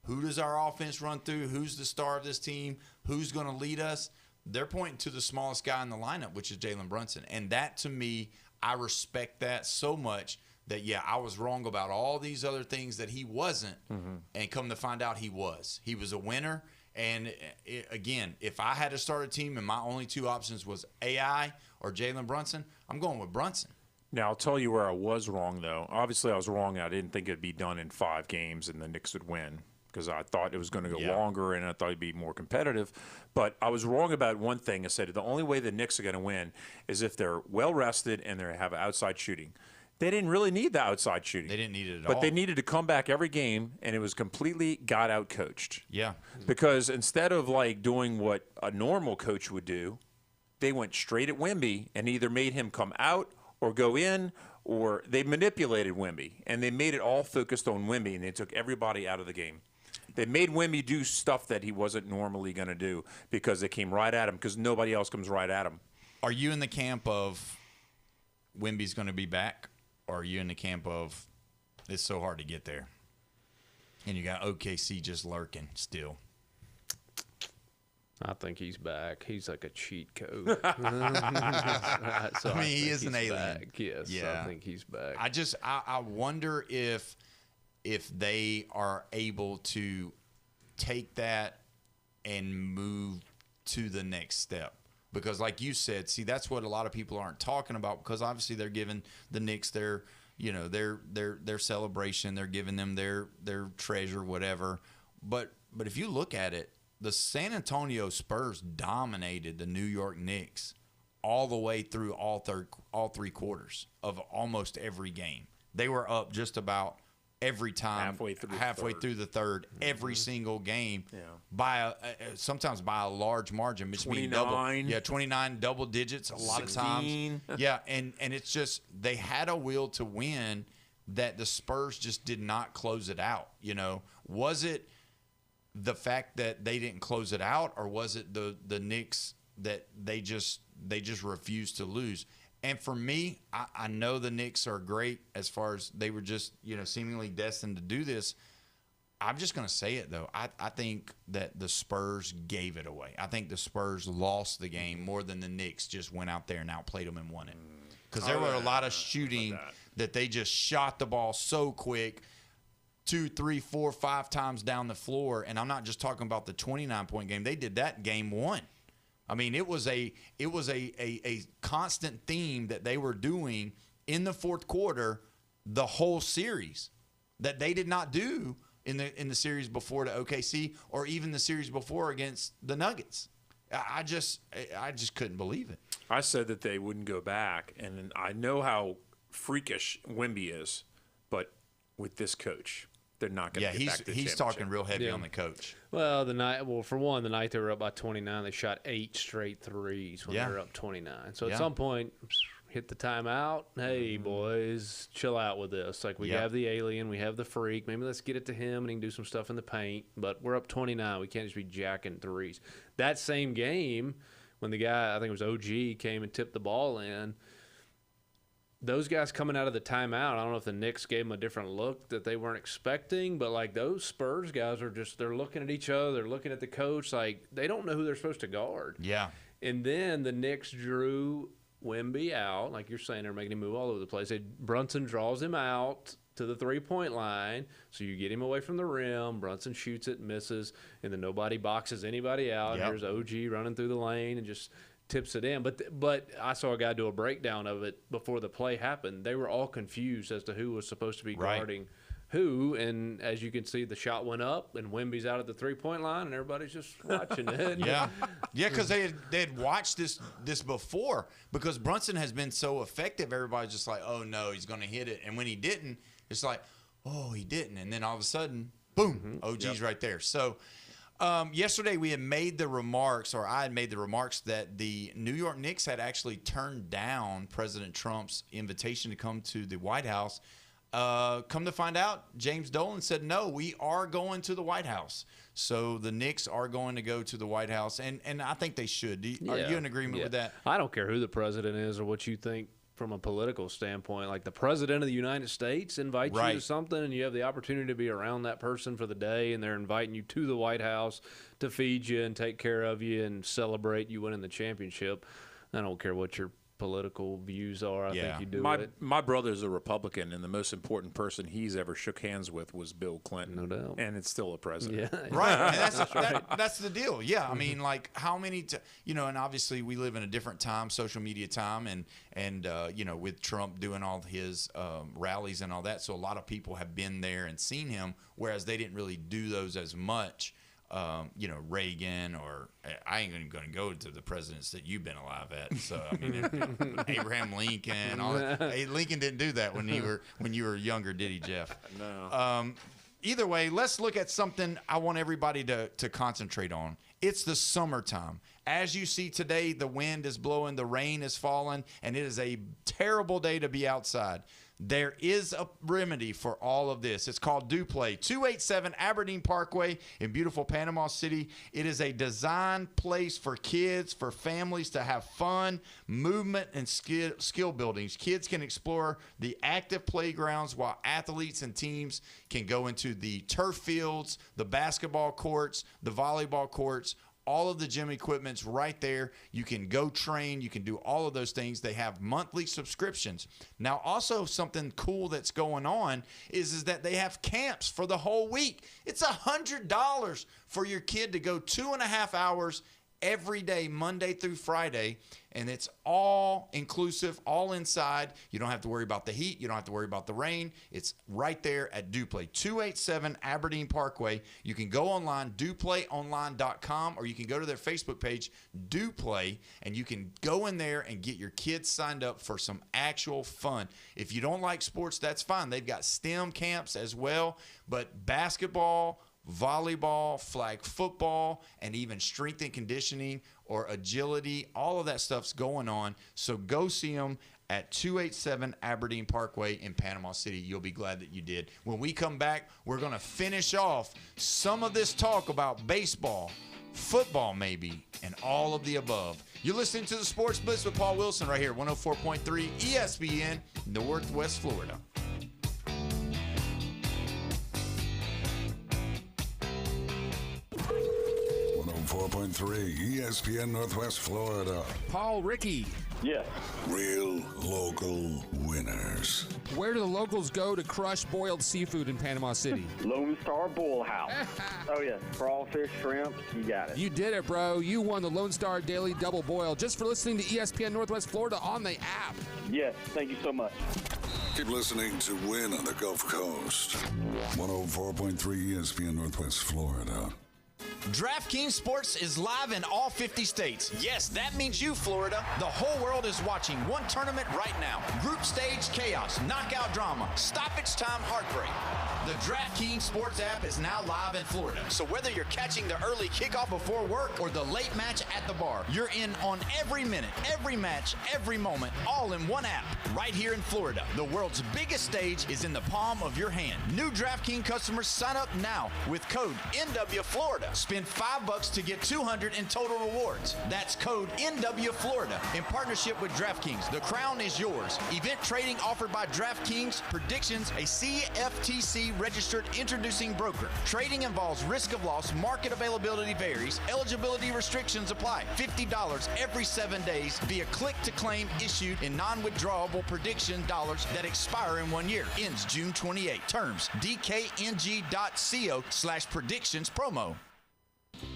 who does our offense run through? Who's the star of this team? Who's going to lead us? They're pointing to the smallest guy in the lineup, which is Jalen Brunson. And that, to me, I respect that so much that, yeah, I was wrong about all these other things that he wasn't. Mm-hmm. And come to find out he was. He was a winner. And, again, if I had to start a team and my only two options was AI or Jalen Brunson, I'm going with Brunson. Now, I'll tell you where I was wrong, though. Obviously, I was wrong. I didn't think it'd be done in 5 games and the Knicks would win because I thought it was going to go longer and I thought it'd be more competitive. But I was wrong about one thing. I said the only way the Knicks are going to win is if they're well-rested and they have outside shooting. They didn't really need the outside shooting. They didn't need it at all. But they needed to come back every game, and it was completely got out-coached. Yeah. Because instead of, doing what a normal coach would do, they went straight at Wemby and either made him come out or go in, or they manipulated Wemby, and they made it all focused on Wemby, and they took everybody out of the game. They made Wemby do stuff that he wasn't normally going to do because they came right at him because nobody else comes right at him. Are you in the camp of Wemby's going to be back, or are you in the camp of it's so hard to get there? And you got OKC just lurking still. I think he's back. He's like a cheat code. He is an alien. Back. Yes, yeah. I think he's back. I wonder if they are able to take that and move to the next step. Because like you said, see, that's what a lot of people aren't talking about because obviously they're giving the Knicks their celebration. They're giving them their treasure, whatever. But if you look at it, the San Antonio Spurs dominated the New York Knicks all the way through all 3 quarters of almost every game. They were up just about every time, halfway through the third, every single game, by sometimes by a large margin, which means 29 double digits a lot 16. of times. Yeah, and it's just they had a will to win that the Spurs just did not close it out. Was it the fact that they didn't close it out, or was it the Knicks that they just refused to lose? And for me, I know the Knicks are great as far as they were just, seemingly destined to do this. I'm just going to say it, though. I think that the Spurs gave it away. I think the Spurs lost the game more than the Knicks just went out there and outplayed them and won it. Because there were a lot of shooting that they just shot the ball so quick, 2, 3, 4, 5 times down the floor. And I'm not just talking about the 29-point game. They did that in game 1. I mean, it was a constant theme that they were doing in the fourth quarter the whole series that they did not do in the series before to OKC or even the series before against the Nuggets. I just couldn't believe it. I said that they wouldn't go back, and I know how freakish Wemby is, but with this coach, they're not going to get back to the he's talking real heavy on the coach. Well, the night they were up by 29, they shot 8 straight threes when they were up 29. So at some point, hit the timeout. Hey, boys, chill out with this. Like, we have the alien, we have the freak. Maybe let's get it to him and he can do some stuff in the paint. But we're up 29. We can't just be jacking threes. That same game, when the guy, I think it was OG, came and tipped the ball in, those guys coming out of the timeout, I don't know if the Knicks gave them a different look that they weren't expecting, but, like, those Spurs guys are just – they're looking at each other. They're looking at the coach. Like, they don't know who they're supposed to guard. Yeah. And then the Knicks drew Wemby out. Like you're saying, they're making him move all over the place. Brunson draws him out to the three-point line, so you get him away from the rim. Brunson shoots it, misses, and then nobody boxes anybody out. Yep. Here's OG running through the lane and just tips it in. But I saw a guy do a breakdown of it before the play happened. They were all confused as to who was supposed to be guarding who, and as you can see, the shot went up, and Wemby's out at the three-point line, and everybody's just watching it. Because they had watched this before. Because Brunson has been so effective, everybody's just like, oh, no, he's going to hit it. And when he didn't, it's like, oh, he didn't. And then all of a sudden, boom, OG's right there. So yesterday we had made the remarks, or I had made the remarks, that the New York Knicks had actually turned down President Trump's invitation to come to the White House. Come to find out, James Dolan said, no, we are going to the White House. So the Knicks are going to go to the White House, and I think they should. Are you in agreement with that? I don't care who the president is or what you think from a political standpoint. Like, the president of the United States invites you to something, and you have the opportunity to be around that person for the day, and they're inviting you to the White House to feed you and take care of you and celebrate you winning the championship. I don't care what your political views are. I think you do it. My brother's a Republican, and the most important person he's ever shook hands with was Bill Clinton. No doubt. And it's still a president. Right. And that's the deal. Yeah. I mean, like, how many, and obviously we live in a different time, social media time, and with Trump doing all his rallies and all that. So a lot of people have been there and seen him, whereas they didn't really do those as much. Reagan, or I ain't even going to go to the presidents that you've been alive at. So I mean, Abraham Lincoln, all that. Hey, Lincoln didn't do that when you were younger, did he, Jeff? No. Either way, let's look at something I want everybody to concentrate on. It's the summertime. As you see today, the wind is blowing, the rain is falling, and it is a terrible day to be outside. There is a remedy for all of this. It's called DuPlay, 287 Aberdeen Parkway in beautiful Panama City. It is a designed place for kids, for families to have fun, movement, and skill buildings. Kids can explore the active playgrounds while athletes and teams can go into the turf fields, the basketball courts, the volleyball courts. All of the gym equipment's right there. You can go train. You can do all of those things. They have monthly subscriptions. Now, also something cool that's going on is that they have camps for the whole week. It's $100 for your kid to go 2.5 hours every day, Monday through Friday, and it's all inclusive, all inside. You don't have to worry about the heat. You don't have to worry about the rain. It's right there at DuPlay, 287 Aberdeen Parkway. You can go online, duplayonline.com, or you can go to their Facebook page, DuPlay, and you can go in there and get your kids signed up for some actual fun. If you don't like sports, that's fine. They've got STEM camps as well, but basketball, volleyball, flag football, and even strength and conditioning or agility, all of that stuff's going on. So go see them at 287 Aberdeen Parkway in Panama City. You'll be glad that you did. When we come back, we're going to finish off some of this talk about baseball, football maybe, and all of the above. You're listening to the Sports Blitz with Paul Wilson right here, 104.3 ESPN, Northwest Florida. 104.3 ESPN Northwest Florida. Paul Rickey. Yes. Real local winners. Where do the locals go to crush boiled seafood in Panama City? Lone Star Boil House. Oh, yes. Crawfish, shrimp, you got it. You did it, bro. You won the Lone Star Daily Double Boil just for listening to ESPN Northwest Florida on the app. Yes, thank you so much. Keep listening to Win on the Gulf Coast. 104.3 ESPN Northwest Florida. DraftKings Sports is live in all 50 states. Yes, that means you, Florida. The whole world is watching one tournament right now. Group stage chaos, knockout drama, stoppage time heartbreak. The DraftKings Sports app is now live in Florida. So whether you're catching the early kickoff before work or the late match at the bar, you're in on every minute, every match, every moment, all in one app. Right here in Florida, the world's biggest stage is in the palm of your hand. New DraftKings customers sign up now with code NWFlorida. Spend $5 to get $200 in total rewards. That's code NWFlorida in partnership with DraftKings. The crown is yours. Event trading offered by DraftKings Predictions, a CFTC registered introducing broker. Trading involves risk of loss. Market availability varies. Eligibility restrictions apply. $50 every 7 days via click-to-claim issued in non-withdrawable prediction dollars that expire in 1 year. Ends June 28. Terms dkng.co/predictions promo.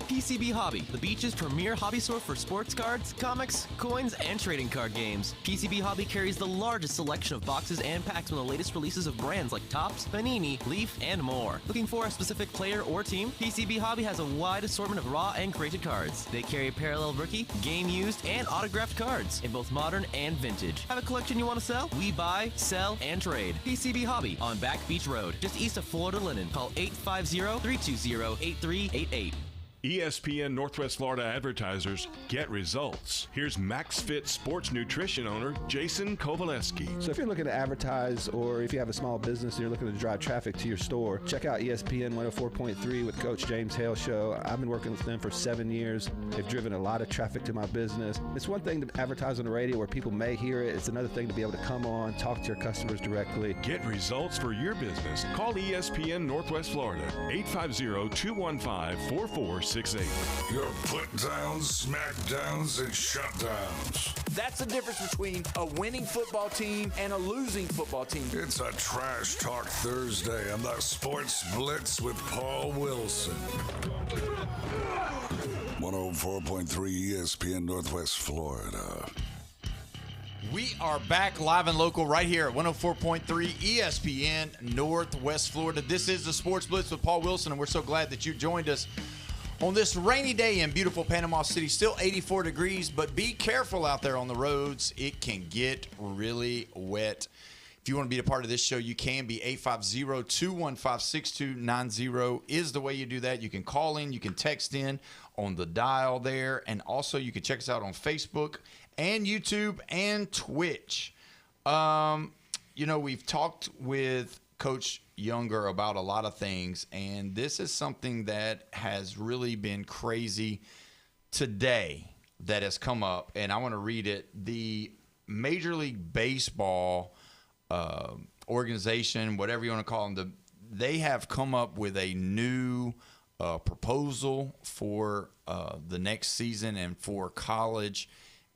PCB Hobby, the beach's premier hobby store for sports cards, comics, coins, and trading card games. PCB Hobby carries the largest selection of boxes and packs from the latest releases of brands like Topps, Panini, Leaf, and more. Looking for a specific player or team? PCB Hobby has a wide assortment of raw and graded cards. They carry parallel rookie, game used, and autographed cards in both modern and vintage. Have a collection you want to sell? We buy, sell, and trade. PCB Hobby on Back Beach Road, just east of Florida Linen. Call 850-320-8388. ESPN Northwest Florida advertisers get results. Here's MaxFit Sports Nutrition owner Jason Kovaleski. So if you're looking to advertise or if you have a small business and you're looking to drive traffic to your store, check out ESPN 104.3 with Coach James Hale Show. I've been working with them for 7 years. They've driven a lot of traffic to my business. It's one thing to advertise on the radio where people may hear it. It's another thing to be able to come on, talk to your customers directly. Get results for your business. Call ESPN Northwest Florida, 850-215-4468. Your put-downs, smackdowns, and shutdowns. That's the difference between a winning football team and a losing football team. It's a Trash Talk Thursday on the Sports Blitz with Paul Wilson. 104.3 ESPN Northwest Florida. We are back live and local right here at 104.3 ESPN Northwest Florida. This is the Sports Blitz with Paul Wilson, and we're so glad that you joined us on this rainy day in beautiful Panama City. Still 84 degrees, but be careful out there on the roads. It can get really wet. If you want to be a part of this show, you can be. 850-215-6290 is the way you do that. You can call in, you can text in on the dial there, and also you can check us out on Facebook and YouTube and Twitch. We've talked with Coach Younger about a lot of things, and this is something that has really been crazy today that has come up, and I want to read it. The Major League Baseball organization, whatever you want to call them, they have come up with a new proposal for the next season and for college,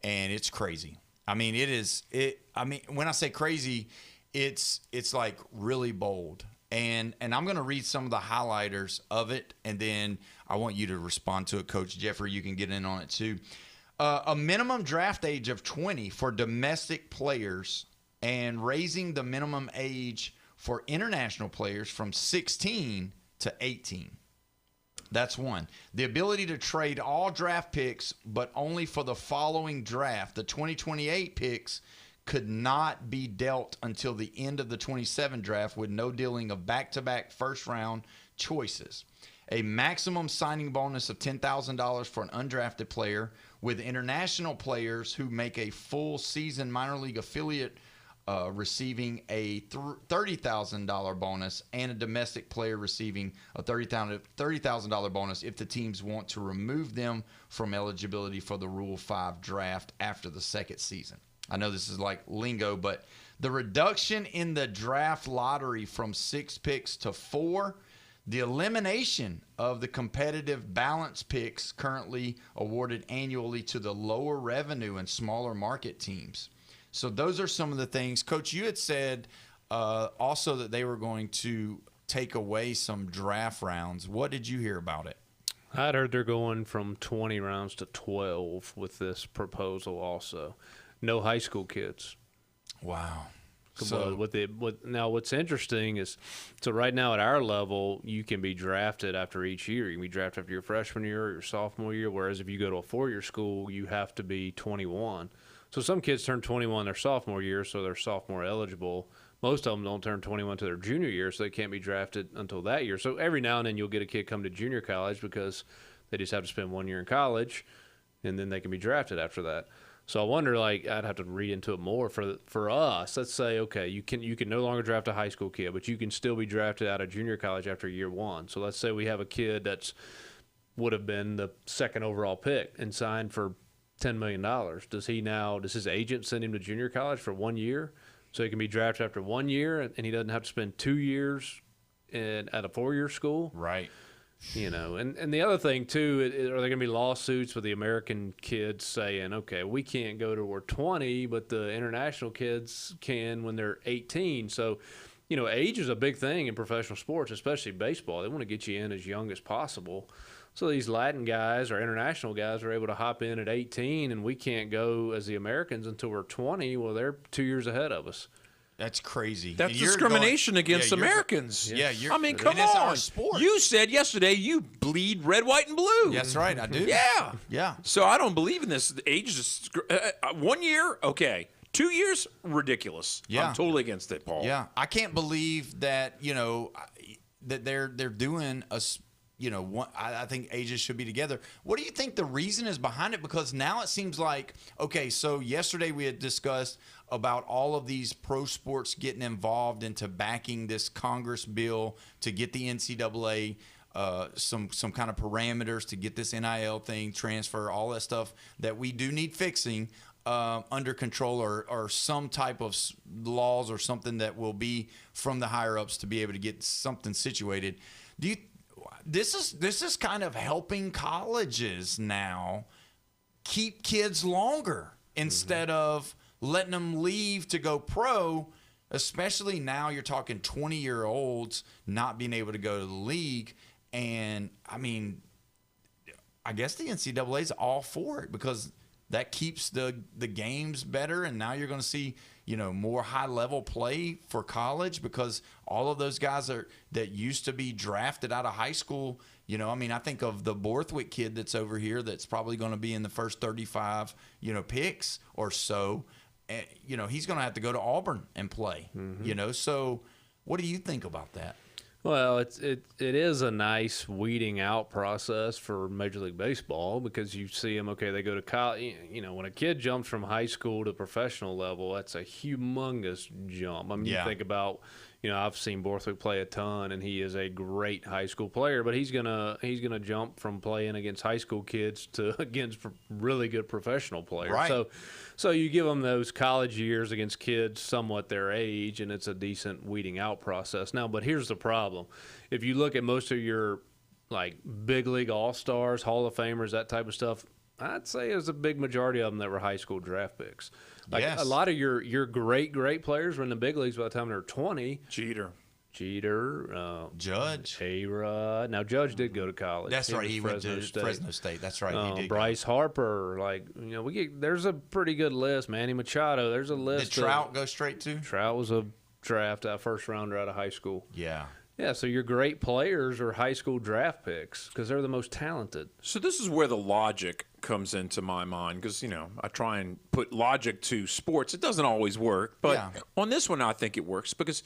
and it's crazy. I mean, when I say crazy, it's like really bold. And I'm going to read some of the highlighters of it, and then I want you to respond to it, Coach Jeffrey. You can get in on it too. A minimum draft age of 20 for domestic players and raising the minimum age for international players from 16 to 18. That's one. The ability to trade all draft picks, but only for the following draft. The 2028 picks could not be dealt until the end of the 27 draft, with no dealing of back-to-back first-round choices. A maximum signing bonus of $10,000 for an undrafted player, with international players who make a full season minor league affiliate receiving a $30,000 bonus, and a domestic player receiving a $30,000 bonus if the teams want to remove them from eligibility for the Rule 5 draft after the second season. I know this is like lingo, but the reduction in the draft lottery from 6 picks to 4, the elimination of the competitive balance picks currently awarded annually to the lower revenue and smaller market teams. So those are some of the things. Coach, you had said also that they were going to take away some draft rounds. What did you hear about it? I'd heard they're going from 20 rounds to 12 with this proposal also. No high school kids. Wow. So now what's interesting is, so right now at our level, you can be drafted after each year. You can be drafted after your freshman year or your sophomore year, whereas if you go to a four-year school, you have to be 21. So some kids turn 21 their sophomore year, so they're sophomore eligible. Most of them don't turn 21 to their junior year, so they can't be drafted until that year. So every now and then you'll get a kid come to junior college because they just have to spend 1 year in college, and then they can be drafted after that. So I wonder, like, I'd have to read into it more. For us, let's say, okay, you can no longer draft a high school kid, but you can still be drafted out of junior college after year one. So let's say we have a kid that's would have been the second overall pick and signed for $10 million. Does his agent send him to junior college for 1 year? So he can be drafted after 1 year, and he doesn't have to spend 2 years at a four-year school. Right. You know, and the other thing, too, are there going to be lawsuits with the American kids saying, okay, we can't go to we're 20, but the international kids can when they're 18. So, you know, age is a big thing in professional sports, especially baseball. They want to get you in as young as possible. So these Latin guys or international guys are able to hop in at 18, and we can't go as the Americans until we're 20. Well, they're 2 years ahead of us. That's crazy. That's discrimination against Americans. Yeah, I mean, come on. It's our sport. You said yesterday you bleed red, white, and blue. That's right, I do. Yeah. Yeah. So I don't believe in this. Age is 1 year, okay. 2 years, ridiculous. Yeah. I'm totally against it, Paul. Yeah, I can't believe that, you know, that they're doing a, you know, I think ages should be together. What do you think the reason is behind it? Because now it seems like, okay, so yesterday we had discussed about all of these pro sports getting involved into backing this Congress bill to get the NCAA some kind of parameters to get this NIL thing, transfer, all that stuff that we do need fixing under control, or some type of laws or something that will be from the higher ups to be able to get something situated. This is kind of helping colleges now keep kids longer instead of letting them leave to go pro, especially now you're talking 20-year-olds not being able to go to the league. And, I mean, I guess the NCAA is all for it because that keeps the games better, and now you're going to see, you know, more high-level play for college because all of those guys that used to be drafted out of high school, you know, I mean, I think of the Borthwick kid that's over here that's probably going to be in the first 35, you know, picks or so. And, you know, he's going to have to go to Auburn and play, you know. So what do you think about that? Well, it is a nice weeding out process for Major League Baseball because you see them, okay, they go to college. You know, when a kid jumps from high school to professional level, that's a humongous jump. I mean, you think about, you know, I've seen Borthwick play a ton, and he is a great high school player, but he's gonna jump from playing against high school kids to against really good professional players. Right. So you give them those college years against kids somewhat their age, and it's a decent weeding out process. Now, but here's the problem. If you look at most of your, like, big league all-stars, Hall of Famers, that type of stuff, I'd say there's a big majority of them that were high school draft picks. Like, yes. A lot of your great players were in the big leagues by the time they were 20. Jeter, Judge, A-Rod. Now Judge did go to college. That's right. He went to Fresno State. That's right. He did. Bryce Harper. Like, you know, there's a pretty good list. Manny Machado. There's a list. Did Trout go straight to? Trout was a draft first rounder out of high school. Yeah. Yeah, so your great players are high school draft picks because they're the most talented. So this is where the logic comes into my mind because, you know, I try and put logic to sports. It doesn't always work, but on this one I think it works because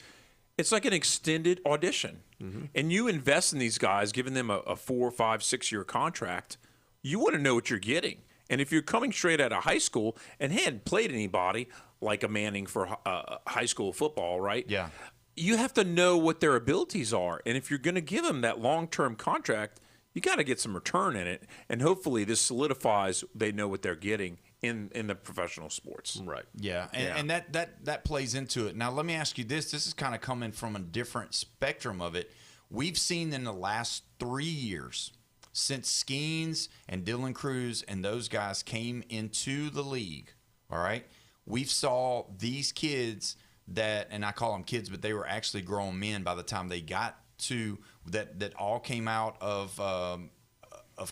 it's like an extended audition. Mm-hmm. And you invest in these guys, giving them a 4, 5, 6 year contract, you want to know what you're getting. And if you're coming straight out of high school and hadn't played anybody like a Manning for high school football, right? Yeah. You have to know what their abilities are. And if you're going to give them that long-term contract, you got to get some return in it. And hopefully this solidifies they know what they're getting in the professional sports. Right. Yeah. And that plays into it. Now, let me ask you this. This is kind of coming from a different spectrum of it. we've seen in the last 3 years, since Skeens and Dylan Cruz and those guys came into the league, all right, we've saw these kids that, and I call them kids, but they were actually grown men by the time they got to that all came out of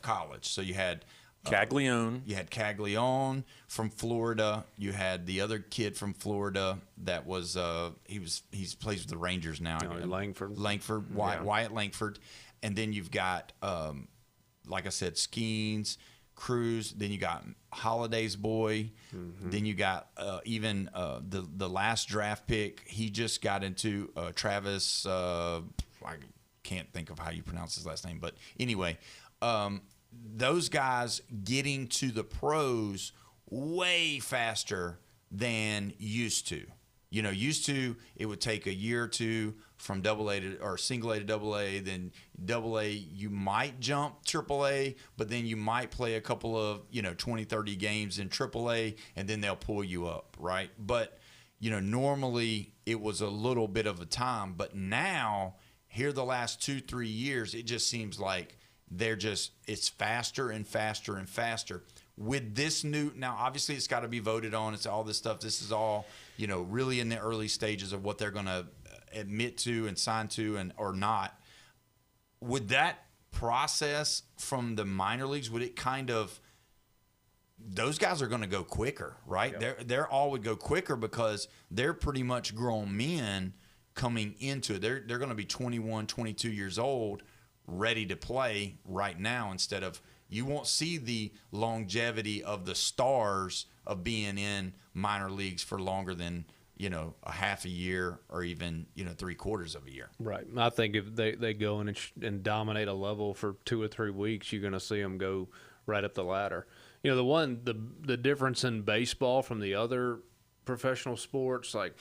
college. So you had Caglione. You had Caglione from Florida. You had the other kid from Florida that was he's plays with the Rangers now. Langford. Wyatt Langford. And then you've got like I said, Skeens, Cruz. Then you got Holiday's boy. Mm-hmm. Then you got even the last draft pick. He just got into Travis. I can't think of how you pronounce his last name, but anyway. Those guys getting to the pros way faster than used to. You know, used to it would take a year or two from AA to or single A to AA. Then AA, you might jump AAA, but then you might play a couple of 20, 30 games in AAA, and then they'll pull you up, right? But normally it was a little bit of a time, but now here the last 2-3 years, it just seems like it's faster and faster and faster. With this new, now obviously it's got to be voted on. It's all this stuff. This is all, really in the early stages of what they're going to admit to and sign to or not. Would that process from the minor leagues, would it those guys are going to go quicker, right? Yep. They're all would go quicker because they're pretty much grown men coming into it. They're going to be 21, 22 years old, ready to play right now, instead of you won't see the longevity of the stars of being in minor leagues for longer than a half a year or even 3/4 of a year. Right. I think if they go in and dominate a level for 2 or 3 weeks, you're going to see them go right up the ladder. The difference in baseball from the other professional sports, like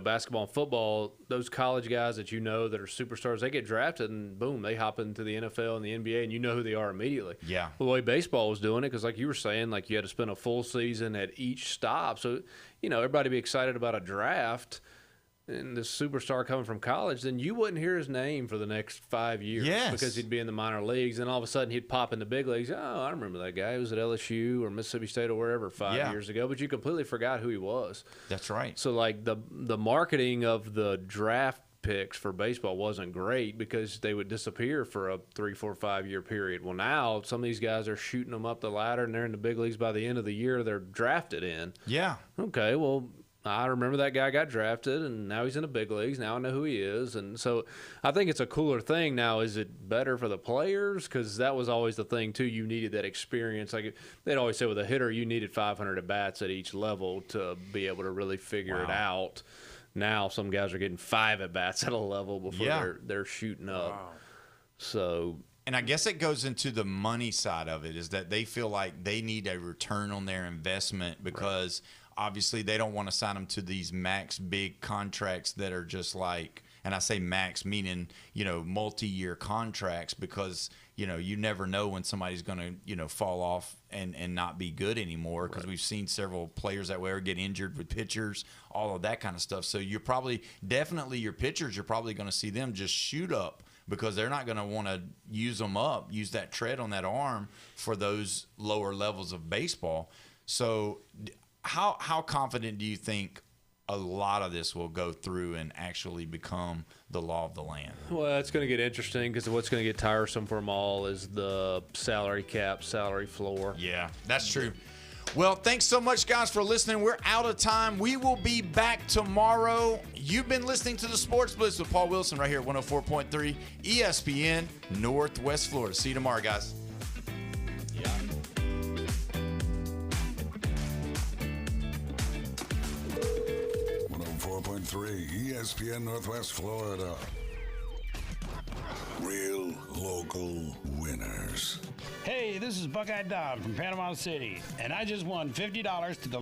basketball and football, those college guys that that are superstars, they get drafted and boom, they hop into the NFL and the NBA, and you know who they are immediately. Yeah. The way baseball was doing it, because like you were saying, like you had to spend a full season at each stop. So, everybody be excited about a draft and this superstar coming from college, then you wouldn't hear his name for the next 5 years. Yes. Because he'd be in the minor leagues, and all of a sudden he'd pop in the big leagues. Oh, I remember that guy. He was at LSU or Mississippi State or wherever 5 years ago, but you completely forgot who he was. That's right. So, like, the marketing of the draft picks for baseball wasn't great because they would disappear for a 3, 4, 5 year period. Well, now some of these guys are shooting them up the ladder, and they're in the big leagues by the end of the year they're drafted in. Yeah. Okay, well, I remember that guy got drafted, and now he's in the big leagues. Now I know who he is. And so I think it's a cooler thing now. Is it better for the players? Because that was always the thing, too. You needed that experience. Like they'd always say with a hitter, you needed 500 at-bats at each level to be able to really figure it out. Now some guys are getting 5 at-bats at a level before they're shooting up. Wow. So... And I guess it goes into the money side of it, is that they feel like they need a return on their investment because obviously they don't want to sign them to these max big contracts that are just like, and I say max meaning, multi-year contracts, because, you never know when somebody's going to, fall off and not be good anymore, because we've seen several players that way or get injured with pitchers, all of that kind of stuff. So you're definitely your pitchers, you're probably going to see them just shoot up, because they're not going to want to use that tread on that arm for those lower levels of baseball. So how confident do you think a lot of this will go through and actually become the law of the land? Well, it's going to get interesting, because what's going to get tiresome for them all is the salary cap, salary floor. Yeah, that's true. Well, thanks so much, guys, for listening. We're out of time. We will be back tomorrow. You've been listening to the Sports Blitz with Paul Wilson right here at 104.3 ESPN Northwest Florida. See you tomorrow, guys. 104.3 ESPN Northwest Florida. Real local winners. Hey, this is Buckeye Don from Panama City, and I just won $50 to the